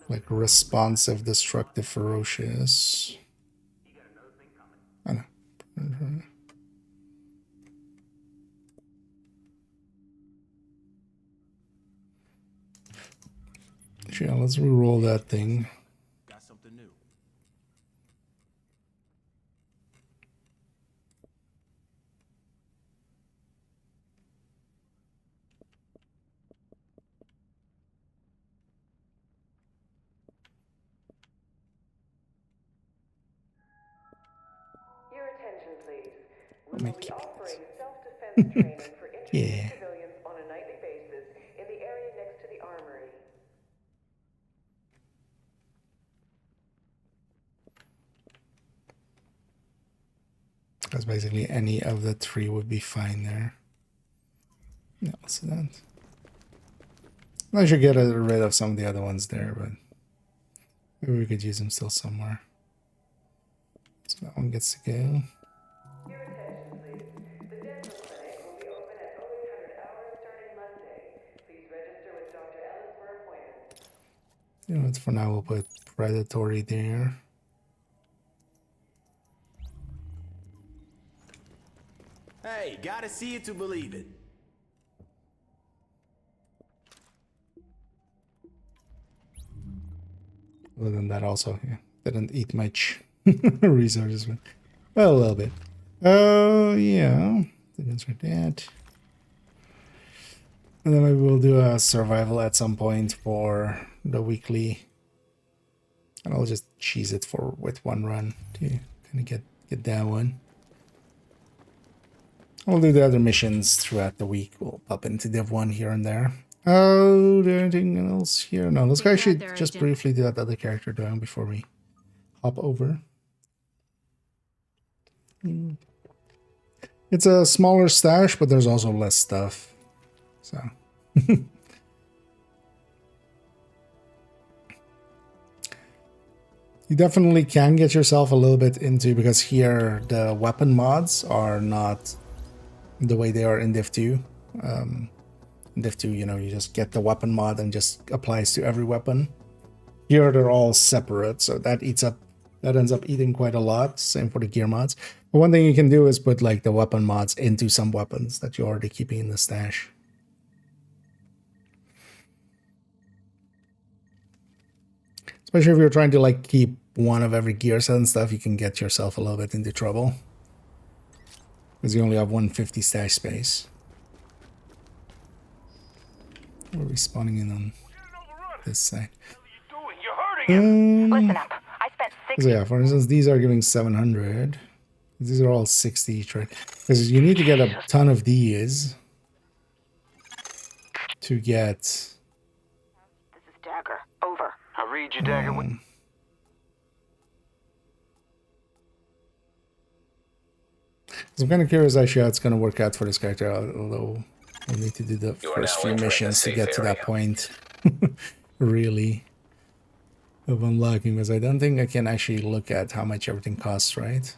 like responsive, destructive, ferocious. I know. Yeah, let's re-roll that thing. Got something new. Your attention, please. We Let me will be keep offering it. self-defense training for interested Yeah. civilians on a nightly basis in the area next to the armory. Because basically any of the three would be fine there. Yeah, let's do that. I should get rid of some of the other ones there, but maybe we could use them still somewhere. So that one gets to go. Your attention, please. The dental clinic will be open at 0800 hours starting Monday. Please register with Dr. Ellis for appointments. You know what, for now we'll put predatory there. Hey, gotta see it to believe it. Other than that also, yeah, didn't eat much resources, but well, a little bit. Oh, yeah. Answer that. And then maybe we'll do a survival at some point for the weekly. And I'll just cheese it with one run to kind of get that one. We'll do the other missions throughout the week. We'll pop into Div 1 here and there. Oh, there anything else here? No, let's go actually just briefly do that other character doing before we hop over. It's a smaller stash, but there's also less stuff. So. You definitely can get yourself a little bit into, because here the weapon mods are not the way they are in Div 2. In Div 2, you know, you just get the weapon mod and just applies to every weapon. Here they're all separate, so that ends up eating quite a lot. Same for the gear mods. But one thing you can do is put like the weapon mods into some weapons that you're already keeping in the stash. Especially if you're trying to like keep one of every gear set and stuff, you can get yourself a little bit into trouble. Because you only have 150 stash space. We're respawning in on this side. Listen up. I spent 6 So yeah, for instance, these are giving 700. These are all 60 each, right? Because you need to get a ton of these to get... This is Dagger. Over. I read you, Dagger. So I'm kind of curious actually how it's going to work out for this character, although we'll need to do the You are first now few entering missions the to get safe to that area. point, really, of unlocking, because I don't think I can actually look at how much everything costs, right?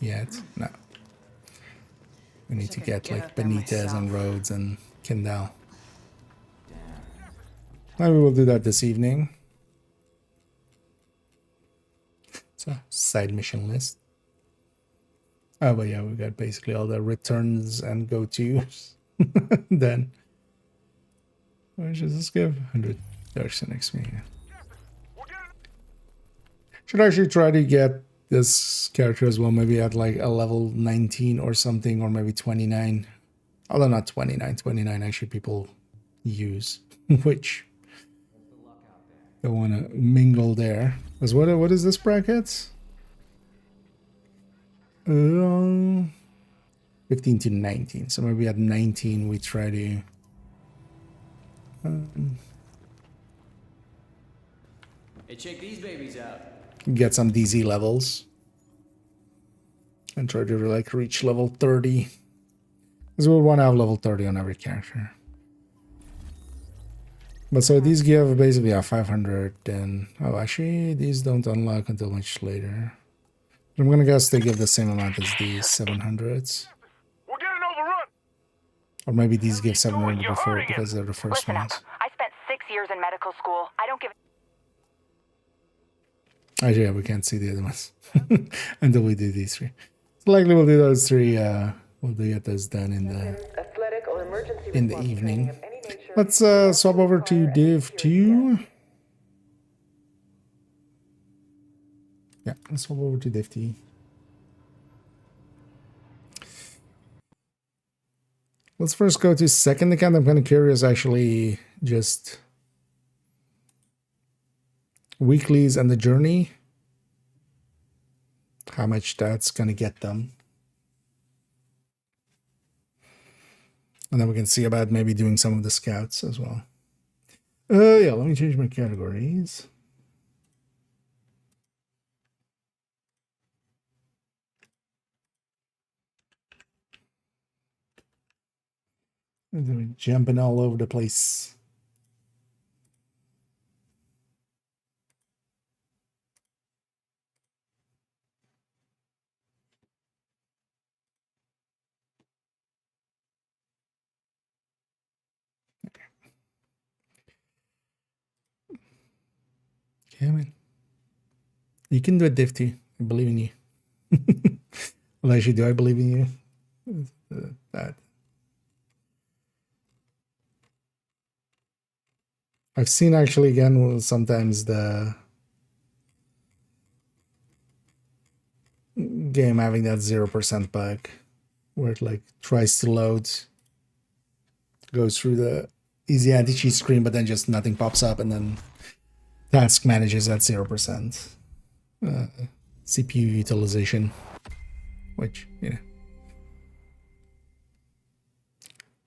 Yet, no. We need to get like Benitez and Rhodes and Kindle. Maybe we'll do that this evening. So, side mission list. Oh, but yeah, we got basically all the returns and go-tos. Then, what should this give? 100 the next meeting. Should actually try to get this character as well, maybe at like a level 19 or something, or maybe 29. Although not 29. 29 actually people use, which don't want to mingle there. Because what is this bracket? 15 to 19. So maybe at 19 we try to Hey, check these babies out. Get some DZ levels. And try to like reach level 30. Because we want to have level 30 on every character. But so these give basically a 500 and... Oh, actually, these don't unlock until much later. I'm gonna guess they give the same amount as these 700s. We're getting overrun. Or maybe these give 700 before because they're the first Listen ones. up. I spent 6 years in medical school. I don't give. Actually, yeah, we can't see the other ones until we do these three. So likely we'll do those three. We'll get those done Athletic or emergency in the response evening. training of any nature. Let's swap over to Div 2. Yeah, let's swap over to Div 2. Let's first go to second account. I'm kind of curious, actually, just weeklies and the journey. How much that's going to get them. And then we can see about maybe doing some of the scouts as well. Yeah, let me change my categories. And then we're jumping all over the place. Okay, man. You can do it, Div 2. I believe in you. Well, actually, do I believe in you? That. I've seen actually again sometimes the game having that 0% bug where it like tries to load, goes through the easy anti-cheat screen, but then just nothing pops up, and then task manages at 0% CPU utilization, which, you know,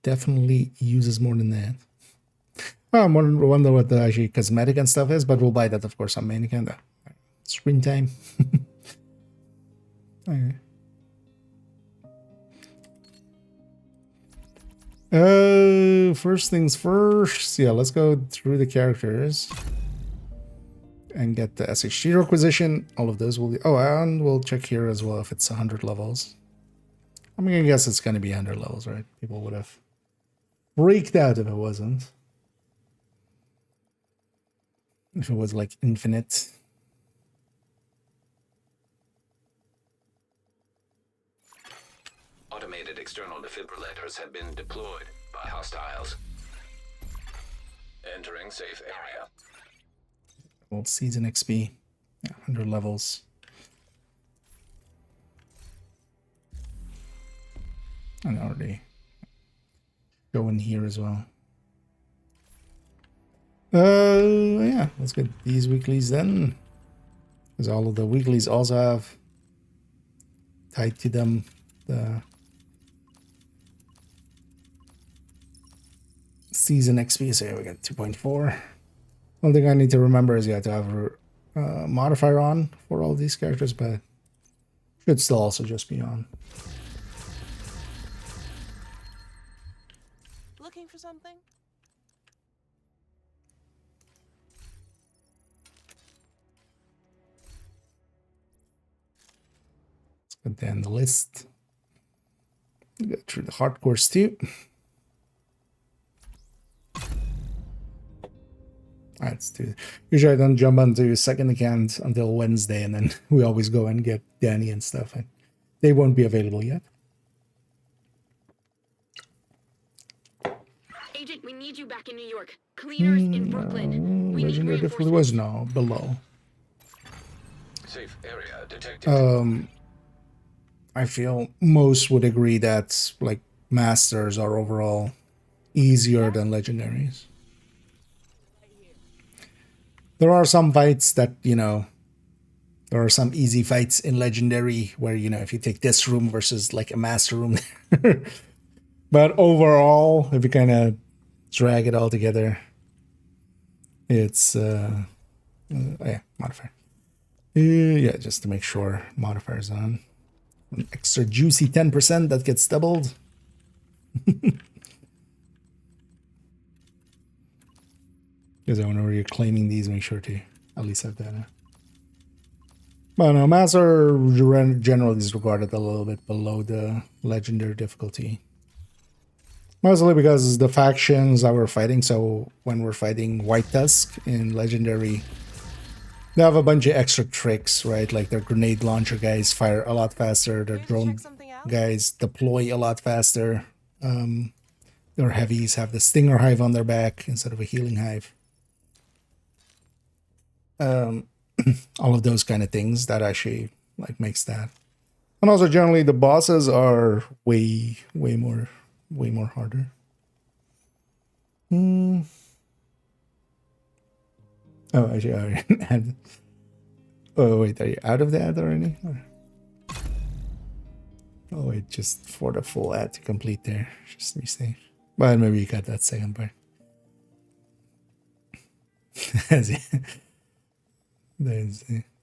definitely uses more than that. I wonder what the actually cosmetic and stuff is, but we'll buy that, of course, on main account. Screen time. Okay. First things first. Yeah, let's go through the characters and get the SHG requisition. All of those will be... Oh, and we'll check here as well if it's 100 levels. I'm gonna guess it's gonna be 100 levels, right? People would have freaked out if it wasn't. If it was like infinite. Automated external defibrillators have been deployed by hostiles. Entering safe area. Old season XP. Yeah, 100 levels. And already go in here as well. Yeah, let's get these weeklies then. Because all of the weeklies also have tied to them the season XP. So yeah, we got 2.4. One thing I need to remember is you have to have a modifier on for all these characters, but should still also just be on. Looking for something? Let's go down the list. Go through the hardcores too. Let's do it. Usually I don't jump onto second account until Wednesday, and then we always go and get Danny and stuff, and they won't be available yet. Agent, we need you back in New York. Cleaners in Brooklyn. We need Legendary definitely was no below. Safe area detected. I feel most would agree that like masters are overall easier than legendaries. There are some fights that, you know, there are some easy fights in legendary where, you know, if you take this room versus like a master room. But overall, if you kind of drag it all together, it's Yeah, modifier. Yeah, just to make sure modifier's on. An extra juicy 10% that gets doubled. Because whenever you're claiming these, make sure to at least have that. But no, Master generally is regarded a little bit below the legendary difficulty. Mostly because the factions that we're fighting, so when we're fighting White Tusk in Legendary, they have a bunch of extra tricks, right? Like their grenade launcher guys fire a lot faster, their drone guys deploy a lot faster. Their heavies have the Stinger Hive on their back instead of a Healing Hive. All of those kind of things that actually like makes that. And also generally the bosses are way more harder. Oh, actually, I already had. Oh wait, are you out of that already? Oh wait, just for the full ad to complete there. Just resave. But maybe you got that second part.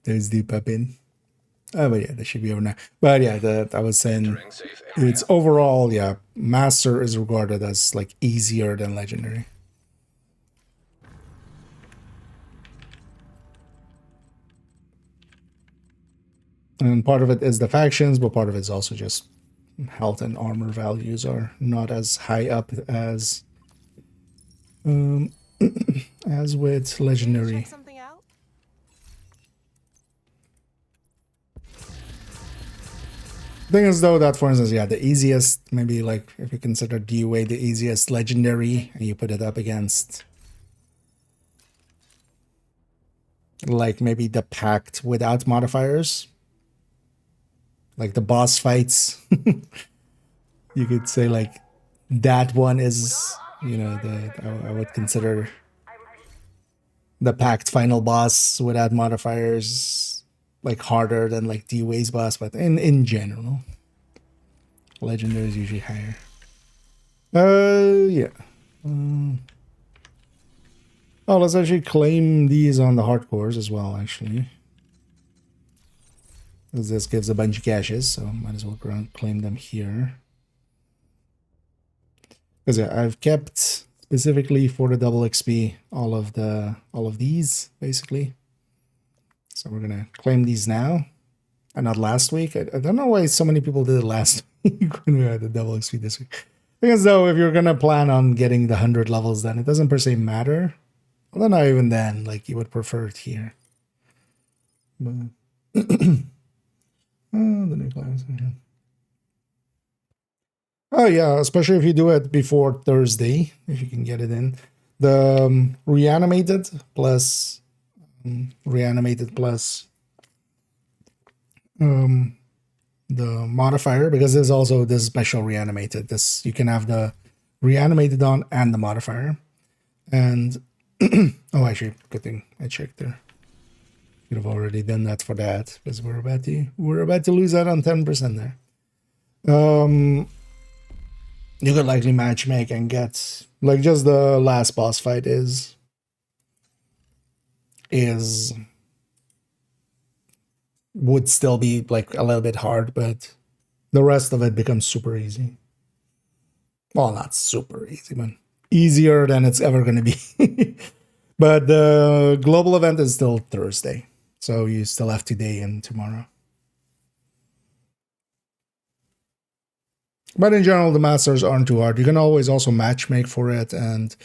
There's the Pepin. Oh, but yeah, that should be over now. But yeah, I was saying it's overall, yeah, Master is regarded as like easier than Legendary. And part of it is the factions, but part of it is also just health and armor values are not as high up as as with Legendary. Thing is though that, for instance, yeah, the easiest, maybe like if you consider DUA the easiest Legendary and you put it up against like maybe the Pact without modifiers, like the boss fights, you could say like that one is, you know, I would consider the Pact final boss without modifiers like harder than like DUA's boss, but in general, Legendary is usually higher. Yeah. Oh, let's actually claim these on the hardcores as well, actually. Because this gives a bunch of caches, so might as well claim them here. Because yeah, I've kept specifically for the double XP all of these basically. So we're gonna claim these now, and not last week. I don't know why so many people did it last week when we had the double XP this week. Because though, if you're gonna plan on getting the 100 levels, then it doesn't per se matter. Although not even then, like you would prefer it here. But the new class. Oh yeah, especially if you do it before Thursday, if you can get it in. The reanimated plus the modifier, because there's also this special reanimated. This you can have the reanimated on and the modifier. And oh, actually, good thing I checked there. Could have already done that for that, because we're about to lose out on 10% there. You could likely matchmake and get like just the last boss fight is would still be like a little bit hard, but the rest of it becomes super easy. Well, not super easy, but easier than it's ever going to be. But the global event is still Thursday, so you still have today and tomorrow. But in general, the masters aren't too hard. You can always also matchmake for it, and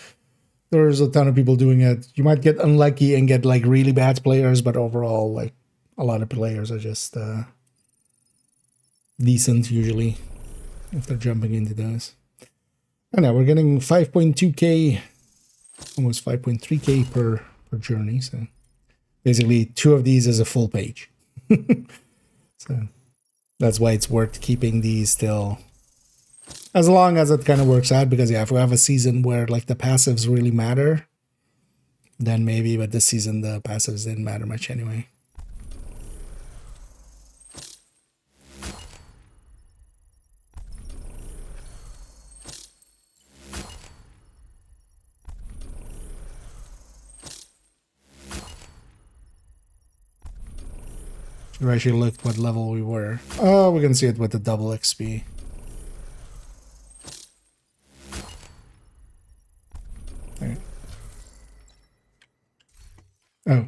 there's a ton of people doing it. You might get unlucky and get like really bad players, but overall, like a lot of players are just decent usually if they're jumping into those. And now we're getting 5.2k, almost 5.3k per journey. So basically 2 of these is a full page. So that's why it's worth keeping these till as long as it kind of works out, because yeah, if we have a season where like the passives really matter, then maybe, but this season the passives didn't matter much anyway. We actually looked what level we were. Oh, we can see it with the double XP. Okay. Oh.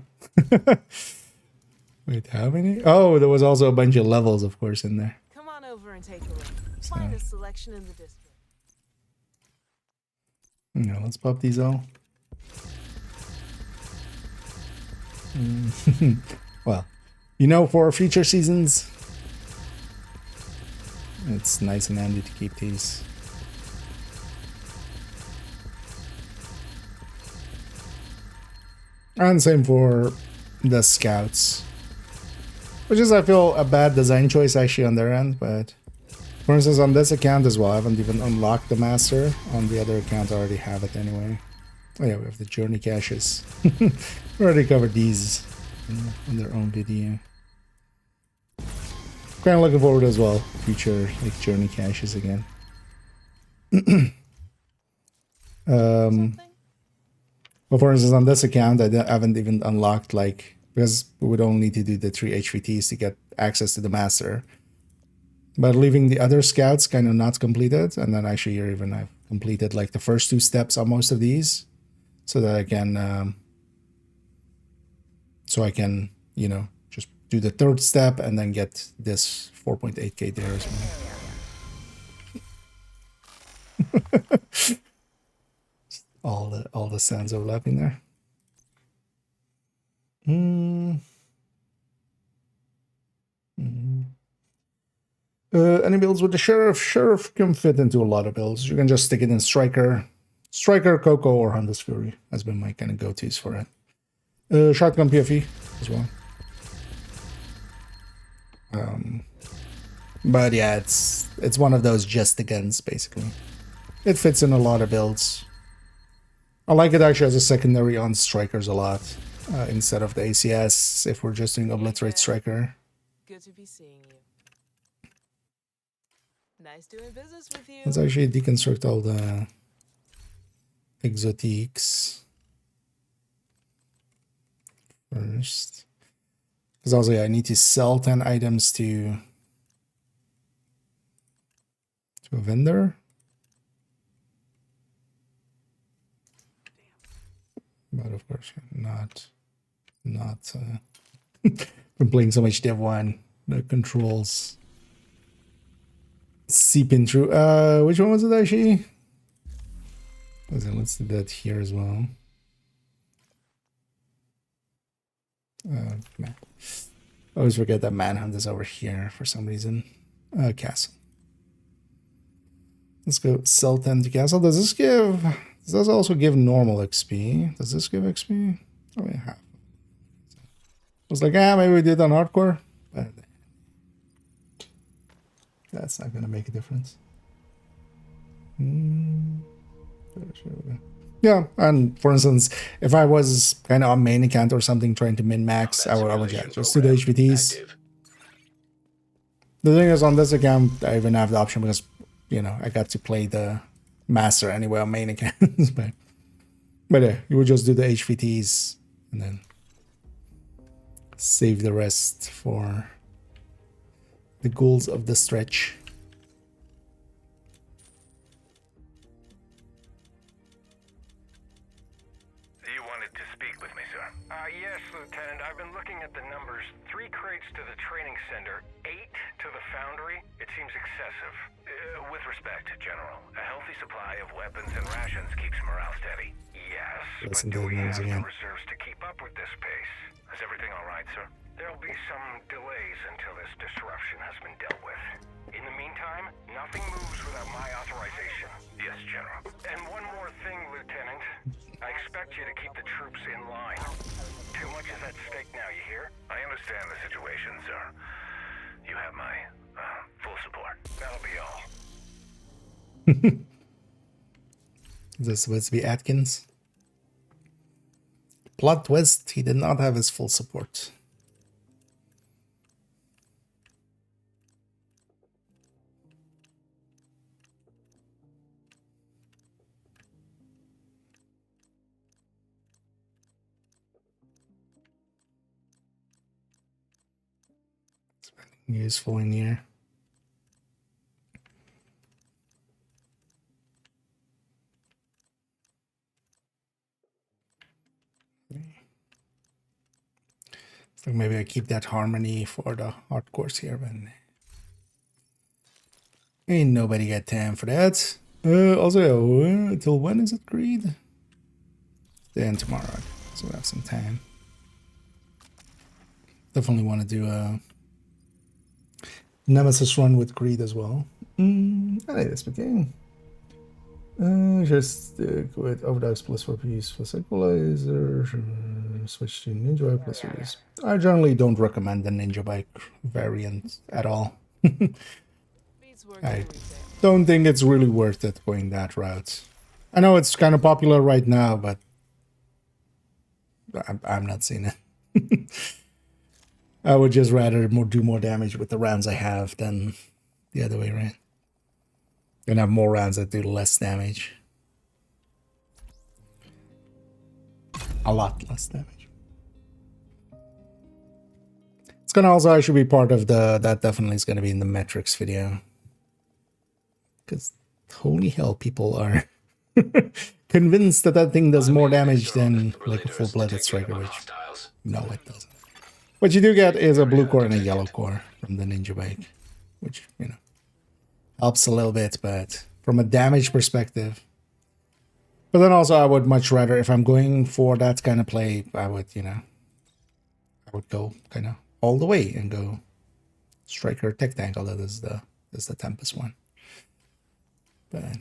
Wait, how many? Oh, there was also a bunch of levels, of course, in there. Come on over and take a look. Finest selection in the district. Now let's pop these all. Well, you know, for future seasons, it's nice and handy to keep these. And same for the scouts. Which is, I feel, a bad design choice actually on their end, but for instance on this account as well, I haven't even unlocked the master. On the other account I already have it anyway. Oh yeah, we have the journey caches. We already covered these on their own video. Kind of looking forward as well, future like journey caches again. But for instance, on this account, I haven't even unlocked, like, because we would only need to do the 3 HVTs to get access to the master. But leaving the other scouts kind of not completed, and then actually here even I've completed like the first 2 steps on most of these, so that I can, you know, just do the 3rd step and then get this 4.8k there as well. all the sounds overlapping there. Any builds with the sheriff? Sheriff can fit into a lot of builds. You can just stick it in Striker, Coco, or Honda's Fury has been my kind of go-tos for it. Shotgun PFE as well. But yeah, it's one of those just the guns basically. It fits in a lot of builds. I like it actually as a secondary on Strikers a lot, instead of the ACS if we're just doing Obliterate Striker. Good to be seeing you. Nice doing business with you. Let's actually deconstruct all the exotiques first. Because also, yeah, I need to sell 10 items to a vendor. But of course, not from playing so much Dev 1, the controls seeping through. Which one was it actually? Let's do that here as well. Man. I always forget that Manhunt is over here for some reason. Castle. Let's go sell 10 to Castle. Does this also give normal XP? Does this give XP? Oh, yeah. I was like, maybe we did on hardcore, but that's not gonna make a difference. Yeah, and for instance, if I was kind of on main account or something trying to min-max, I would just do the HVTs. The thing is, on this account, I even have the option because, you know, I got to play the master anyway on main accounts. but yeah, you would just do the HVTs and then save the rest for the goals of the stretch. You wanted to speak with me, sir? Yes, Lieutenant. I've been looking at the numbers. 3 crates to the training center, 8 to the foundry. It seems excessive. With respect, General, a healthy supply of weapons and rations keeps morale steady. Yes, Listen but do we have again. the reserves to keep up with this pace? Is everything all right, sir? There'll be some delays until this disruption has been dealt with. In the meantime, nothing moves without my authorization. Yes, General. And one more thing, Lieutenant. I expect you to keep the troops in line. Too much is at stake now, you hear? I understand the situation, sir. You have my full support. That'll be all. Is this supposed to be Atkins? Plot twist, he did not have his full support. Useful in here. So maybe I keep that harmony for the hardcores here, but ain't nobody got time for that. Also, till when is it, Greed? Then tomorrow, so we have some time. Definitely want to do a Nemesis run with Greed as well. I like this game. Just with Overdose plus 4 piece plus equalizer. Switch to Ninja Bike plus use. I generally don't recommend the Ninja Bike variant at all. I don't think it's really worth it going that route. I know it's kind of popular right now, but I'm not seeing it. I would just rather do more damage with the rounds I have than the other way around. And have more rounds that do less damage. A lot less damage. It's gonna also actually be part of that definitely is gonna be in the metrics video. Because holy hell, people are convinced that thing does more damage than like a full-blooded striker, which no, it doesn't. What you do get is a blue core and a yellow core from the Ninja Bike, which, you know, helps a little bit, but from a damage perspective. But then also I would much rather, if I'm going for that kind of play, I would, you know, I would go kind of all the way and go striker tech tank, although this is the Tempest one. But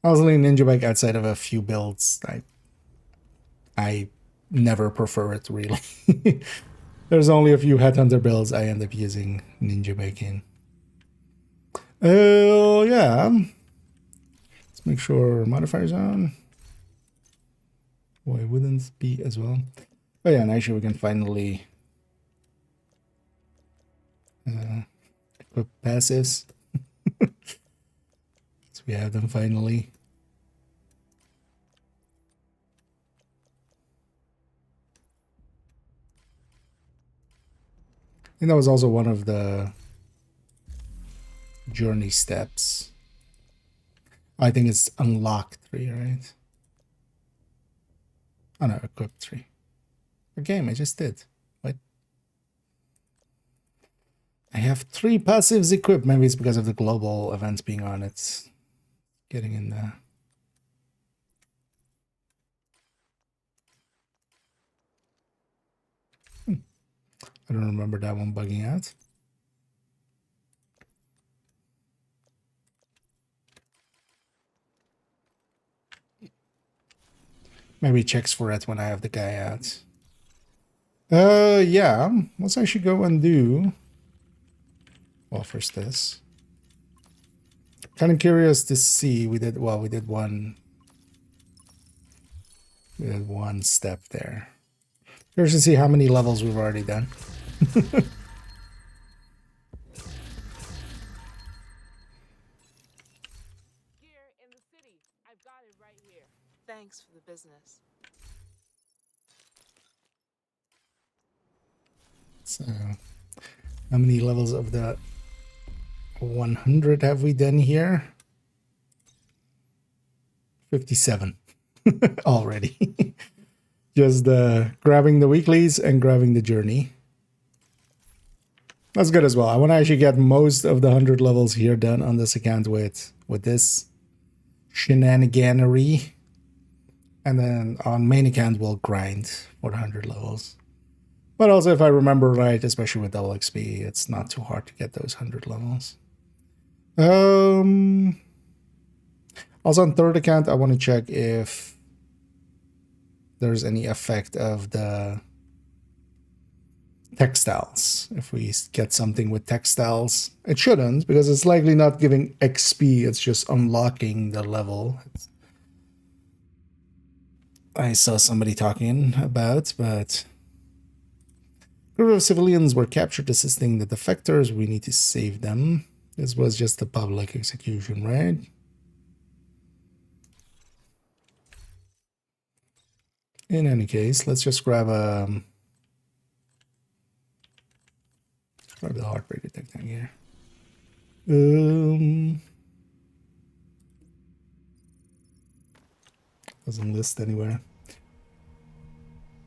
honestly, Ninja Bike outside of a few builds, I never prefer it really. There's only a few Headhunter builds I end up using Ninja Bike in. Oh yeah. Let's make sure modifiers on. Why wouldn't be as well? Oh yeah, and actually we can finally equip passives. So we have them finally. I think that was also one of the journey steps. I think it's unlock 3, right? Oh no, equip 3. A game I just did. What? I have 3 passives equipped. Maybe it's because of the global events being on. It's getting in there. I don't remember that one bugging out. Maybe it checks for it when I have the guy out. Yeah. Let's actually go and do... Well, first this. Kind of curious to see. We did one step there. Curious to see how many levels we've already done. Thanks for the business. So, how many levels of the 100 have we done here? 57 already. Just grabbing the weeklies and grabbing the journey. That's good as well. I want to actually get most of the 100 levels here done on this account with this shenaniganery. And then on main account, we'll grind for 100 levels. But also, if I remember right, especially with double XP, it's not too hard to get those 100 levels. Also on third account, I want to check if there's any effect of the textiles. If we get something with textiles, it shouldn't, because it's likely not giving XP. It's just unlocking the level. I saw somebody talking about, but a group of civilians were captured assisting the defectors. We need to save them. This was just a public execution, right? In any case, let's just grab a the heart rate detecting here. Doesn't list anywhere.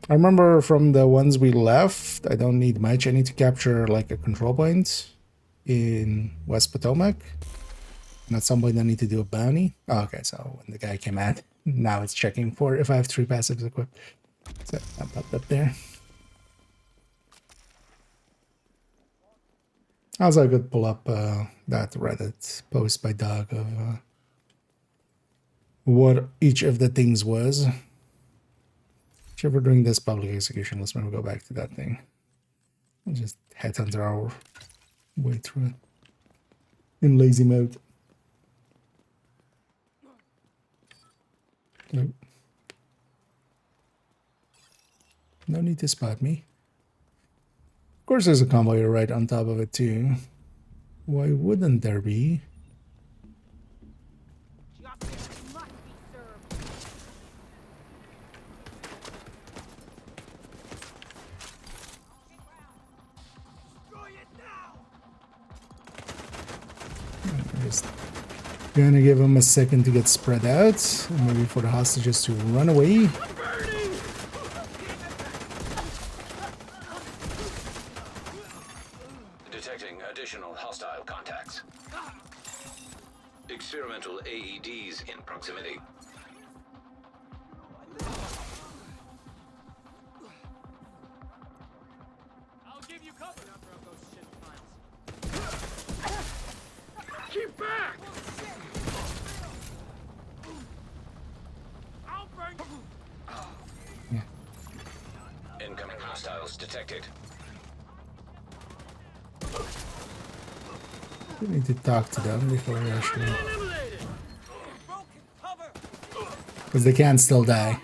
I remember from the ones we left, I don't need much. I need to capture like a control point in West Potomac. And at some point I need to do a bounty. Oh, okay, so when the guy came out, now it's checking for if I have 3 passives equipped. So I popped up there. Also, I could pull up that Reddit post by Doug of what each of the things was. If we're doing this public execution, let's maybe go back to that thing. We'll just headhunt our way through it in lazy mode. Nope. No need to spot me. Of course, there's a convoy right on top of it too. Why wouldn't there be? Just gonna give them a second to get spread out, maybe for the hostages to run away. Detecting additional hostile contacts. Experimental AEDs in proximity. I'll give you cover after those shit files. Keep back! I'll burn you. Incoming hostiles detected. We need to talk to them before we actually... Because they can still die.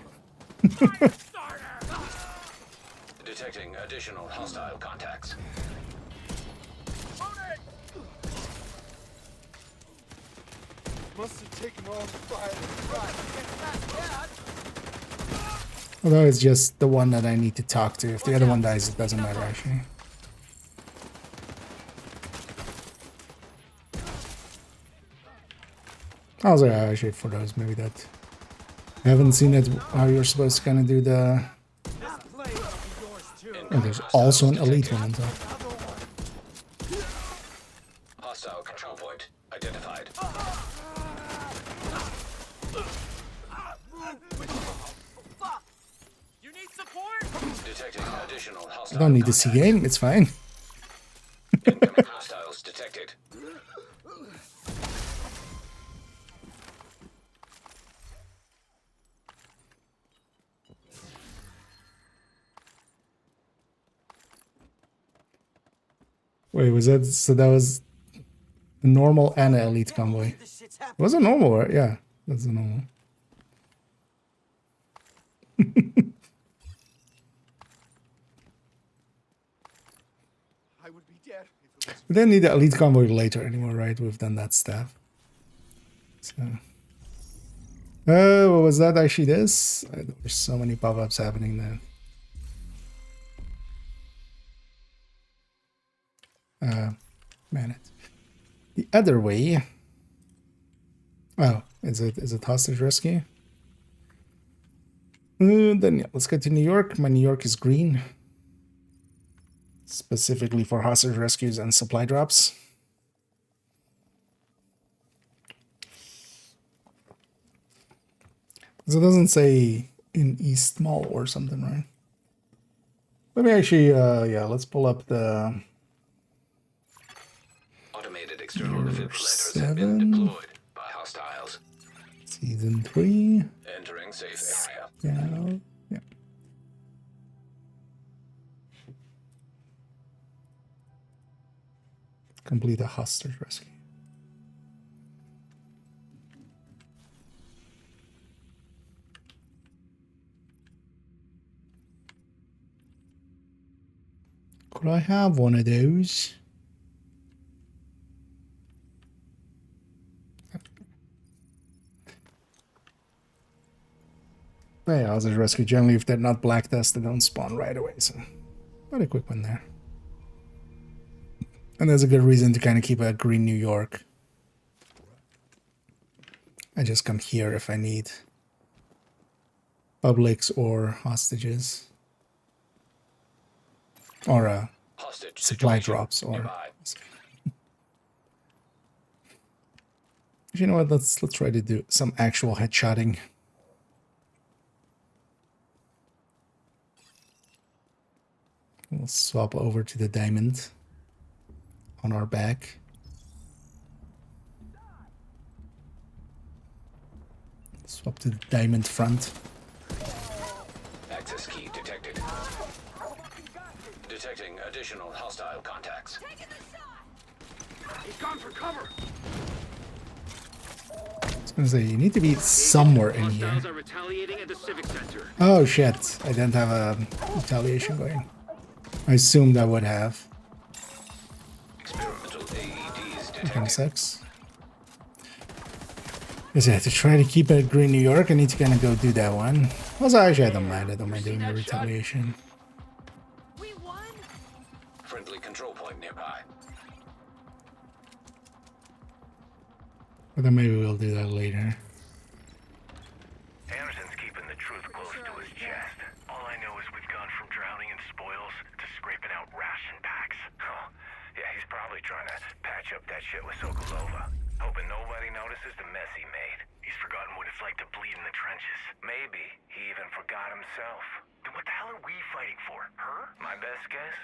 Detecting additional hostile contacts. Must have taken all the fire. Although it's just the one that I need to talk to. If the other one dies, it doesn't matter actually. Also, yeah, actually for those, maybe that... I haven't seen it, how you're supposed to kind of do the... Oh, there's also an elite one on top. Hostile control point identified. You need support? Detecting additional I hostile don't need to see game, it's fine. Incoming hostiles detected. Wait, was that... So that was... the normal and an elite convoy. It was a normal, right? Yeah, that's a normal. I would be dead if it was... We didn't need the elite convoy later anymore, right? We've done that stuff. So... what was that actually this? There's so many pop-ups happening there. Man, it. The other way. Oh, is it hostage rescue? Then yeah, let's get to New York. My New York is green. Specifically for hostage rescues and supply drops. So it doesn't say in East Mall or something, right? Let me actually, yeah, let's pull up the... Automated external defibrillators have been deployed by hostiles. Season 3. Entering safe area. Yeah. Yeah. Complete a hostage rescue. Could I have one of those? Yeah, hostage rescue. Generally, if they're not black dust, they don't spawn right away. So, not a quick one there. And there's a good reason to kind of keep a green New York. I just come here if I need publics or hostages. Or Hostage supply situation drops or nearby. you know what, let's try to do some actual headshotting. We'll swap over to the diamond on our back. Swap to the diamond front. Access key detected. Detecting additional hostile contacts. He's gone for cover. I was gonna say, you need to be somewhere in here. Hostiles are retaliating at the Civic Center. Oh shit, I didn't have a retaliation going. I assumed I would have. Experimental AEDs That kind of detected. sucks. Because yeah, to try to keep it green New York, I need to kind of go do that one. Also, actually, I don't mind doing the retaliation. Friendly control point nearby. But then maybe we'll do that later. Anderson's keeping the truth close to his chest. All I know is we've gone from drowning in spoils to scraping out ration packs. Oh, yeah, he's probably trying to patch up that shit with Sokolova. Hoping nobody notices the mess he made. He's forgotten what it's like to bleed in the trenches. Maybe he even forgot himself. Then what the hell are we fighting for? Her? My best guess?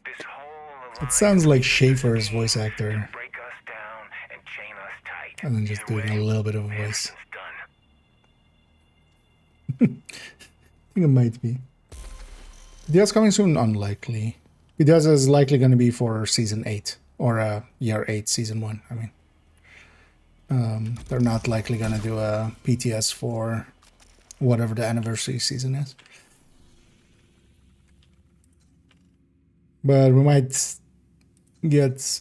This whole It sounds like Schaefer's voice actor. break us down and chain us tight. And then just doing a little bit of a voice. Done. I think it might be. BTS coming soon? Unlikely. BTS is likely going to be for season 8 or year 8, season 1. I mean, they're not likely going to do a PTS for whatever the anniversary season is. But we might get,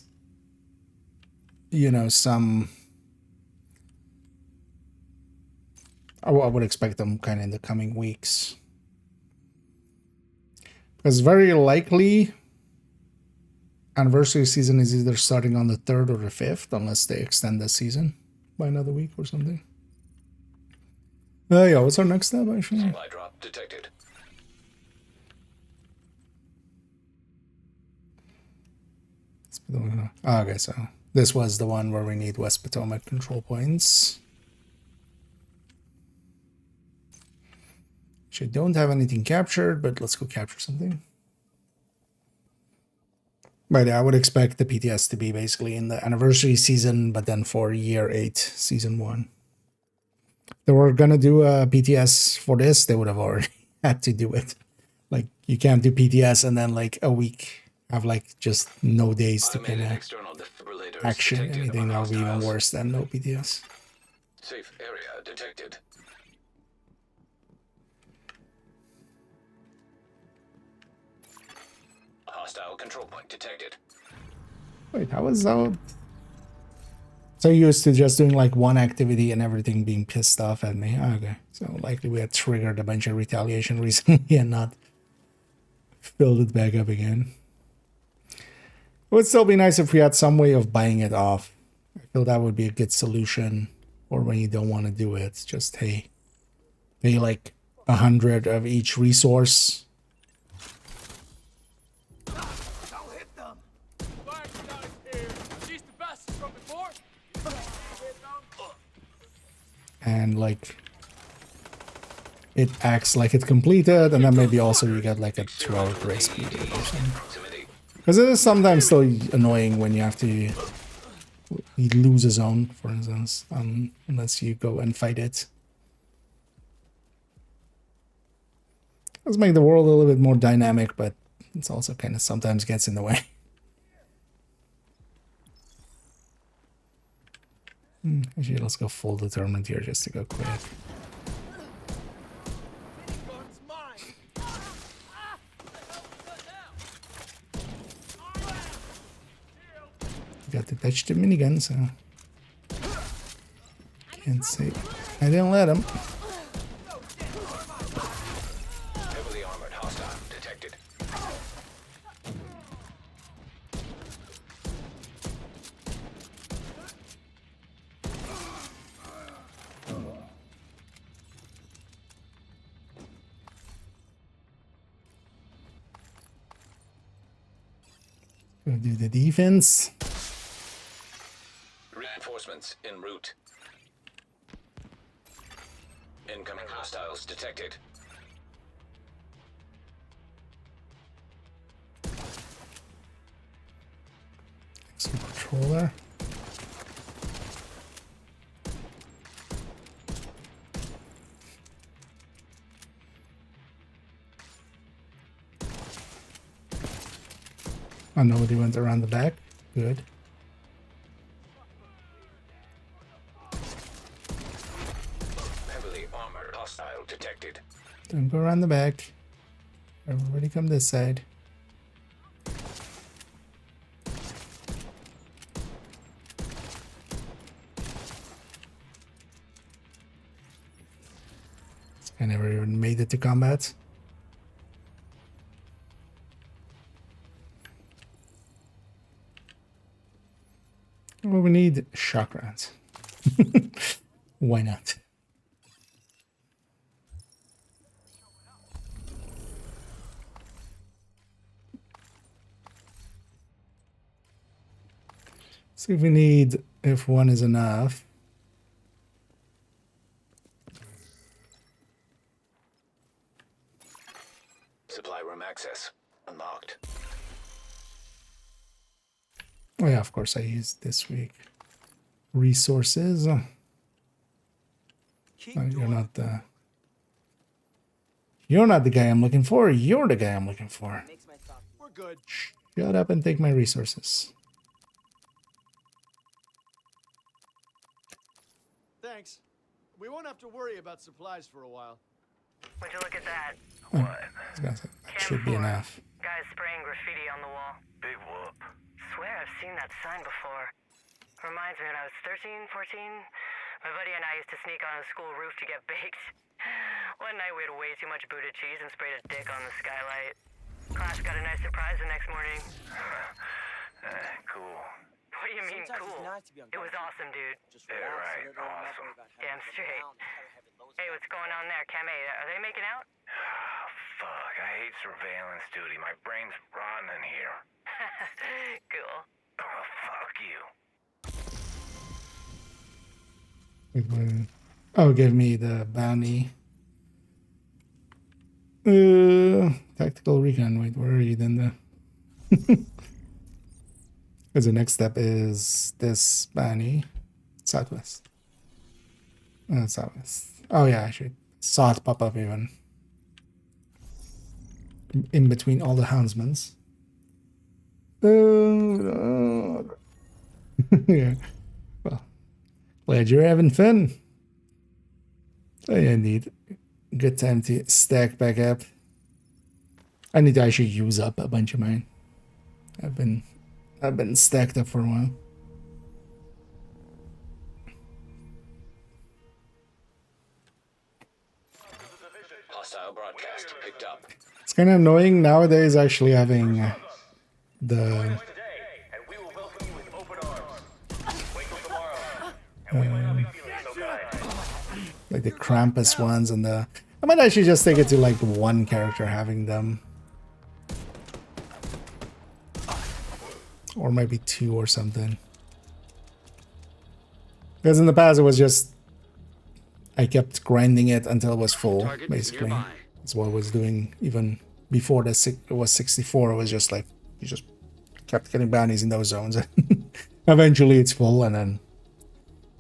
you know, some. I would expect them kind of in the coming weeks. Because very likely anniversary season is either starting on the 3rd or the 5th, unless they extend the season by another week or something. Yeah, what's our next step actually? Supply drop detected. Oh, okay, so this was the one where we need West Potomac control points. Which I don't have anything captured, but let's go capture something. But yeah, I would expect the PTS to be basically in the anniversary season, but then for year 8, season 1. They were gonna do a PTS for this, they would have already had to do it. Like, you can't do PTS and then like a week have like just no days to kind of action anything. That would be even worse than no PTS. Safe area detected. Hostile control point detected. Wait, how was that? So used to just doing like one activity and everything being pissed off at me. Okay, so likely we had triggered a bunch of retaliation recently and not filled it back up again. It would still be nice if we had some way of buying it off. I feel that would be a good solution. Or when you don't want to do it, just hey, pay like 100 of each resource. And like it acts like it's completed, and then maybe also you get like a 2-hour grace period or something. Because it is sometimes still annoying when you have to lose a zone, for instance, unless you go and fight it. Let's make the world a little bit more dynamic, but it's also kind of sometimes gets in the way. Actually, let's go full determined here just to go quick. Got to touch the minigun, so can't say I didn't let him. Heavily armored hostile detected. Go do the defense. Reinforcements en route. Incoming hostiles detected. Some patroller. Oh, nobody went around the back. Good. Heavily armored hostile detected. Don't go around the back. Everybody come this side. I never even made it to combat. Well, we need shock rounds. Why not? See if we need, if one is enough. Supply room access unlocked. Oh yeah, of course I used this week. Resources. Oh, you're not the. You're not the guy I'm looking for. You're the guy I'm looking for. We're good. Shut up and take my resources. Thanks. We won't have to worry about supplies for a while. Would you look at that? Oh, that should be enough. Guys spraying graffiti on the wall. Big whoop. Swear I've seen that sign before. Reminds me when I was 13, 14. My buddy and I used to sneak on a school roof to get baked. One night we had way too much Buddha cheese and sprayed a dick on the skylight. Class got a nice surprise the next morning. Cool. What do you mean cool? It was awesome, dude. Yeah, right. Awesome. Damn straight. Hey, what's going on there, Cam 8? Are they making out? Fuck, I hate surveillance duty. My brain's rotten in here. Cool. Oh, fuck you. Oh, give me the bounty. Tactical recon. Wait, where are you then? Because the next step is this bounty. Southwest. Southwest. Oh yeah, I should saw it pop up even. In between all the houndsmans. Yeah. Well, glad you're having fun. So yeah, indeed. Good time to stack back up. I need to actually use up a bunch of mine. I've been stacked up for a while. Hostile broadcast picked up. It's kind of annoying nowadays actually having the like the Krampus ones and the. I might actually just take it to like one character having them. Or maybe two or something. Because in the past it was just I kept grinding it until it was full, basically. That's what I was doing even before it was 64. It was just like you just kept getting bounties in those zones. Eventually it's full, and then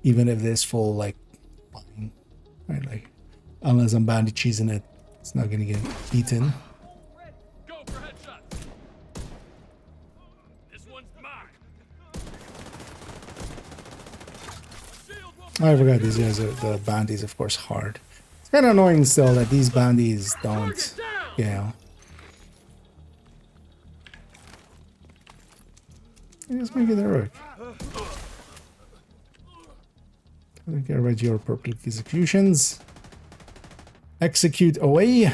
even if this full, like fine. Right, like unless I'm bounty cheesing it, it's not gonna get beaten. I forgot these guys are the bounties, of course, hard. It's kind of annoying still that these bounties don't, you know. Just make it work. I don't care about your purple executions. Execute away.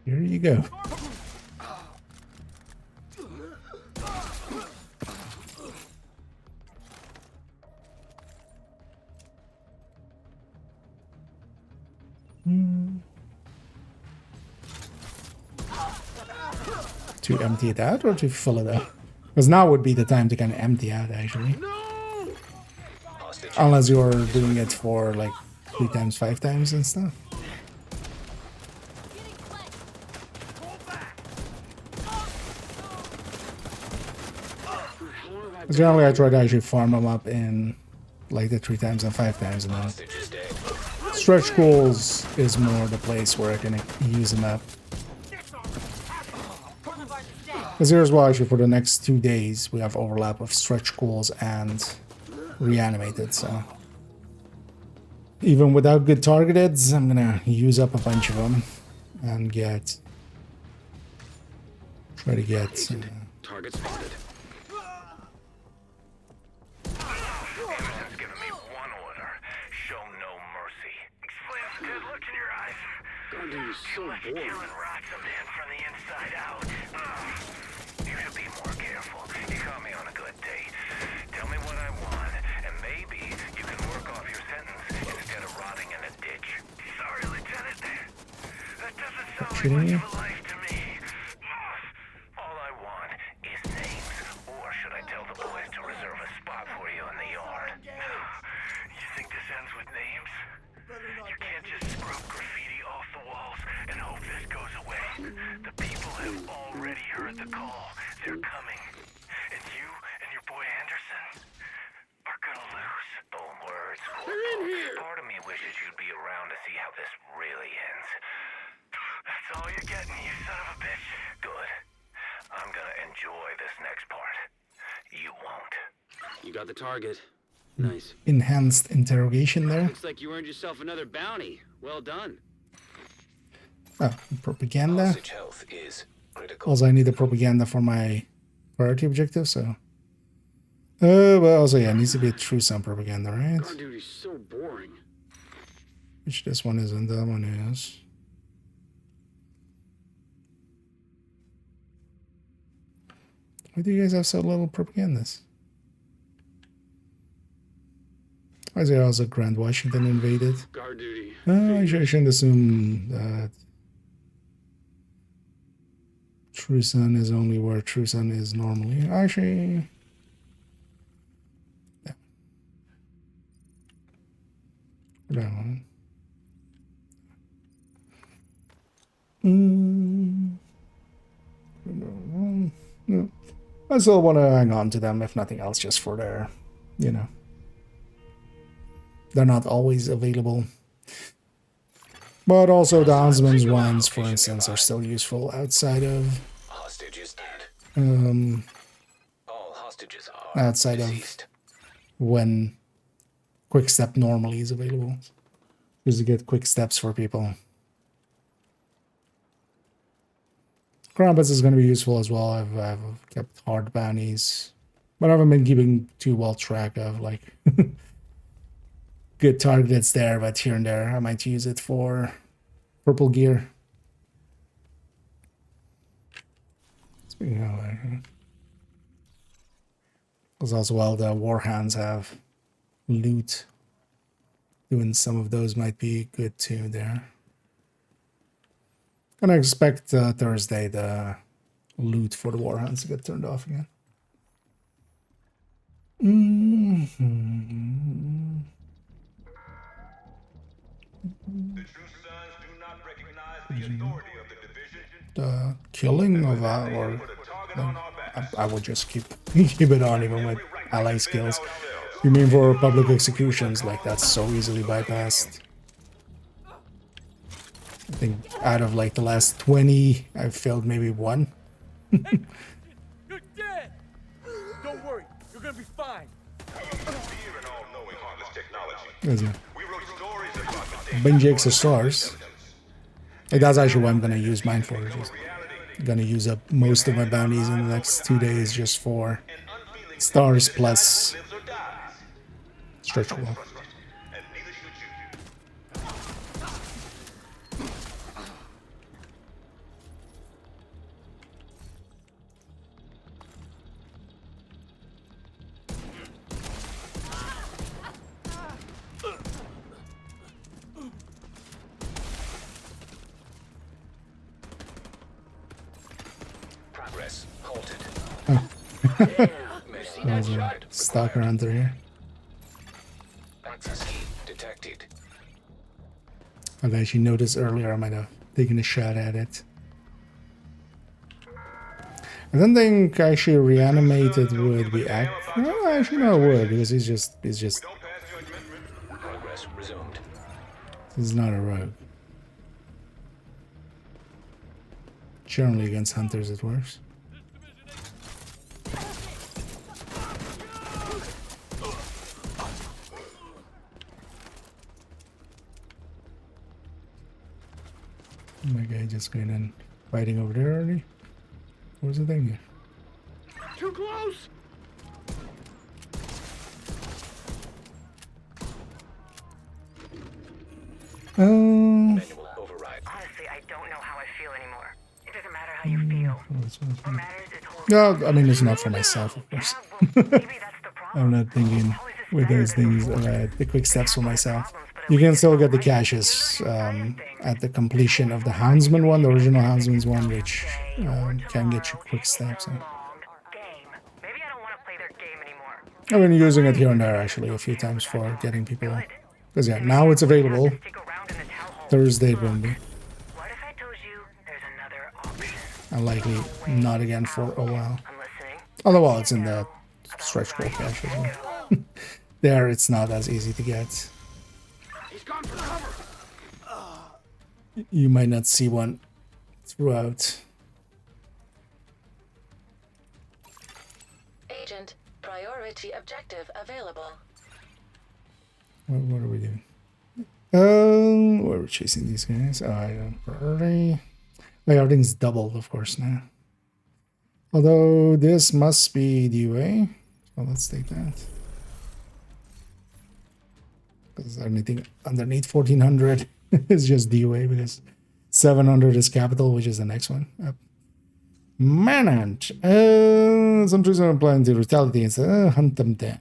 Here you go. to empty it out or to fill it up? Because now would be the time to kind of empty out, actually. Unless you're doing it for like 3 times, 5 times and stuff. Generally, I try to actually farm them up in like the 3 times and 5 times, and then stretch goals is more the place where I can use them up. Because here's why, actually, for the next 2 days, we have overlap of stretch goals and reanimated, so even without good targeteds, I'm gonna use up a bunch of them and try to get target spotted. Emerson's given me one order: show no mercy. Explains the good look in your eyes. God, dude, you're so boring. Killing rots a man from the inside out. You should be more careful. You caught me on a good day. Tell me what I want, and maybe you can work off your sentence instead of rotting in a ditch. Sorry, Lieutenant. That doesn't sound like much of a life to me. All I want is names, or should I tell the boys to reserve a spot for you in the yard? You think this ends with names? You can't just scrub graffiti off the walls and hope this goes away. The people have already heard the call. They're coming. And you and your boy Anderson are gonna lose. Bold words. They're in here. Part of me wishes you'd be around to see how this really ends. That's all you're getting, you son of a bitch. Good. I'm gonna enjoy this next part. You won't. You got the target. Nice. Enhanced interrogation there. Looks like you earned yourself another bounty. Well done. Oh, propaganda. Health is critical. Also, I need the propaganda for my priority objective, so. But also, yeah, it needs to be a true sound propaganda, right? God, dude, he's so boring. Which this one isn't, that one is. Why do you guys have so little propagandas? Why is there also Grand Washington invaded? Guard duty. I shouldn't assume that True Sun is only where True Sun is normally. Actually, yeah. That one. No. I still want to hang on to them, if nothing else, just for their, you know. They're not always available. But also the Huntsman's ones, for instance, are still useful outside of outside of when Quick Step normally is available. Just to get quick steps for people. Krampus is going to be useful as well. I've kept hard bounties, but I haven't been keeping too well track of like good targets there, but here and there I might use it for purple gear. Speaking of that, because also while the Warhounds have loot, doing some of those might be good too there. Gonna expect Thursday the loot for the Warhounds to get turned off again. The killing of our, I would just keep it on even with ally skills. You mean for public executions? Like that's so easily bypassed. I think out of like the last 20, I've failed maybe one. You're dead. Don't worry, you're gonna be fine. Binge X stars. Like, that's actually what I'm gonna use mine for. Just gonna use up most of my bounties in the next 2 days just for stars plus stretch goal. Progress halted. Oh. Manual There's a override stalker required. under here. Access key detected. I've actually noticed earlier I might have taken a shot at it. I don't think actually reanimated would be well, actually no, it would, because he's just Progress resumed. he's not a rogue. Generally against hunters it works. My guy just going in fighting over there already. What's the thing here? Too close! Manual override. Honestly, I don't know how I feel anymore. It doesn't matter how you feel. What matters is holding No, I mean it's not for myself, of course. I'm not thinking with those things about the quick steps for myself. You can still get the caches at the completion of the Houndsman one, the original Houndsman's one, which can get you quick steps. So. I've been using it here and there actually a few times for getting people. Because yeah, now it's available. Thursday it won't be. And likely not again for a while. Although well, it's in the stretch goal cache as well. There it's not as easy to get. You might not see one throughout. Agent, priority objective available. What are we doing? Where are we chasing these guys? Oh, I don't priority. Like everything's doubled, of course, now. Although this must be DUA. So let's take that. Because anything underneath 1400 is just DUA, because 700 is capital, which is the next one up. Manhunt. Some trees are planning to retaliate and hunt them down.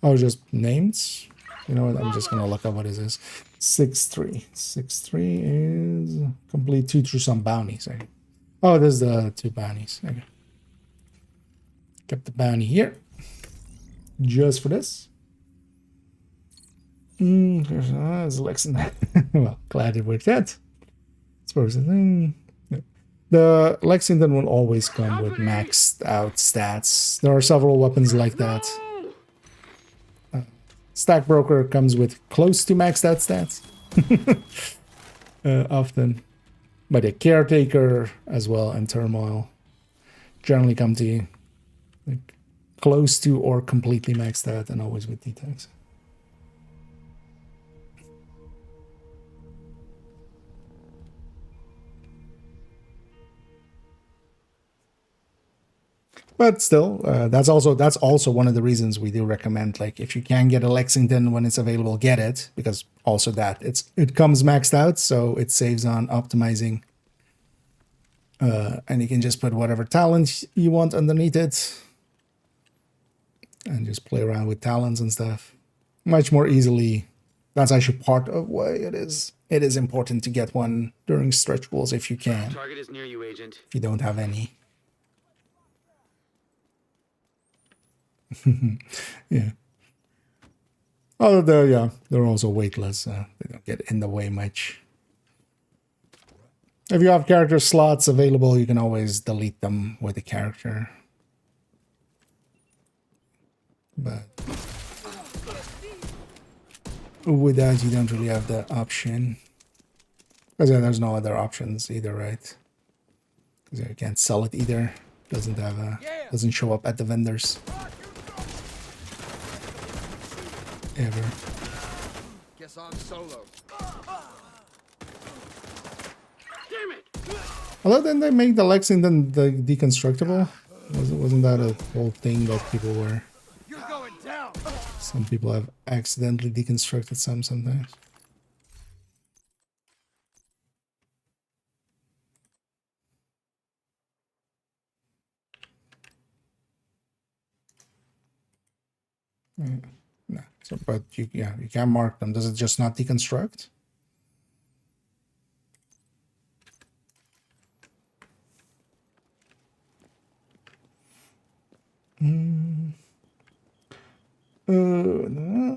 Oh, just names? You know what? I'm just going to look up what is this. 6-3. 6-3 is complete 2 through some bounties. Okay. Oh, there's the 2 bounties. Okay. Kept the bounty here. Just for this. There's Lexington. Well, glad it worked out. Suppose the Lexington will always come with maxed out stats. There are several weapons like that. Stack Broker comes with close to maxed out stats. Often. But a Caretaker as well and Turmoil generally come to like close to or completely maxed out and always with D-tags. But still, that's also one of the reasons we do recommend, like, if you can get a Lexington when it's available, get it, because also that it comes maxed out, so it saves on optimizing, and you can just put whatever talent you want underneath it, and just play around with talents and stuff much more easily. That's actually part of why it is important to get one during stretch goals if you can. Target is near you, Agent. If you don't have any. Yeah. Although they're also weightless, they don't get in the way much. If you have character slots available, you can always delete them with a character. But with that, you don't really have the option. Because there's no other options either, right? Because you can't sell it either. Doesn't show up at the vendors. Ever. Guess I'm solo. Damn it! Although then they make the Lexington deconstructible. Wasn't that a whole thing that people were? You're going down. Some people have accidentally deconstructed some sometimes. Yeah. No. So, but you can mark them. Does it just not deconstruct? Mm. Oh,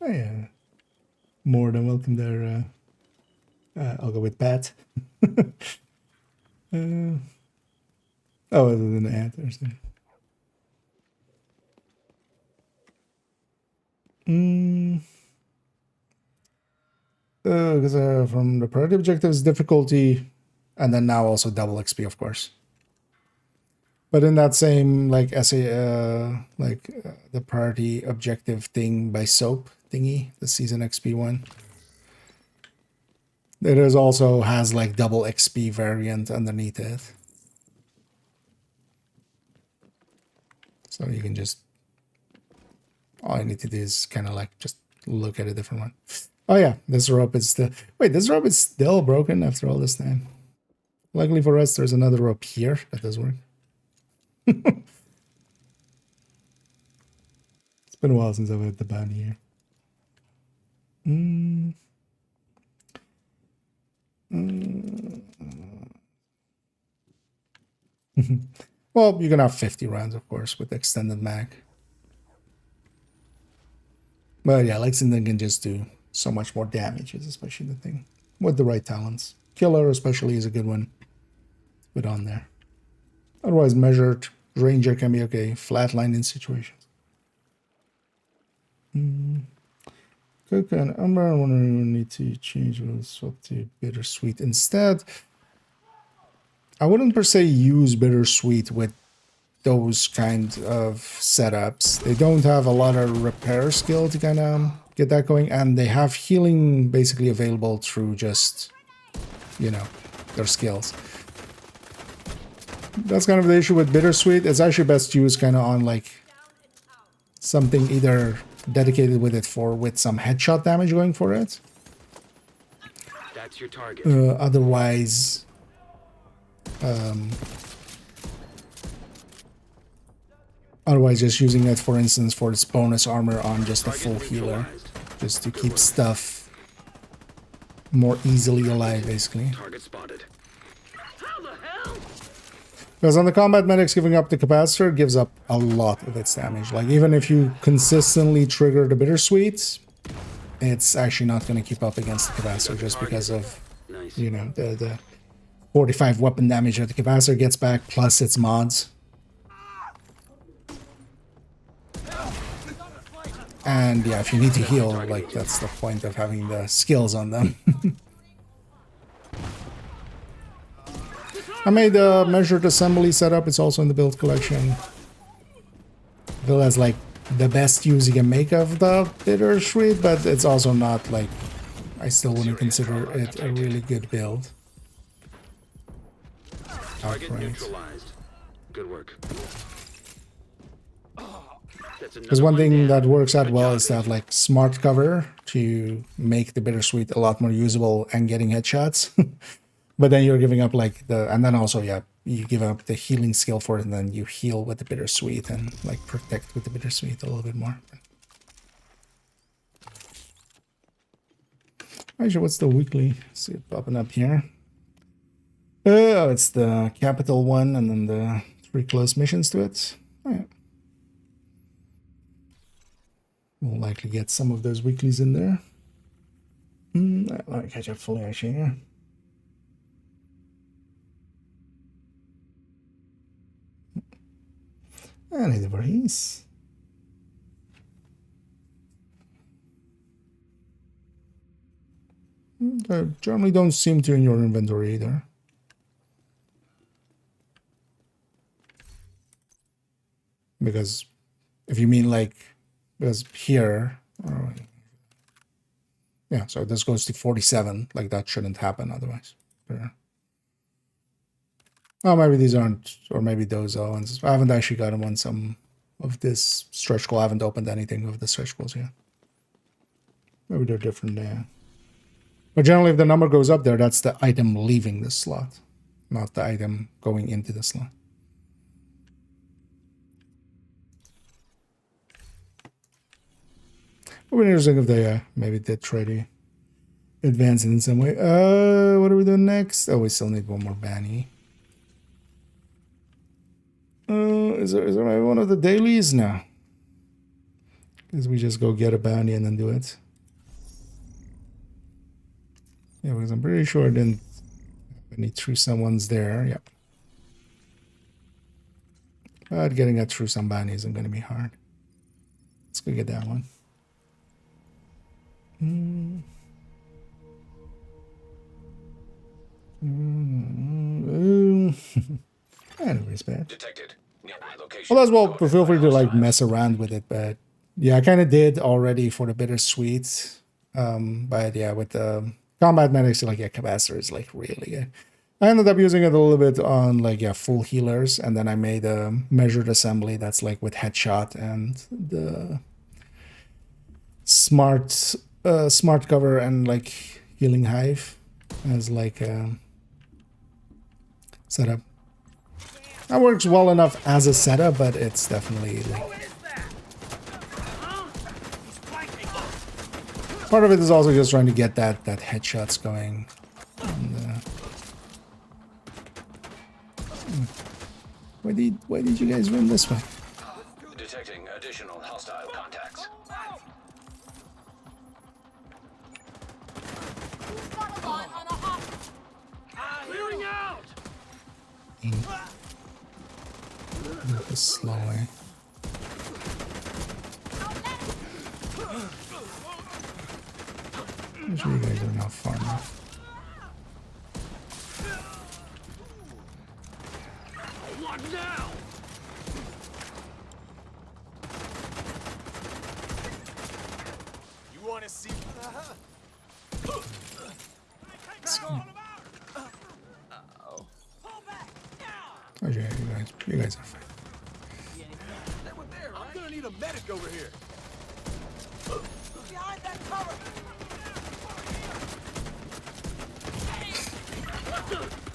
yeah. More than welcome there. I'll go with Pat. Oh, other than the answers. Because from the priority objectives, difficulty, and then now also double XP, of course. But in that same like essay, the priority objective thing by Soap thingy, the season XP one, it is also has like double XP variant underneath it. So you can just, all you need to do is kind of like just look at a different one. Oh yeah, this rope is still, wait, this rope is still broken after all this time. Luckily for us, there's another rope here that does work. It's been a while since I've had the bounty here. Well, you can have 50 rounds, of course, with the extended mag. But yeah, Lexington can just do so much more damage, is especially the thing. With the right talents. Killer especially is a good one to put on there. Otherwise, measured ranger can be okay. Flatline in situations. Cook and Umber, I wonder if we need to change the swap to Bittersweet instead. I wouldn't per se use Bittersweet with those kind of setups. They don't have a lot of repair skill to kind of get that going, and they have healing basically available through just, you know, their skills. That's kind of the issue with Bittersweet. It's actually best used kind of on like something either dedicated with it for with some headshot damage going for it. That's your target. Otherwise, just using it, for instance, for its bonus armor on just a full healer, just to keep stuff more easily alive, basically. Target spotted. Because on the combat medics, giving up the capacitor gives up a lot of its damage. Like, even if you consistently trigger the Bittersweet, it's actually not going to keep up against the capacitor just because of, you know, the 45 weapon damage that the capacitor gets back, plus its mods. And yeah, if you need to heal, like, that's the point of having the skills on them. I made a measured assembly setup. It's also in the build collection. Bill has like the best use you can make of the Bittersweet, but it's also not like, I still wouldn't consider it a really good build. Target neutralized. Good work. Because one thing that works out well is to have like smart cover to make the Bittersweet a lot more usable and getting headshots. But then you're giving up like the, and then also, yeah, you give up the healing skill for it, and then you heal with the Bittersweet and like protect with the Bittersweet a little bit more. Actually, what's the weekly? See it popping up here. Oh, it's the capital one, and then the 3 close missions to it. Oh, yeah. We'll likely get some of those weeklies in there. Let me catch up fully actually here. And either Varese. They generally don't seem to in your inventory either. Because if you mean like, because here, yeah, so this goes to 47, like that shouldn't happen otherwise. Yeah. Oh, maybe these aren't, or maybe those are ones. I haven't actually gotten on some of this stretch goal. I haven't opened anything of the stretch goals yet. Maybe they're different there. But generally, if the number goes up there, that's the item leaving the slot, not the item going into the slot. It would be interesting if they maybe did try to advance it in some way. What are we doing next? Oh, we still need one more Banny. Is there maybe one of the dailies? No. Because we just go get a bounty and then do it. Yeah, because I'm pretty sure I didn't have any true someone's there. Yep. But getting a true some bounty isn't going to be hard. Let's go get that one. Anyways, bad. Detected. Nearby location. Well, as well, feel free to like mess around with it, but yeah, I kind of did already for the bittersweet. But yeah, with the combat medics, like yeah, capacitor is like really good. I ended up using it a little bit on like yeah, full healers, and then I made a measured assembly that's like with headshot and the smart cover and like healing hive as like a setup. That works well enough as a setup, but it's definitely like part of it is also just trying to get that headshots going. And, why did you guys run this way? Detecting additional hostile contacts. Clearing out. The slow way. I'm sure you guys are not far enough. What now? You want to see? Oh yeah, you guys are fine. I'm gonna need a medic over here. Behind that cover.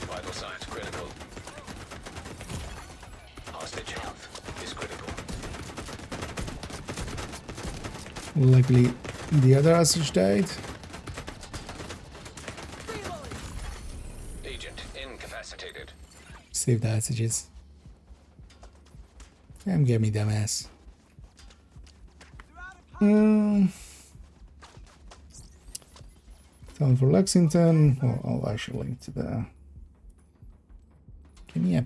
Vital signs critical. Hostage health is critical. Likely the other hostage died. Agent incapacitated. Save the hostages. Come get me, dumbass. Time for Lexington. Well, I'll actually link to the. Yep.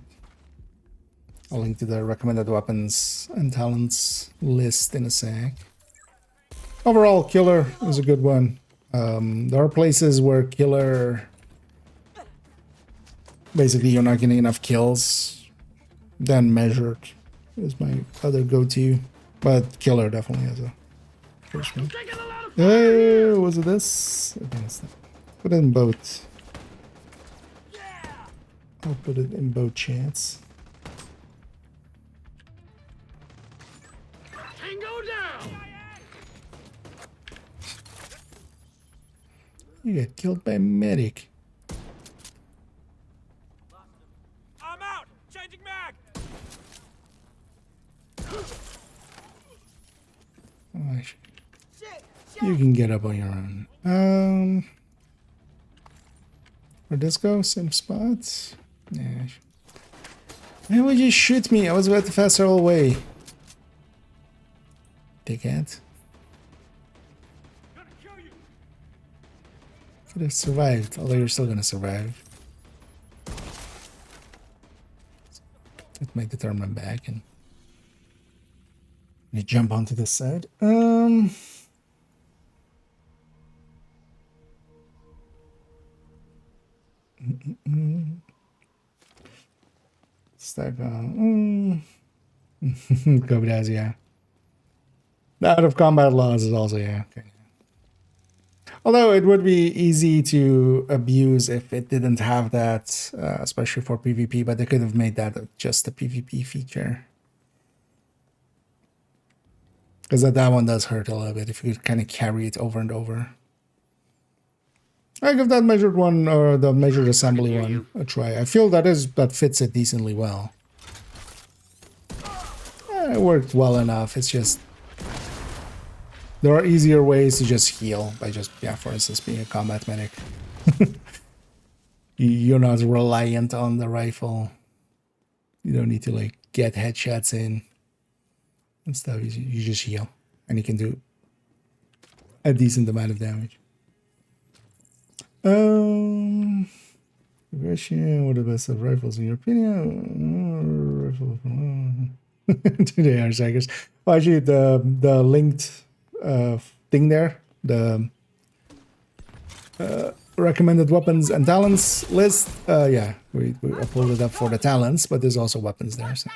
I'll link to the recommended weapons and talents list in a sec. Overall, Killer is a good one. There are places where Killer, basically you're not getting enough kills, then Measured is my other go-to, but Killer definitely has a first one. Hey, was it this? I think it's that. Put it in both. I'll put it in both chats. Tango down. You get killed by a medic. I'm out. Changing mag. Oh, you can get up on your own. Where'd this go? Same spot? Yeah. Why would you shoot me? I was about to fast travel away. Dickhead. Could have survived, although you're still gonna survive. Let me determine back and let me jump onto this side. Stack on. Kobe, yeah. The out of combat laws is also, yeah. Okay. Although it would be easy to abuse if it didn't have that, especially for PvP, but they could have made that just a PvP feature. Because that one does hurt a little bit if you could kind of carry it over and over. I give that measured one or the measured assembly one a try. I feel that fits it decently well. It worked well enough. It's just there are easier ways to just heal by just, yeah, for instance, being a combat medic. You're not reliant on the rifle. You don't need to like get headshots in and stuff. You just heal, and you can do a decent amount of damage. Aggression. What are the best of rifles in your opinion? Today are Saggers. Well, actually, the linked thing there, the recommended weapons and talents list. Yeah, we uploaded up for the talents, but there's also weapons there. So.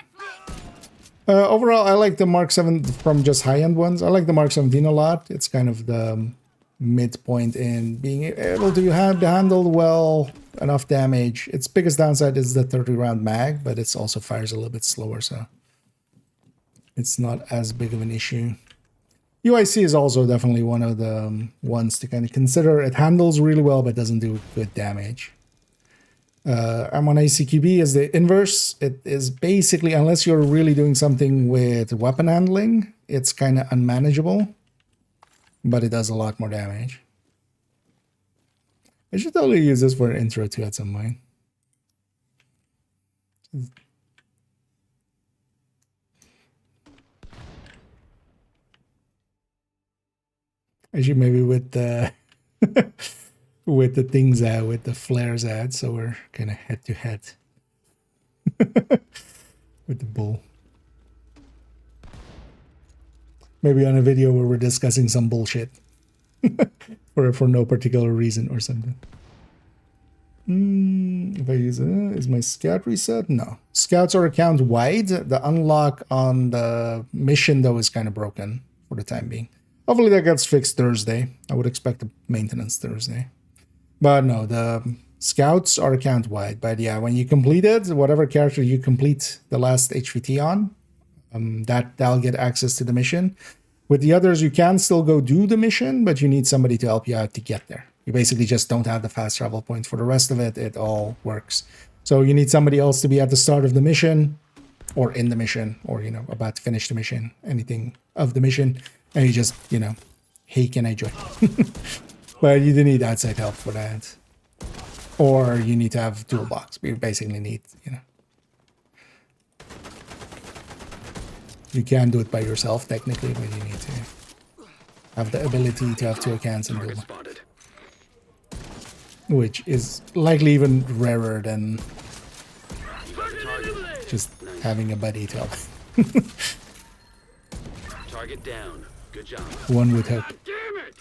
Overall, I like the Mark 7 from just high-end ones. I like the Mark 17 a lot. It's kind of the midpoint in being able to handle well enough damage. Its biggest downside is the 30-round mag, but it also fires a little bit slower, so it's not as big of an issue. UIC is also definitely one of the ones to kind of consider. It handles really well, but doesn't do good damage. M1ACQB is the inverse. It is basically, unless you're really doing something with weapon handling, it's kind of unmanageable, but it does a lot more damage. I should totally use this for an intro too at some point. Actually, maybe with the with the things out, with the flares out, so we're kind of head to head with the bull. Maybe on a video where we're discussing some bullshit for no particular reason or something. If I use is my scout reset? No. Scouts are account wide. The unlock on the mission though is kind of broken for the time being. Hopefully that gets fixed Thursday. I would expect a maintenance Thursday. But no, the scouts are account wide. But yeah, when you complete it, whatever character you complete the last HVT on, that'll get access to the mission. With the others, you can still go do the mission, but you need somebody to help you out to get there. You basically just don't have the fast travel points. For the rest of it, it all works. So you need somebody else to be at the start of the mission, or in the mission, or, you know, about to finish the mission, anything of the mission. And you just, you know, hey, can I join? But you do need outside help for that. Or you need to have toolbox. You basically need, you know. You can do it by yourself, technically, but you need to have the ability to have two accounts and do it. Which is likely even rarer than just having a buddy to help. Target down. Good job. One would hope. Damn it!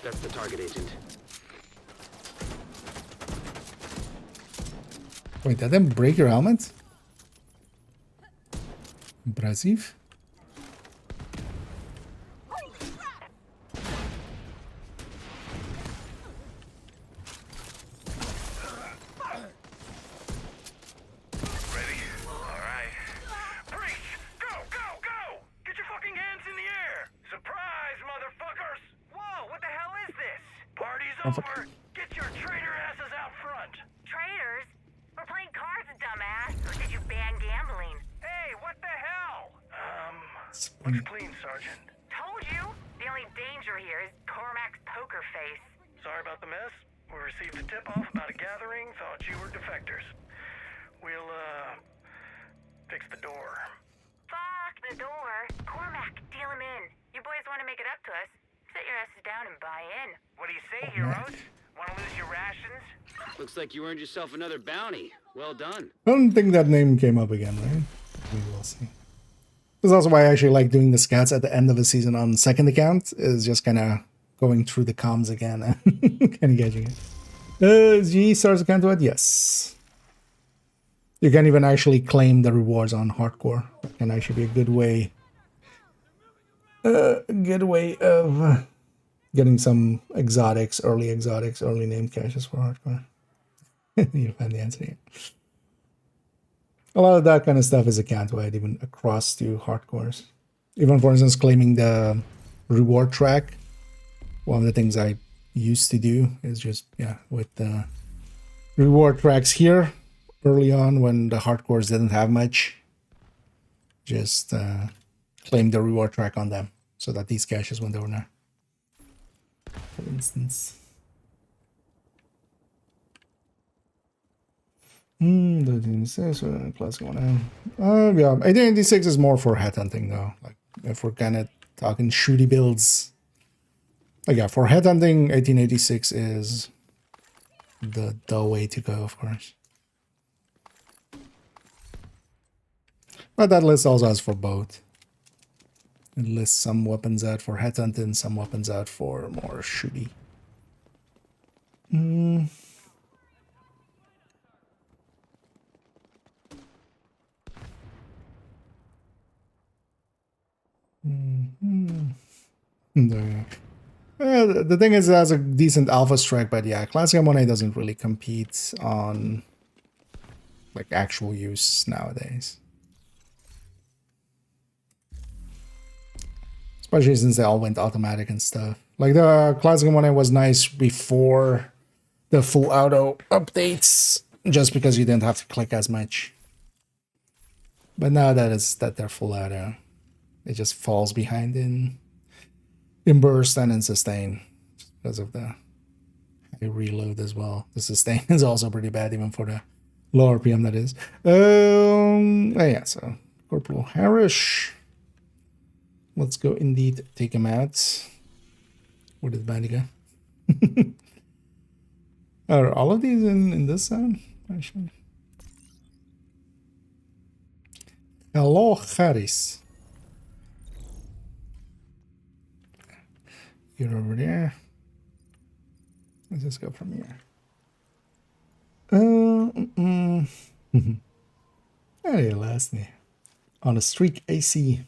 That's the target agent. Wait, that didn't break your helmet? Impressive. Like you earned yourself another bounty. Well done. I don't think that name came up again, right? We will see. This is also why I actually like doing the scouts at the end of the season on second account, is just kind of going through the comms again and kind of getting it. G stars account what? Yes. You can even actually claim the rewards on hardcore. That can actually be a good way of getting some exotics, early named caches for hardcore. You'll find the answer here. A lot of that kind of stuff is account wide, even across to hardcores. Even, for instance, claiming the reward track. One of the things I used to do is just, yeah, with the reward tracks here early on when the hardcores didn't have much just claim the reward track on them so that these caches went over now. For instance. The classic one. Yeah, 1886 is more for headhunting though. Like if we're kind of talking shooty builds. Like yeah, for headhunting, 1886 is the way to go, of course. But that list also has for both. It lists some weapons out for headhunting, some weapons out for more shooty. The thing is, it has a decent alpha strike, but yeah, Classic M1A doesn't really compete on like actual use nowadays. Especially since they all went automatic and stuff. Like the Classic M1A was nice before the full auto updates, just because you didn't have to click as much. But now that they're full auto, it just falls behind in burst and in sustain because of the high reload as well. The sustain is also pretty bad even for the low RPM that is. Yeah, so Corporal Harris. Let's go indeed take him out. Where did the bandit go? Are all of these in this zone? Actually. Hello, Harris. You're over there. Let's just go from here. Hey, lastly. On a streak AC.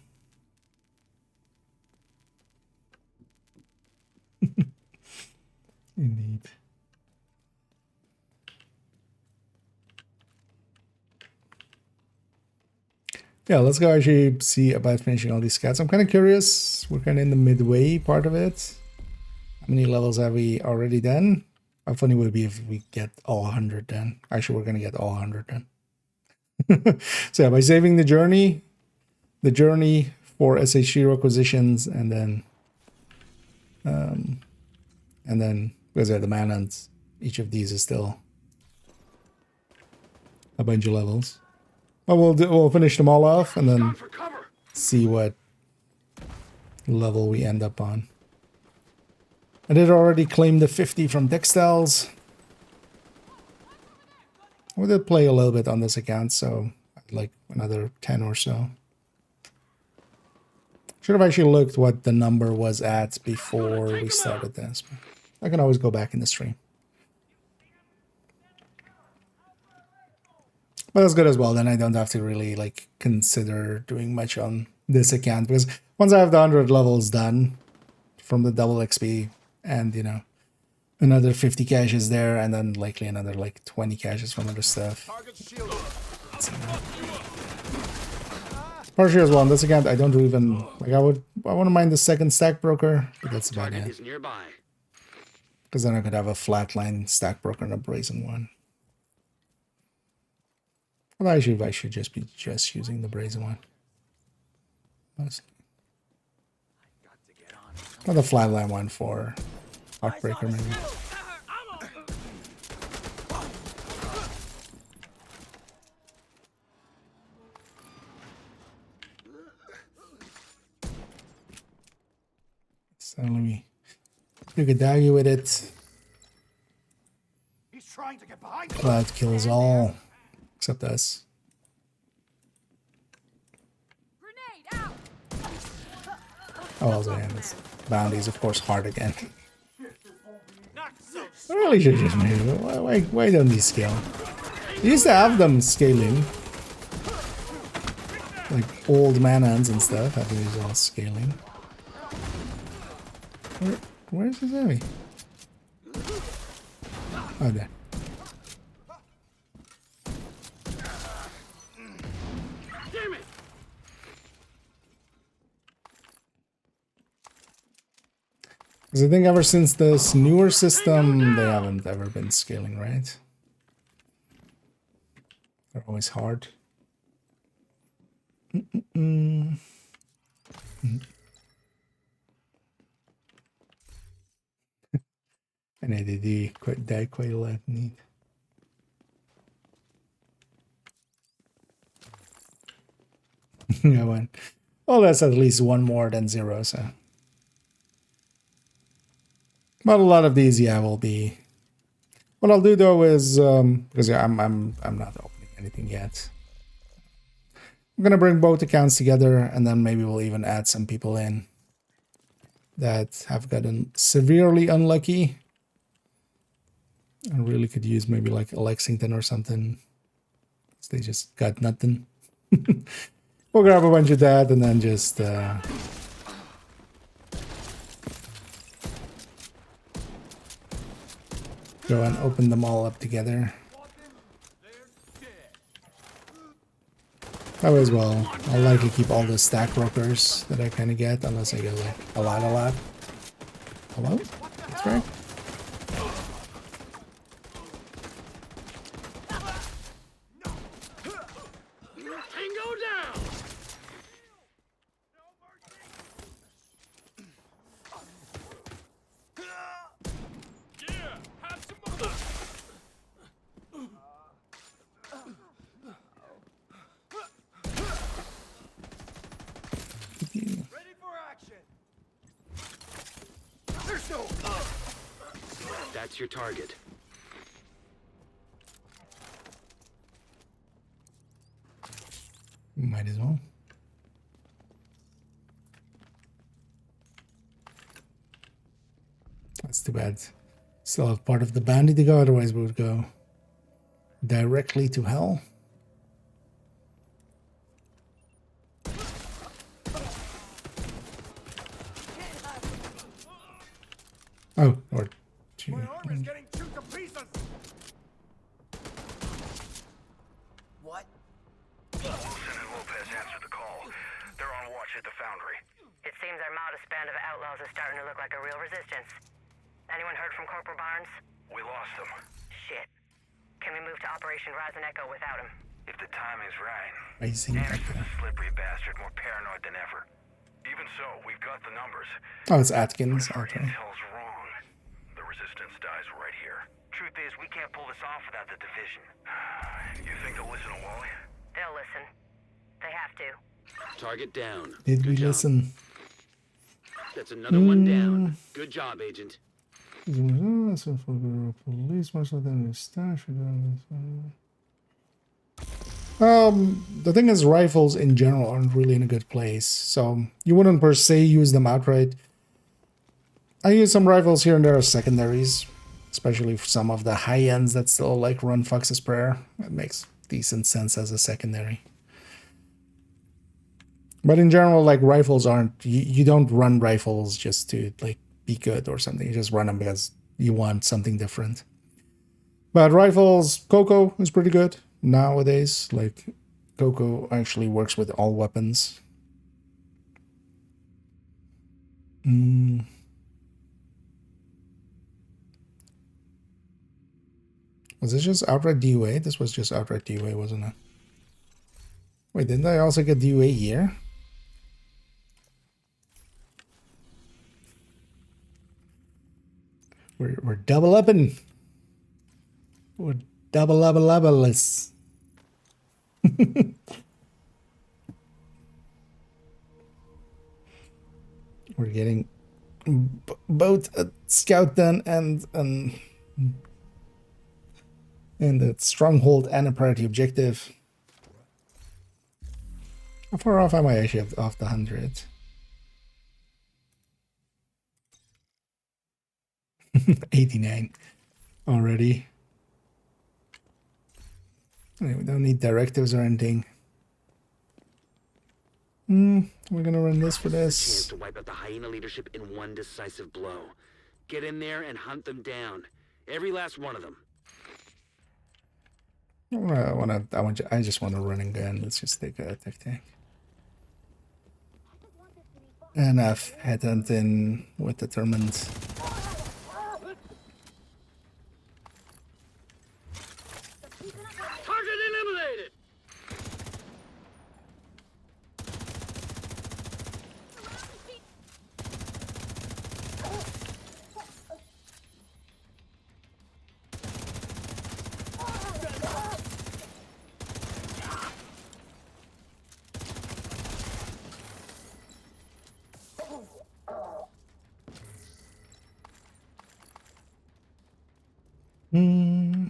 Indeed. Yeah, let's go actually see about finishing all these scats. I'm kind of curious. We're kind of in the midway part of it. How many levels have we already done? How funny would it be if we get all 100 done? Actually, we're going to get all 100 done. So yeah, by saving the journey for SH0 acquisitions, and then because they're the manhunt, each of these is still a bunch of levels. But we'll finish them all off and then see what level we end up on. I did already claim the 50 from Dextiles. We did play a little bit on this account, so I'd like another 10 or so. Should have actually looked what the number was at before we started this. I can always go back in the stream. But that's good as well, then I don't have to really like consider doing much on this account, because once I have the 100 levels done from the double XP and, you know, another 50 caches there, and then likely another like 20 caches from other stuff. Partially as well on this account, I don't even like I wouldn't mind the second stack broker, but that's about it. Because then I could have a flatline stack broker and a brazen one. Well, I should just be using the brazen one. Mostly. Or the flatline one for Heartbreaker maybe. So let me take a dagger with it. Cloud kills all except us. Oh, also, yeah, this bounty is of course hard again. I really should just move it. Why don't these scale? You used to have them scaling. Like old manhuns and stuff, have these all scaling. Where's his enemy? Oh, there. Damn it! Because I think ever since this newer system, they haven't ever been scaling, right? They're always hard. Mm. And I did die quite a lot. Neat. I went. Well, that's at least one more than 0. So, but a lot of these, yeah, will be. What I'll do though is because yeah, I'm not opening anything yet. I'm gonna bring both accounts together, and then maybe we'll even add some people in that have gotten severely unlucky and really could use maybe like a Lexington or something. They just got nothing. We'll grab a bunch of that and then just go and open them all up together. That way as well, I'll likely keep all the stack rockers that I kind of get, unless I get like a lot. Hello? That's right. Tango down! Ready for action. There's no. That's your target. Might as well. That's too bad. Still have part of the bounty to go, otherwise we would go directly to hell. Oh, or two. My arm is getting chewed to pieces. What? Wilson and Lopez answered the call. They're on watch at the foundry. It seems our modest band of outlaws is starting to look like a real resistance. Anyone heard from Corporal Barnes? We lost them. Shit. Can we move to Operation Rise and Echo without him? If the timing's right. Rising Anderson's a slippery bastard, more paranoid than ever. Even so, we've got the numbers. Oh, it's Atkins. Our Okay. intel's wrong. The resistance dies right here. Truth is, we can't pull this off without the division. You think they'll listen to Wally? They'll listen. They have to. Target down. Did we listen? That's another one down. Good job, Agent. Police marshal than stash. The thing is, rifles in general aren't really in a good place, so you wouldn't per se use them outright. I use some rifles here and there as secondaries, especially for some of the high ends that still like run Fox's Prayer. It makes decent sense as a secondary. But in general, like rifles aren't, you don't run rifles just to like be good or something. You just run them because you want something different. But rifles, Coco is pretty good nowadays. Like Coco actually works with all weapons. Was this just outright DUA? This was just outright DUA, wasn't it? Wait, didn't I also get DUA here? We're double upping. We're double-less. We're getting both a scout done and a stronghold and a priority objective. How far off am I actually off the 100? 89 already. We don't need directives or anything. We're gonna run this for Chance this. to wipe out the hyena leadership in one decisive blow. Get in there and hunt them down. Every last one of them. I just want to run and gun. Let's just take a tactic. Enough headhunting with determined. Target eliminated! Hmm.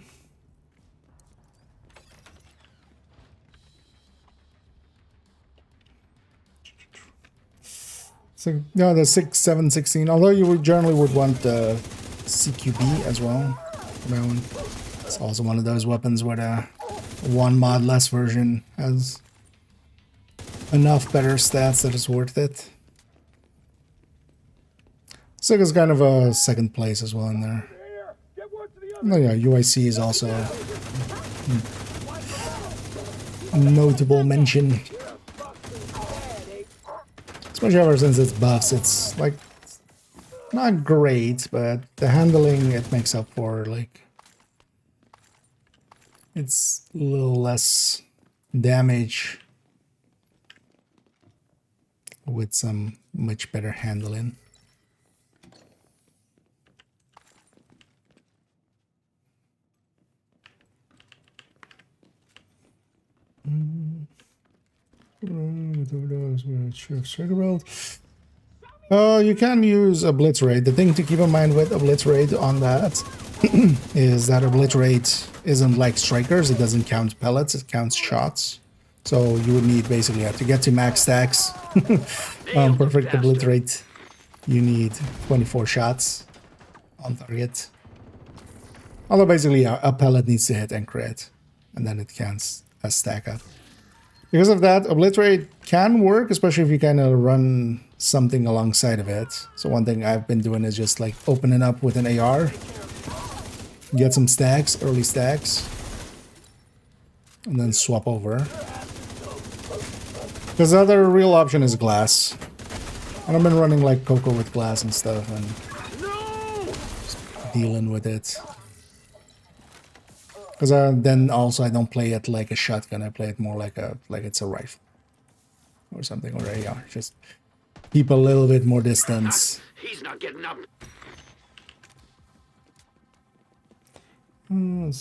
So yeah, the 6, 7, 16. Although you would generally would want the CQB as well. That one. It's also one of those weapons where the one mod less version has enough better stats that it's worth it. Sig is kind of a second place as well in there. Oh yeah, UIC is also a notable mention. Especially ever since it's buffs, it's like not great, but the handling it makes up for. Like it's a little less damage with some much better handling. You can use Obliterate. The thing to keep in mind with Obliterate on that is that Obliterate isn't like Strikers. It doesn't count pellets, it counts shots. So you would need basically to get to max stacks on Perfect Obliterate. You need 24 shots on target. Although basically a pellet needs to hit and crit, and then it counts as stack up. Because of that, Obliterate can work, especially if you kind of run something alongside of it. So one thing I've been doing is just like opening up with an AR, get some stacks, early stacks, and then swap over. Because the other real option is glass. And I've been running like Coco with glass and stuff and just dealing with it. Because then also I don't play it like a shotgun, I play it more like it's a rifle. Or something, or AR. Just keep a little bit more distance. He's not getting up. No.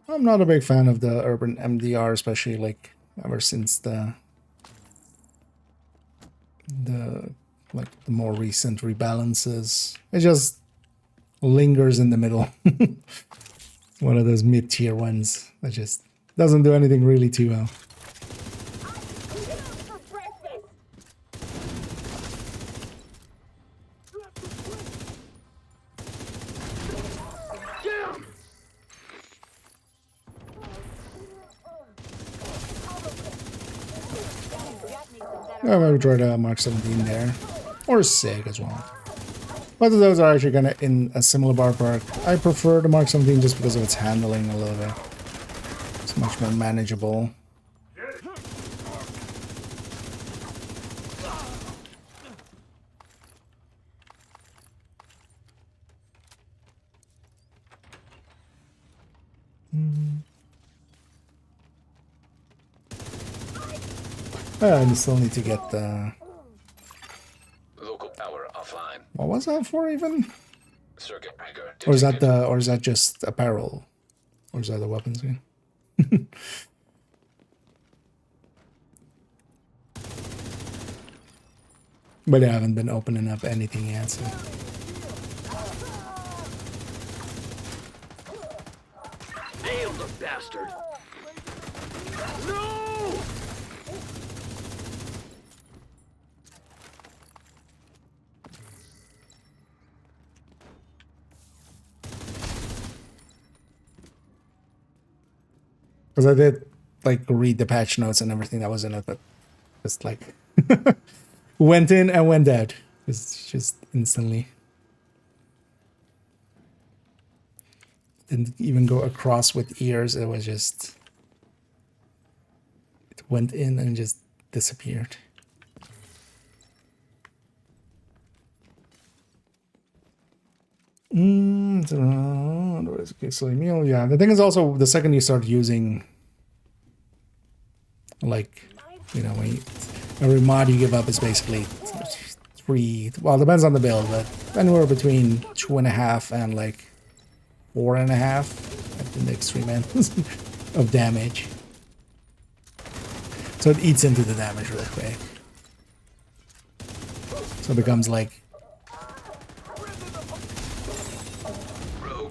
I'm not a big fan of the urban MDR, especially like ever since the more recent rebalances. It just lingers in the middle. One of those mid-tier ones that just doesn't do anything really too well. I maybe try to Mark 17 there, or SIG as well. Both of those are actually kind of in a similar ballpark. I prefer the Mark 17 just because of its handling a little bit. It's much more manageable. I still need to get the... Local power offline. What was that for even? Circuit breaker. Or is that just apparel? Or is that the weapons game? But I haven't been opening up anything yet, so... Nailed the bastard. No! Because I did like read the patch notes and everything that was in it, but just like went in and went out. It's just instantly. Didn't even go across with ears. It was just, it went in and just disappeared. Okay, so meal, yeah. The thing is also, the second you start using, like, you know, when you, every mod you give up is basically 3, well, it depends on the build, but anywhere between 2.5 and like 4.5 in the extreme ends of damage. So it eats into the damage real quick. So it becomes like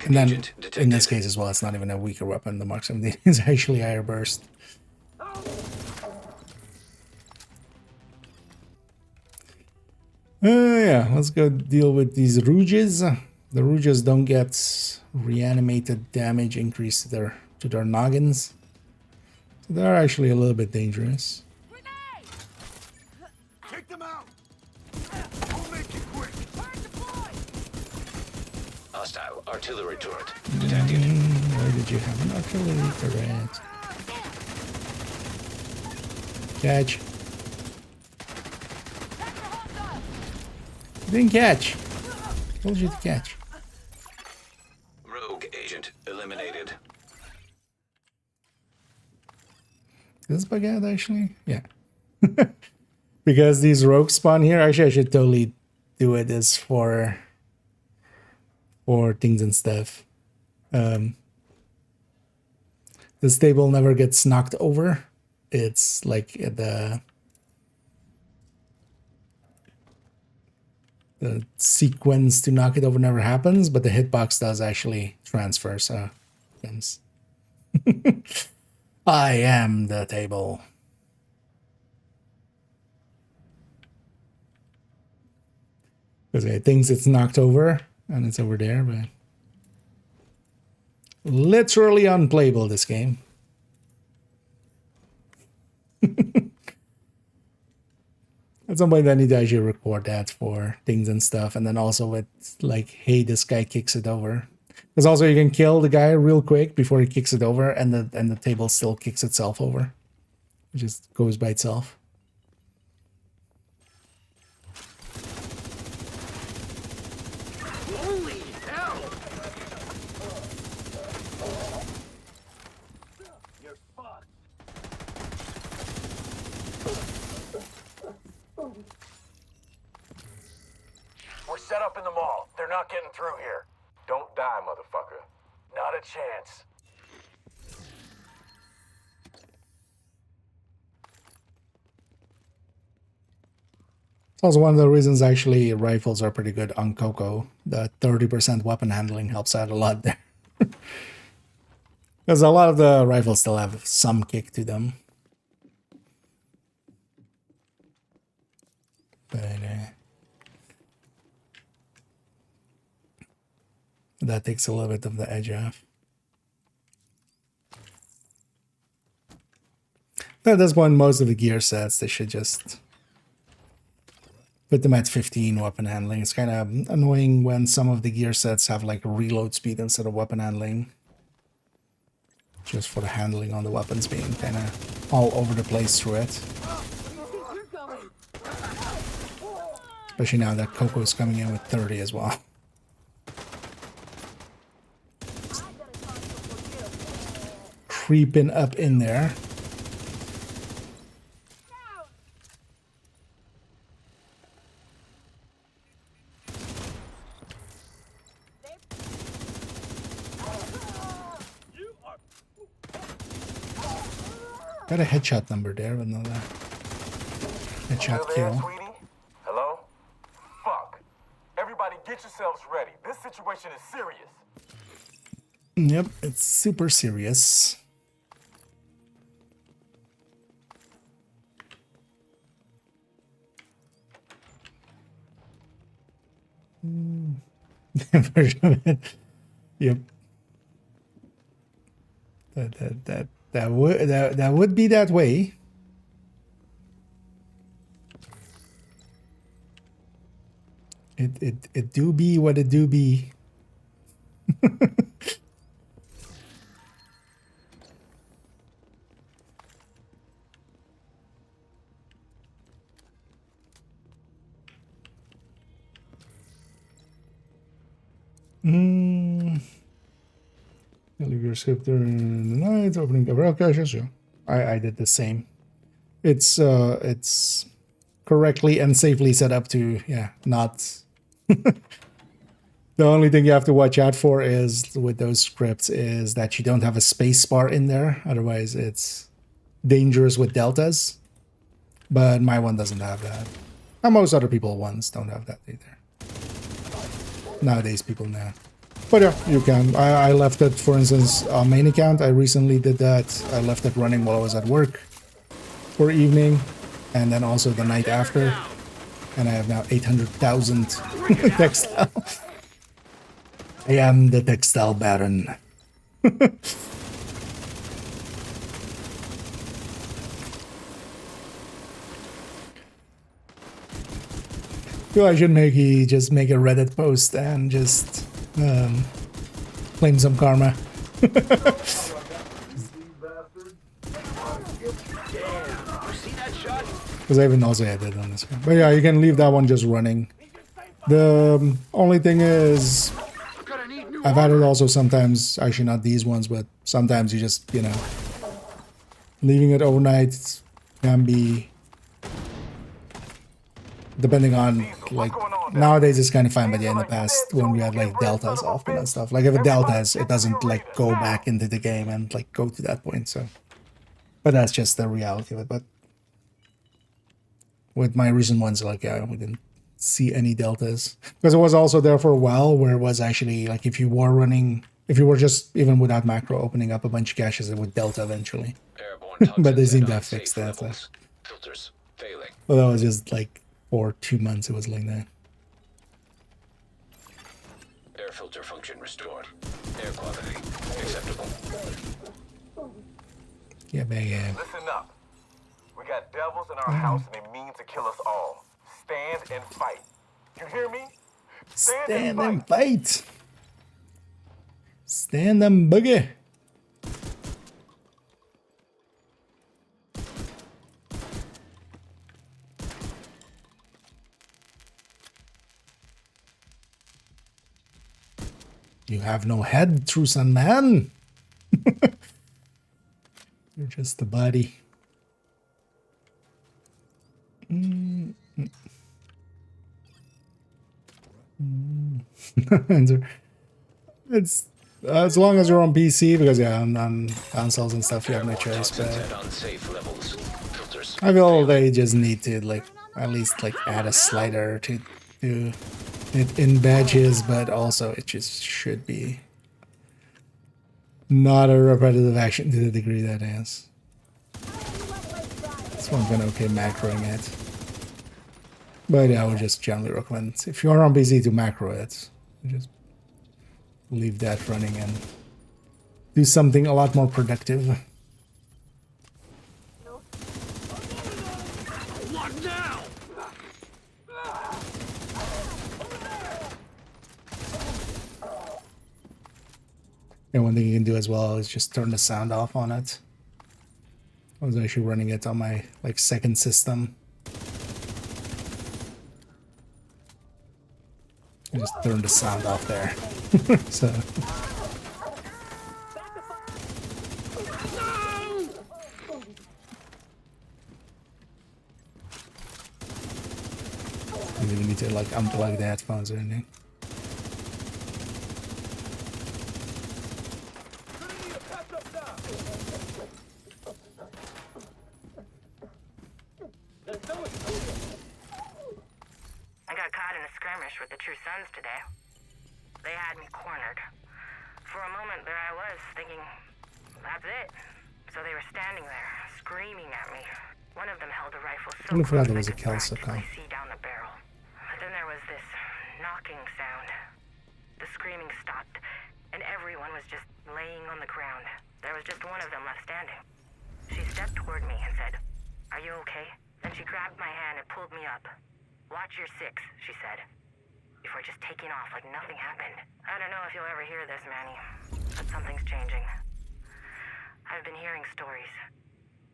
And then agent detected. in this case as well, it's not even a weaker weapon. The Mark 17 is actually higher burst. Yeah, let's go deal with these Rouges. The Rouges don't get reanimated damage increase to their noggins. So they're actually a little bit dangerous. Take them out. We'll make it quick. Hostile artillery turret detected. Where did you have an artillery turret? Catch. Didn't catch. Told you to catch. Rogue agent eliminated. This bug out actually? Yeah. Because these rogues spawn here, actually I should totally do it as for things and stuff. This table never gets knocked over. It's like the sequence to knock it over never happens, but the hitbox does actually transfer, so things. I am the table. Because it thinks it's knocked over and it's over there, but literally unplayable this game. At some point I need to actually record that for things and stuff, and then also with like, hey, this guy kicks it over. Because also you can kill the guy real quick before he kicks it over, and the table still kicks itself over. It just goes by itself. Holy hell! You're fucked. We're set up in the mall. They're not getting through here. Don't die, motherfucker. Not a chance. It's also one of the reasons actually rifles are pretty good on Coco. The 30% weapon handling helps out a lot there. Because a lot of the rifles still have some kick to them. But that takes a little bit of the edge off. At this point, most of the gear sets, they should just put them at 15 weapon handling. It's kind of annoying when some of the gear sets have like reload speed instead of weapon handling. Just for the handling on the weapons being kind of all over the place through it. Especially now that Coco is coming in with 30 as well. Creeping up in there. Got a headshot number there, but not a headshot kill. Sweetie? Hello? Fuck. Everybody get yourselves ready. This situation is serious. Yep, it's super serious. Version of it. Yep. That would be that way. It do be what it do be. Leave your script during the night, opening cover. Okay, sure. I did the same. It's correctly and safely set up to, yeah, not. The only thing you have to watch out for is with those scripts is that you don't have a space bar in there. Otherwise, it's dangerous with deltas. But my one doesn't have that. And most other people ones don't have that either. Nowadays, people know. But yeah, you can. I left it, for instance, on main account. I recently did that. I left it running while I was at work for evening, and then also the night after. And I have now 800,000 textile. I am the textile baron. I should just make a Reddit post and just claim some karma. Because I even also had that on this one. But yeah, you can leave that one just running. The only thing is, I've had it also sometimes, actually not these ones, but sometimes you just, you know, leaving it overnight can be, depending on, like, nowadays it's kind of fine, but yeah, in the past, when we had, like, deltas often and stuff, like, if it deltas, it doesn't, like, go back into the game and, like, go to that point, so. But that's just the reality of it, but with my recent ones, like, yeah, we didn't see any deltas. Because it was also there for a while, where it was actually, like, if you were running, if you were just, even without macro, opening up a bunch of caches, it would delta eventually. But they seem to have fixed that. So. Filters failing. Well, that was just, like, for 2 months it was like that. Air filter function restored. Air quality acceptable. Yeah, man, yeah. Listen up. We got devils in our house and they mean to kill us all. Stand and fight. You hear me? Stand and fight. Stand and boogie. You have no head, true son man. You're just a body. It's as long as you're on PC, because yeah, on consoles and stuff, you have no choice. But I feel they just need to, like, at least, like, add a slider to do it in badges, but also it just should be not a repetitive action to the degree that is. This one's been okay macroing it. But yeah, I would just generally recommend, if you're on PC, to macro it. Just leave that running and do something a lot more productive. What now? And one thing you can do as well is just turn the sound off on it. I was actually running it on my, like, second system. I just turned the sound off there. So you need to, like, unplug the headphones or anything. I got caught in a skirmish with the True Sons today. They had me cornered. For a moment there I was, thinking, that's it. So they were standing there, screaming at me. One of them held a rifle so I forgot close there was I a could Kelso practically see down the barrel. But then there was this knocking sound. The screaming stopped, and everyone was just laying on the ground. There was just one of them left standing. She stepped toward me and said, "Are you okay?" Then she grabbed my hand and pulled me up. "Watch your six," she said, before just taking off like nothing happened. I don't know if you'll ever hear this, Manny, but something's changing. I've been hearing stories.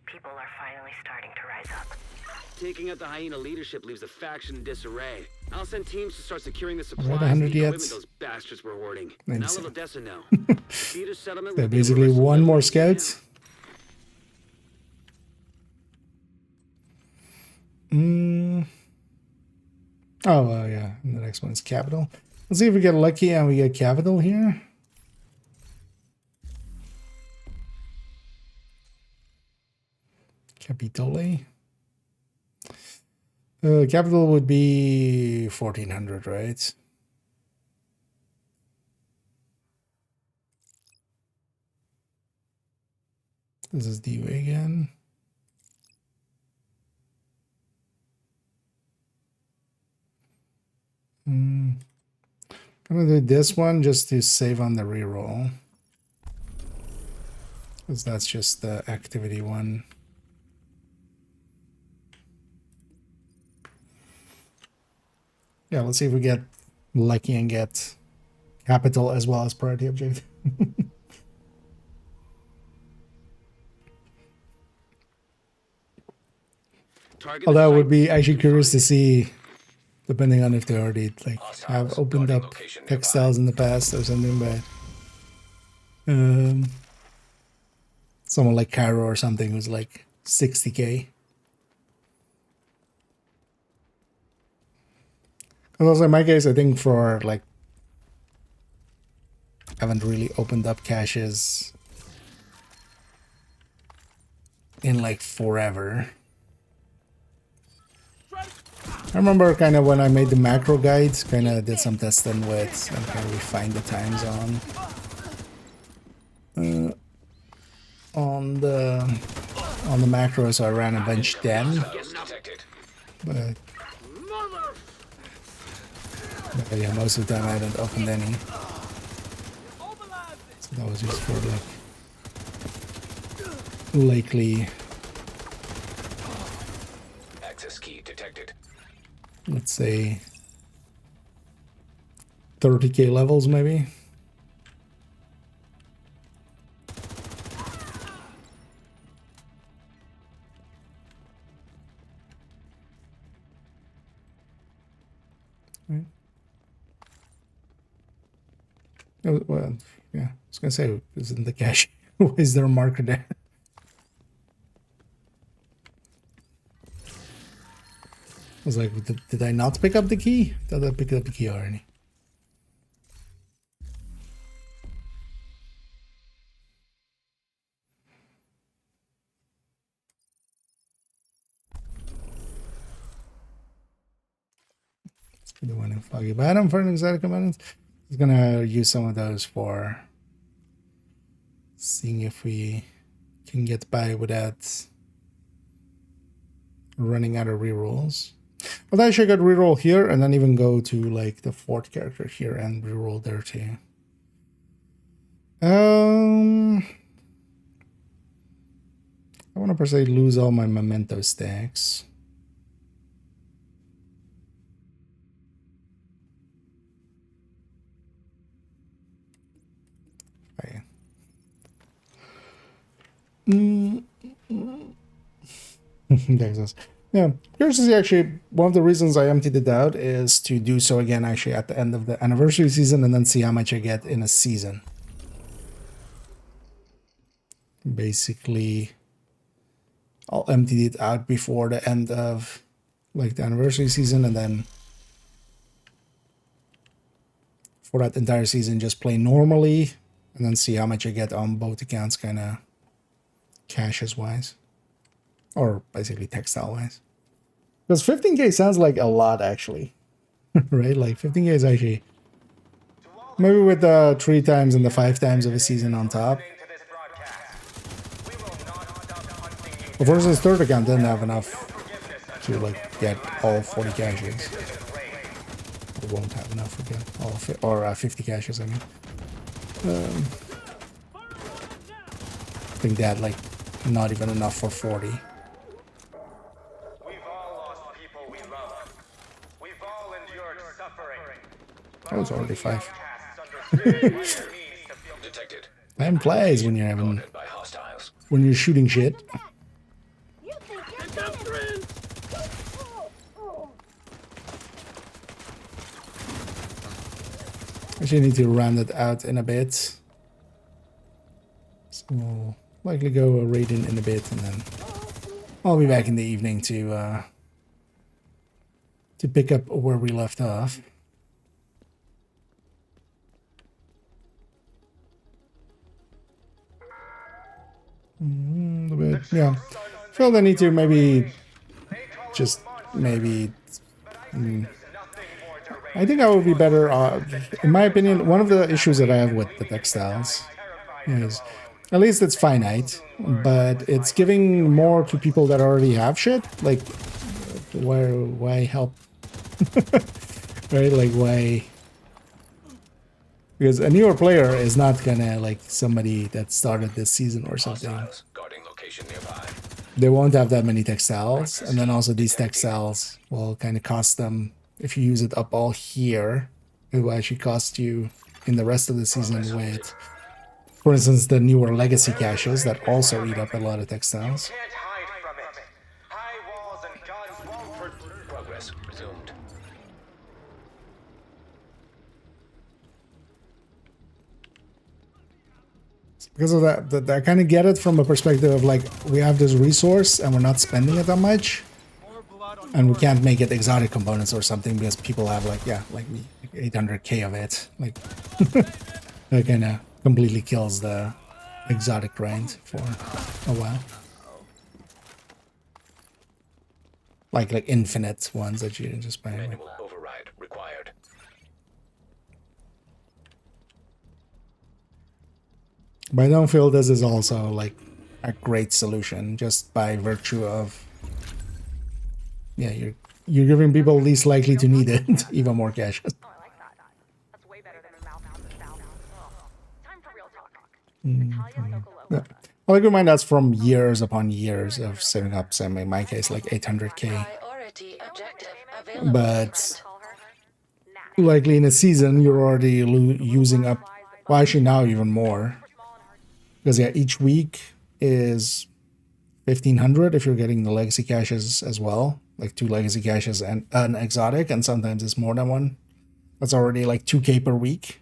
People are finally starting to rise up. Taking out the hyena leadership leaves the faction in disarray. I'll send teams to start securing the supplies Right, and 100 the yet? equipment those bastards were hoarding. Maybe And I'll so. let Odessa know. Peter's settlement So will be basically reversal one more level. scout. Oh, yeah. And the next one is capital. Let's see if we get lucky and we get capital here. Capitole. Capital would be 1400, right? This is the way again. I'm gonna do this one just to save on the reroll. Because that's just the activity one. Yeah, let's see if we get lucky and get capital as well as priority objective. Although I would be actually curious to see, depending on if they already like have opened up textiles in the past or something, but someone like Cairo or something who's like 60k. And also in my case, I think for like, I haven't really opened up caches in like forever. I remember kind of when I made the macro guides, kind of did some testing with and kind of refined the time zone on the macro, so I ran a bunch then. But yeah, most of the time I hadn't opened any. So that was just for like likely. Access key detected. Let's say 30k levels maybe. Right. Oh, well, yeah, I was gonna say, isn't the cache? Why is there a marker there? I was like, did I not pick up the key? Did I pick up the key already? Let's put the one in Foggy Bottom for an exotic commandant. I'm gonna use some of those for seeing if we can get by without running out of rerolls. Well, I should get reroll here and then even go to like the fourth character here and reroll there too. I want to per se lose all my memento stacks. Okay. Yeah, here's actually one of the reasons I emptied it out is to do so again actually at the end of the anniversary season and then see how much I get in a season. Basically, I'll empty it out before the end of like the anniversary season and then for that entire season just play normally and then see how much I get on both accounts kind of caches wise. Or basically textile wise. Because 15k sounds like a lot actually. Right? Like 15k is actually maybe with the 3 times and the 5 times of a season on top. But for instance, third account didn't have enough to like get all 40 caches. It won't have enough to get all 50 caches, I mean. I think they had like not even enough for 40. That was already 5. Detected. Time flies when you're when you're shooting shit. Actually need to round it out in a bit. So we'll likely go a raid in a bit and then I'll be back in the evening to pick up where we left off. But yeah, I feel I need to maybe just maybe. I think I would be better. In my opinion, one of the issues that I have with the textiles is At least it's finite, but it's giving more to people that already have shit. Like, why help? Right? Like, why? Because a newer player is not gonna, like, somebody that started this season or something. Guarding location nearby. They won't have that many textiles, and then also these textiles will kind of cost them, if you use it up all here, it will actually cost you in the rest of the season with, for instance, the newer legacy caches that also eat up a lot of textiles. Progress resumed. Because of that, I kind of get it from a perspective of like, we have this resource and we're not spending it that much, and we can't make it exotic components or something because people have like, yeah, like 800k of it. Like, that kind of completely kills the exotic grind for a while. Like infinite ones that you just buy. Manual override required. But I don't feel this is also like a great solution just by virtue of, yeah, you're giving people least likely to need it even more caches. Yeah. Well, keep in mind that's from years upon years of saving up, say in my case like 800k. But likely in a season you're already using up, well actually now even more. Because yeah, each week is 1500 if you're getting the legacy caches as well. Like 2 legacy caches and an exotic, and sometimes it's more than one. That's already like 2k per week.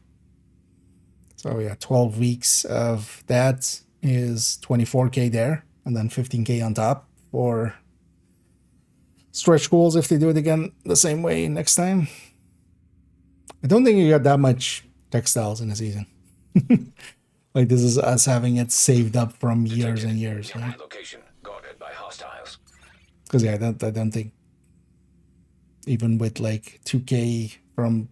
So yeah, 12 weeks of that is 24k there, and then 15k on top for stretch goals if they do it again the same way next time. I don't think you got that much textiles in a season. Like, this is us having it saved up from years and years, right? Location guarded by hostiles. Because yeah, I don't think even with like 2k from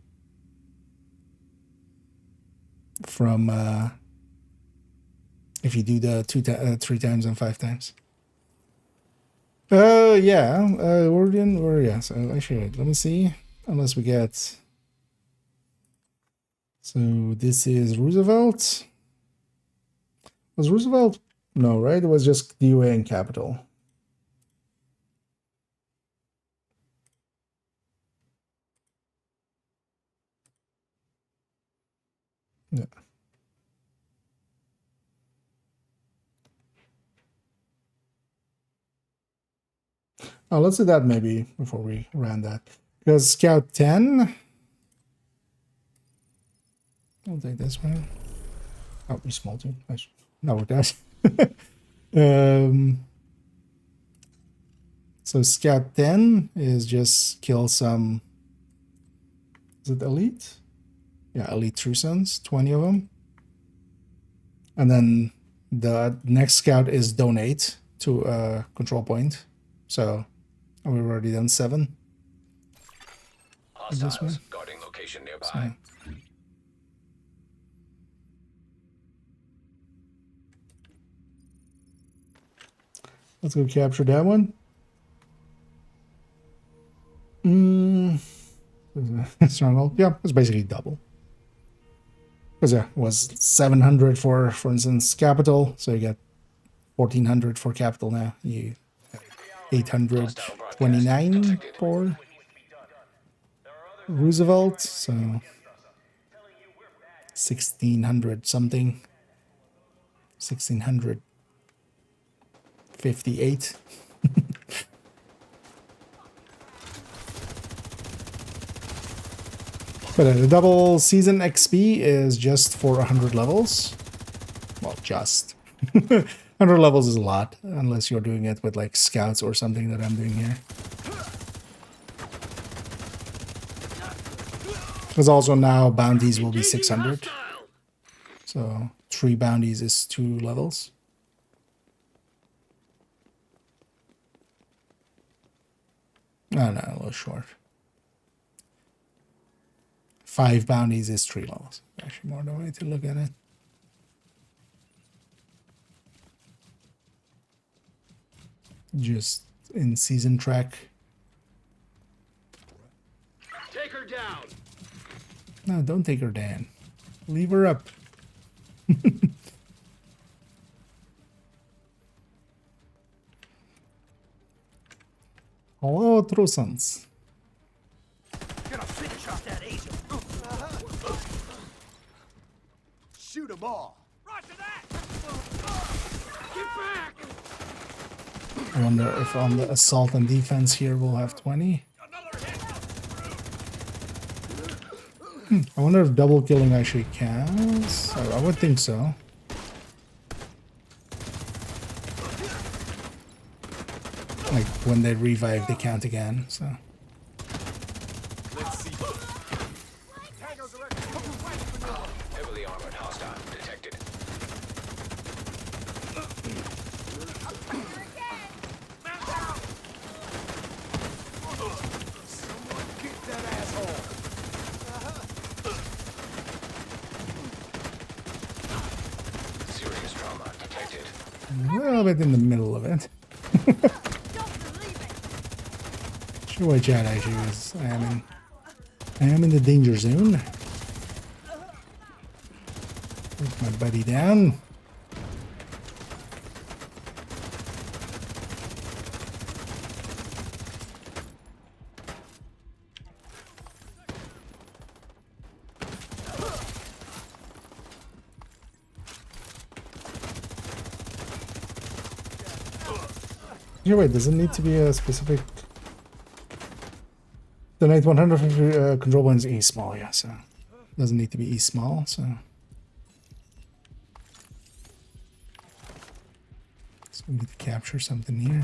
if you do the 3 times and 5 times. Yeah, yeah. So actually, let me see. Unless we get. So this is Roosevelt. Was Roosevelt? No, right? It was just DOA and Capital. Yeah. Oh, let's do that maybe before we ran that. Because Scout 10. I'll take this one. Oh, we small too. Nice. No, it does. So Scout 10 is just kill some. Is it elite? Yeah, elite True Sons, 20 of them. And then the next scout is donate to a control point. So we've already done 7. Hostiles guarding location nearby. So, let's go capture that one. Stronghold. Yeah, it's basically double. Because yeah, it was 700 for instance, Capital. So you get 1400 for Capital now. You 829 for Roosevelt. So 1600 something. 1658. But the double season XP is just for 100 levels. Well, just. 100 levels is a lot, unless you're doing it with like scouts or something that I'm doing here. Because also now bounties will be 600. So 3 bounties is 2 levels. Oh no, a little short. 5 bounties is 3 levels. Actually, more the way to look at it. just in season track. Take her down. No, don't take her down. Leave her up. Hello, Trusans. Gonna finish off that agent. Shoot them all. Roger that. Get back. I wonder if on the assault and defense here we'll have 20. I wonder if double killing actually counts. I would think so. Like when they revive, they count again. So. Let's see. Heavily armored hostile detected. Someone kick that asshole. Serious trauma detected. A little bit in the middle of it. Sure, watch out actually, because I am in the danger zone. Put my buddy down. Here, wait, does it need to be a specific... Donate 150 control points E small, yeah, so... Doesn't need to be E small, so... So we need to capture something here.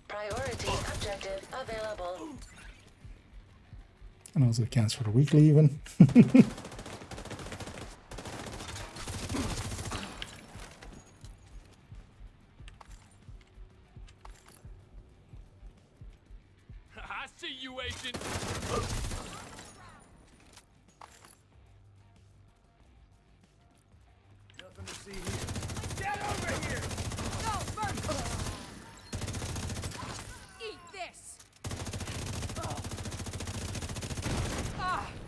Priority objective available. And also it counts for the weekly even. I see you, agent. Nothing to see here. Get over here! No, first! Eat this!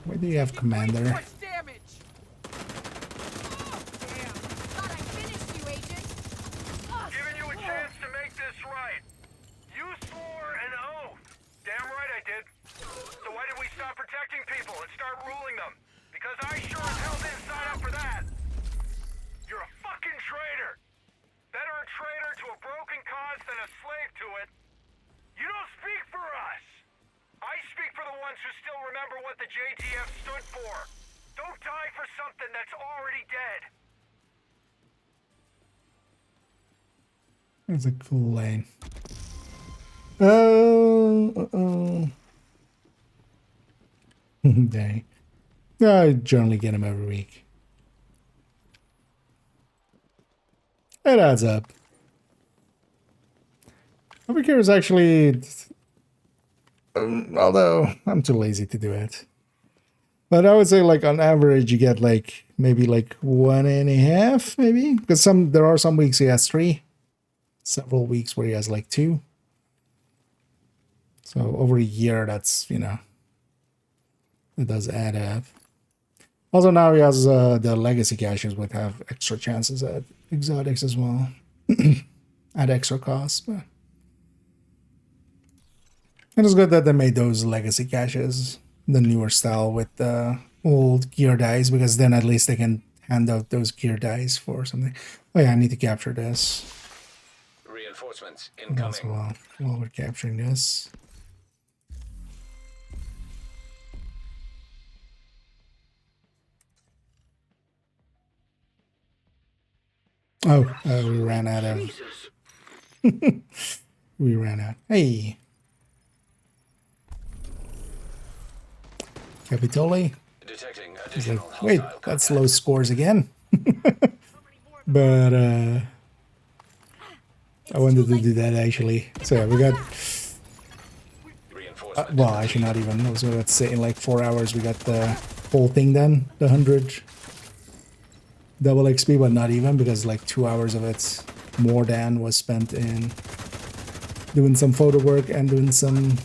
Why do you have commander? Much damage! Damn! Thought I finished you, Agent! Giving you a chance to make this right. You swore an oath. Damn right I did. So why did we stop protecting people and start ruling them? Because I sure as hell didn't sign up for that. You're a fucking traitor. Better a traitor to a broken cause than a slave to it. You don't speak for us. I speak for the ones who still remember what the JTF stood for. Don't die for something that's already dead. That's a cool lane. Oh. Dang. I generally get him every week. It adds up. Over here is actually... although, I'm too lazy to do it. But I would say, like, on average, you get, like, maybe, like, 1.5, maybe? Because there are some weeks he has 3. Several weeks where he has, like, 2. So, over a year, that's, you know... It does add up. Also, now he has the legacy caches would have extra chances at exotics as well. At extra cost, but... It is good that they made those legacy caches, the newer style with the old gear dice, because then at least they can hand out those gear dice for something. Oh yeah, I need to capture this. Reinforcements As incoming. well, while we're capturing this. Oh, we ran out of... we ran out. Hey! Capitoli. Detecting He's additional like, wait, hostile that's low scores again. But, I wanted to do that actually. So yeah, we got... well, actually not even. I was going to say in like 4 hours we got the whole thing done. The 100 double XP, but not even, because like 2 hours of it more than was spent in doing some photo work and doing some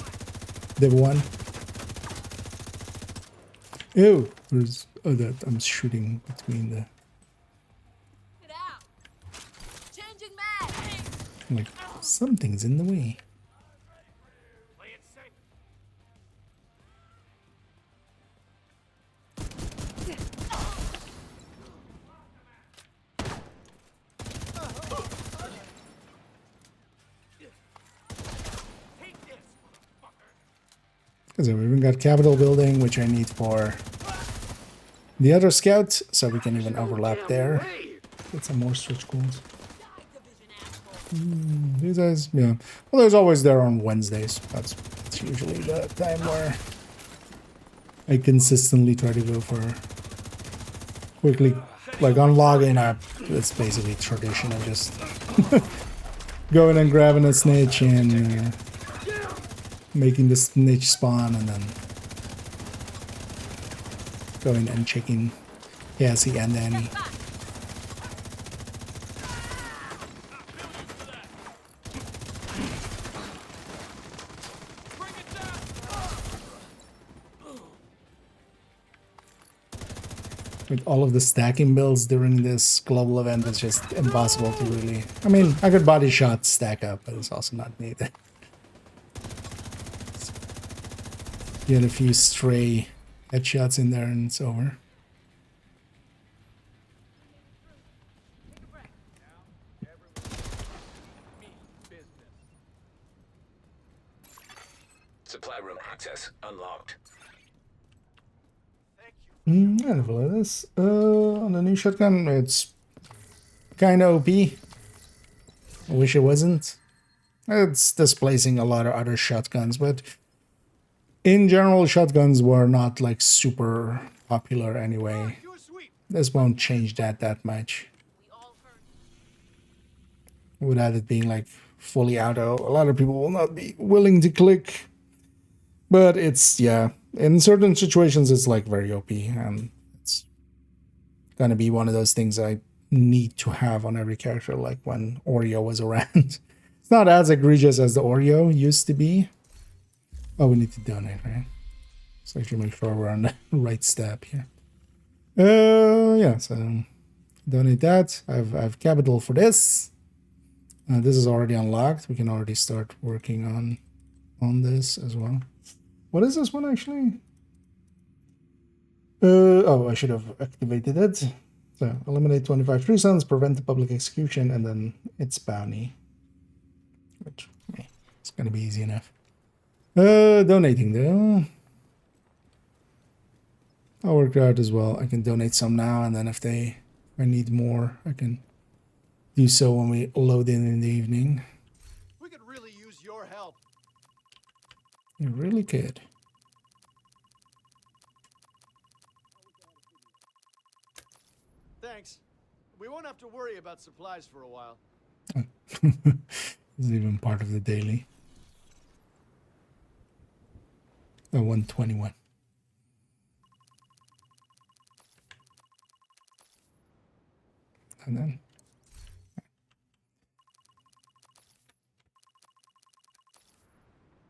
Div 1. Ew, there's that I'm shooting between the. Get out. Changing mag. Like something's in the way. Because we even got Capitol building, which I need for the other scout, so we can even overlap there. Get some more stretch goals. These guys, yeah. Well, there's always there on Wednesdays. That's usually the time where I consistently try to go for quickly, like on login app. It's basically tradition of just going and grabbing a snitch and making the snitch spawn, and then going and checking Cassie and Danny. With all of the stacking builds during this global event, it's just impossible to really... I mean, I could body shot stack up, but it's also not needed. Get a few stray headshots in there and it's over. Supply room access unlocked. I don't know this. On the new shotgun, it's kind of OP. I wish it wasn't. It's displacing a lot of other shotguns, but in general, shotguns were not like super popular anyway. This won't change that much. Without it being like fully auto, a lot of people will not be willing to click. But it's, yeah, in certain situations, it's like very OP, and it's gonna be one of those things I need to have on every character, like when Oreo was around. It's not as egregious as the Oreo used to be. Oh, we need to donate, right? So actually make sure we're on the right step here. Yeah, so donate that. I've capital for this. This is already unlocked. We can already start working on this as well. What is this one actually? Oh, I should have activated it. So eliminate 25 treasons, prevent the public execution, and then it's bounty. Which, it's gonna be easy enough. Donating though. I'll work it out as well. I can donate some now, and then if I need more, I can do so when we load in the evening. We could really use your help. You really could. Thanks. We won't have to worry about supplies for a while. This is even part of the daily. 121. And then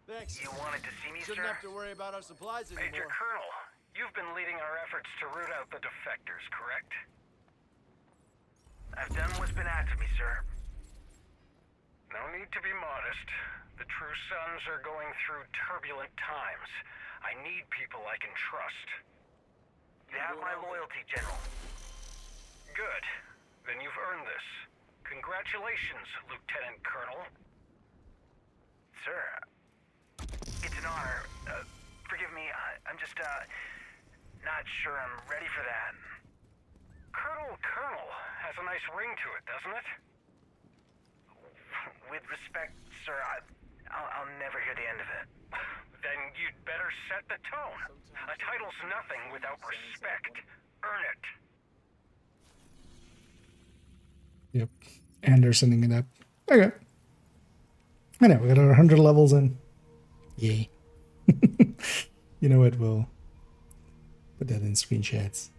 Thanks. You wanted to see me, Shouldn't sir? have to worry about our supplies anymore. Major Colonel, you've been leading our efforts to root out the defectors, correct? I've done what's been asked of me, sir. No need to be modest. The true sons are going through turbulent times. I need people I can trust. You have my loyalty, General. Good. Then you've earned this. Congratulations, Lieutenant Colonel. Sir, it's an honor. Forgive me, I'm just, not sure I'm ready for that. Colonel has a nice ring to it, doesn't it? With respect, sir, I'll never hear the end of it. Then you'd better set the tone. A title's nothing without respect. Earn it. Yep. Andersoning it up. Okay. I know, we got our 100 levels in. Yay. You know what, we'll put that in screenshots.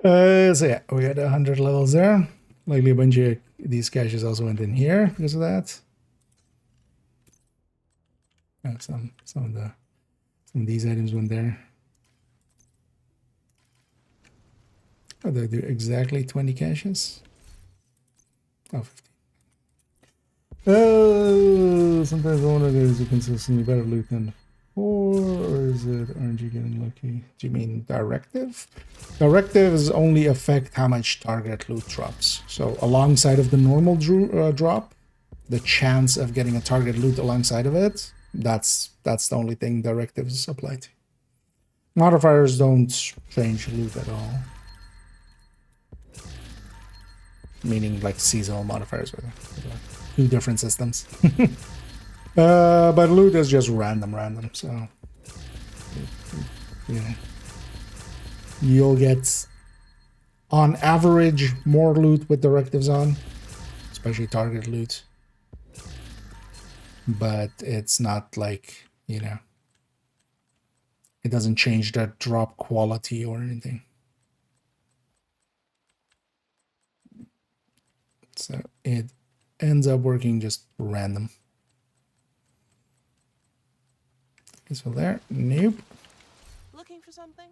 So yeah, we got 100 levels there. Likely a bunch of these caches also went in here because of that. Some of these items went there. Oh, they do exactly 20 caches. Oh, 50. Oh, sometimes one of those you consistently better loot than 4, or is it RNG getting lucky? Do you mean directive? Directives only affect how much target loot drops. So alongside of the normal drop, the chance of getting a target loot alongside of it, that's the only thing directives apply to. Modifiers don't change loot at all. Meaning like seasonal modifiers with two different systems. But loot is just random, so yeah. You'll get on average more loot with directives on, especially target loot. But it's not like, you know, it doesn't change the drop quality or anything. So it ends up working just random. So there, nope. Looking for something?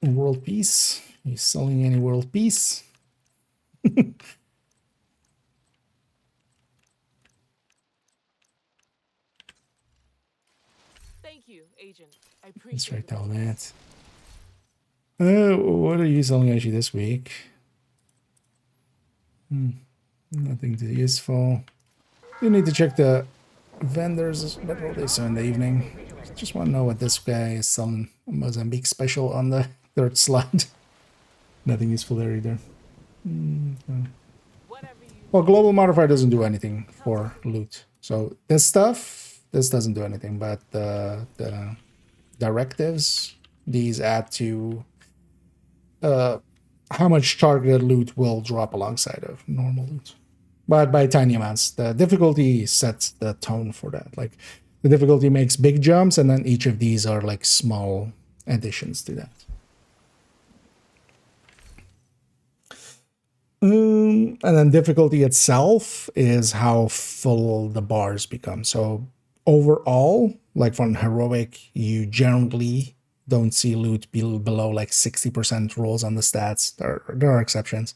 World peace. Are you selling any world peace? Thank you, Agent. I Let's appreciate write it. down that. What are you selling actually this week? Nothing too useful. You need to check the vendors, what will they sell in the evening? Just want to know what this guy is selling. A Mozambique special on the third slot. Nothing useful there either. Well, global modifier doesn't do anything for loot. So this stuff, this doesn't do anything, but the directives, these add to how much targeted loot will drop alongside of normal loot. But by tiny amounts. The difficulty sets the tone for that. Like the difficulty makes big jumps, and then each of these are like small additions to that. And then difficulty itself is how full the bars become. So overall, like from heroic, you generally don't see loot below like 60% rolls on the stats. There are exceptions.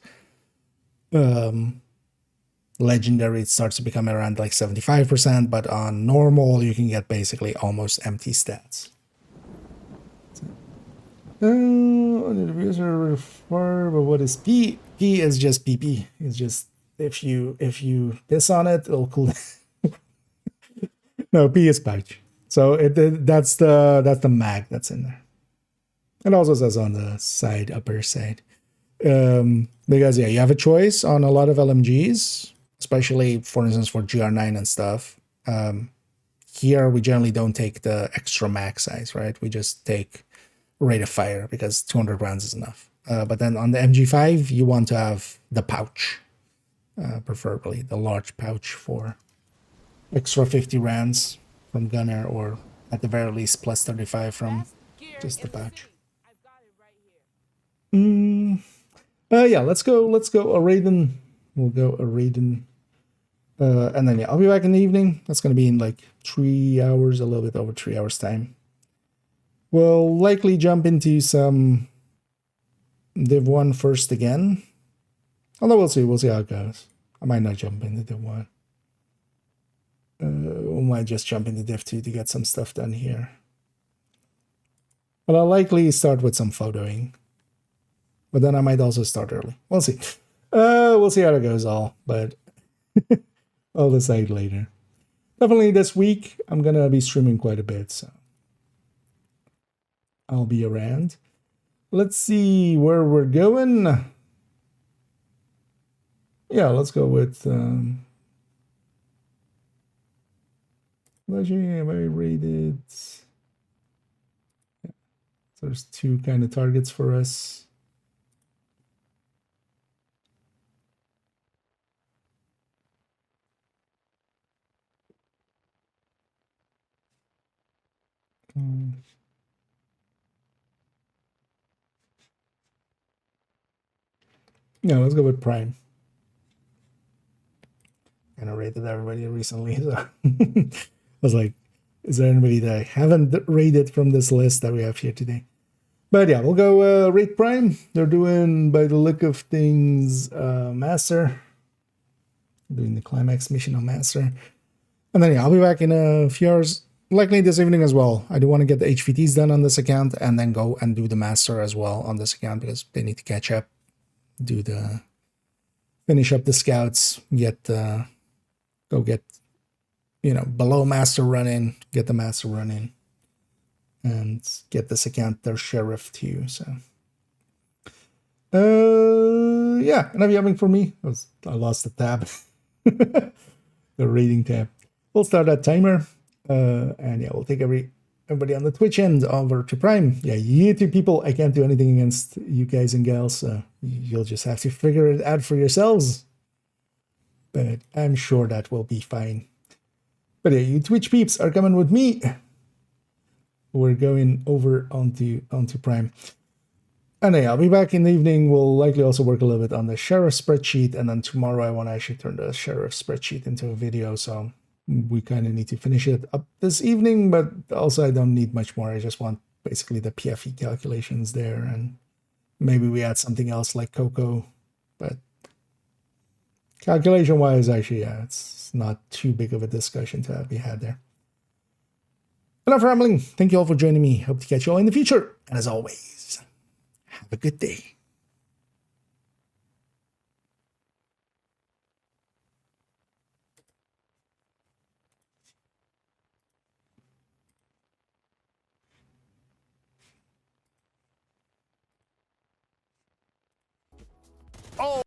Legendary, it starts to become around like 75%, but on normal, you can get basically almost empty stats. But what is P? P is just PP. It's just if you this on it, it'll cool. No, P is pouch. So that's the mag that's in there. It also says on the side, upper side. Because yeah, you have a choice on a lot of LMGs, especially for instance for GR9 and stuff. Here we generally don't take the extra mag size, right? We just take rate of fire because 200 rounds is enough. But then on the MG5, you want to have the pouch, preferably the large pouch for extra 50 rounds from gunner, or at the very least plus 35 from just the pouch. Yeah, let's go a Raiden. We'll go a Raiden. And then yeah, I'll be back in the evening. That's going to be in like 3 hours, a little bit over 3 hours time. We'll likely jump into some Div 1 first again. Although we'll see how it goes. I might not jump into Div 1. We might just jump into Div 2 to get some stuff done here. But I'll likely start with some photoing. But then I might also start early. We'll see. We'll see how it goes all, but I'll decide later. Definitely this week, I'm going to be streaming quite a bit, so I'll be around. Let's see where we're going. Yeah, let's go with legendary. Have I rated? Yeah. So there's two kind of targets for us. Yeah, let's go with Prime. And I rated everybody recently, so I was like, is there anybody that I haven't rated from this list that we have here today? But yeah, we'll go rate Prime. They're doing, by the look of things, Master. Doing the climax mission on Master. And then yeah, I'll be back in a few hours, likely this evening as well. I do want to get the HVTs done on this account and then go and do the Master as well on this account because they need to catch up, finish up the scouts, go get, below Master running, get the Master running, and get this account their sheriff too. So, yeah, enough yapping for me. I lost the tab, the rating tab. We'll start that timer, and yeah, we'll take everybody on the Twitch end over to Prime. Yeah, YouTube people, I can't do anything against you guys and gals, so you'll just have to figure it out for yourselves. But I'm sure that will be fine. But yeah, you Twitch peeps are coming with me. We're going over onto Prime. And yeah, I'll be back in the evening. We'll likely also work a little bit on the sheriff spreadsheet. And then tomorrow I want to actually turn the sheriff spreadsheet into a video. So we kind of need to finish it up this evening. But also I don't need much more. I just want basically the PFE calculations there. And maybe we add something else like Coco. But calculation-wise, actually, yeah, it's not too big of a discussion to be had there. Enough rambling. Thank you all for joining me. Hope to catch you all in the future. And as always, have a good day. Oh!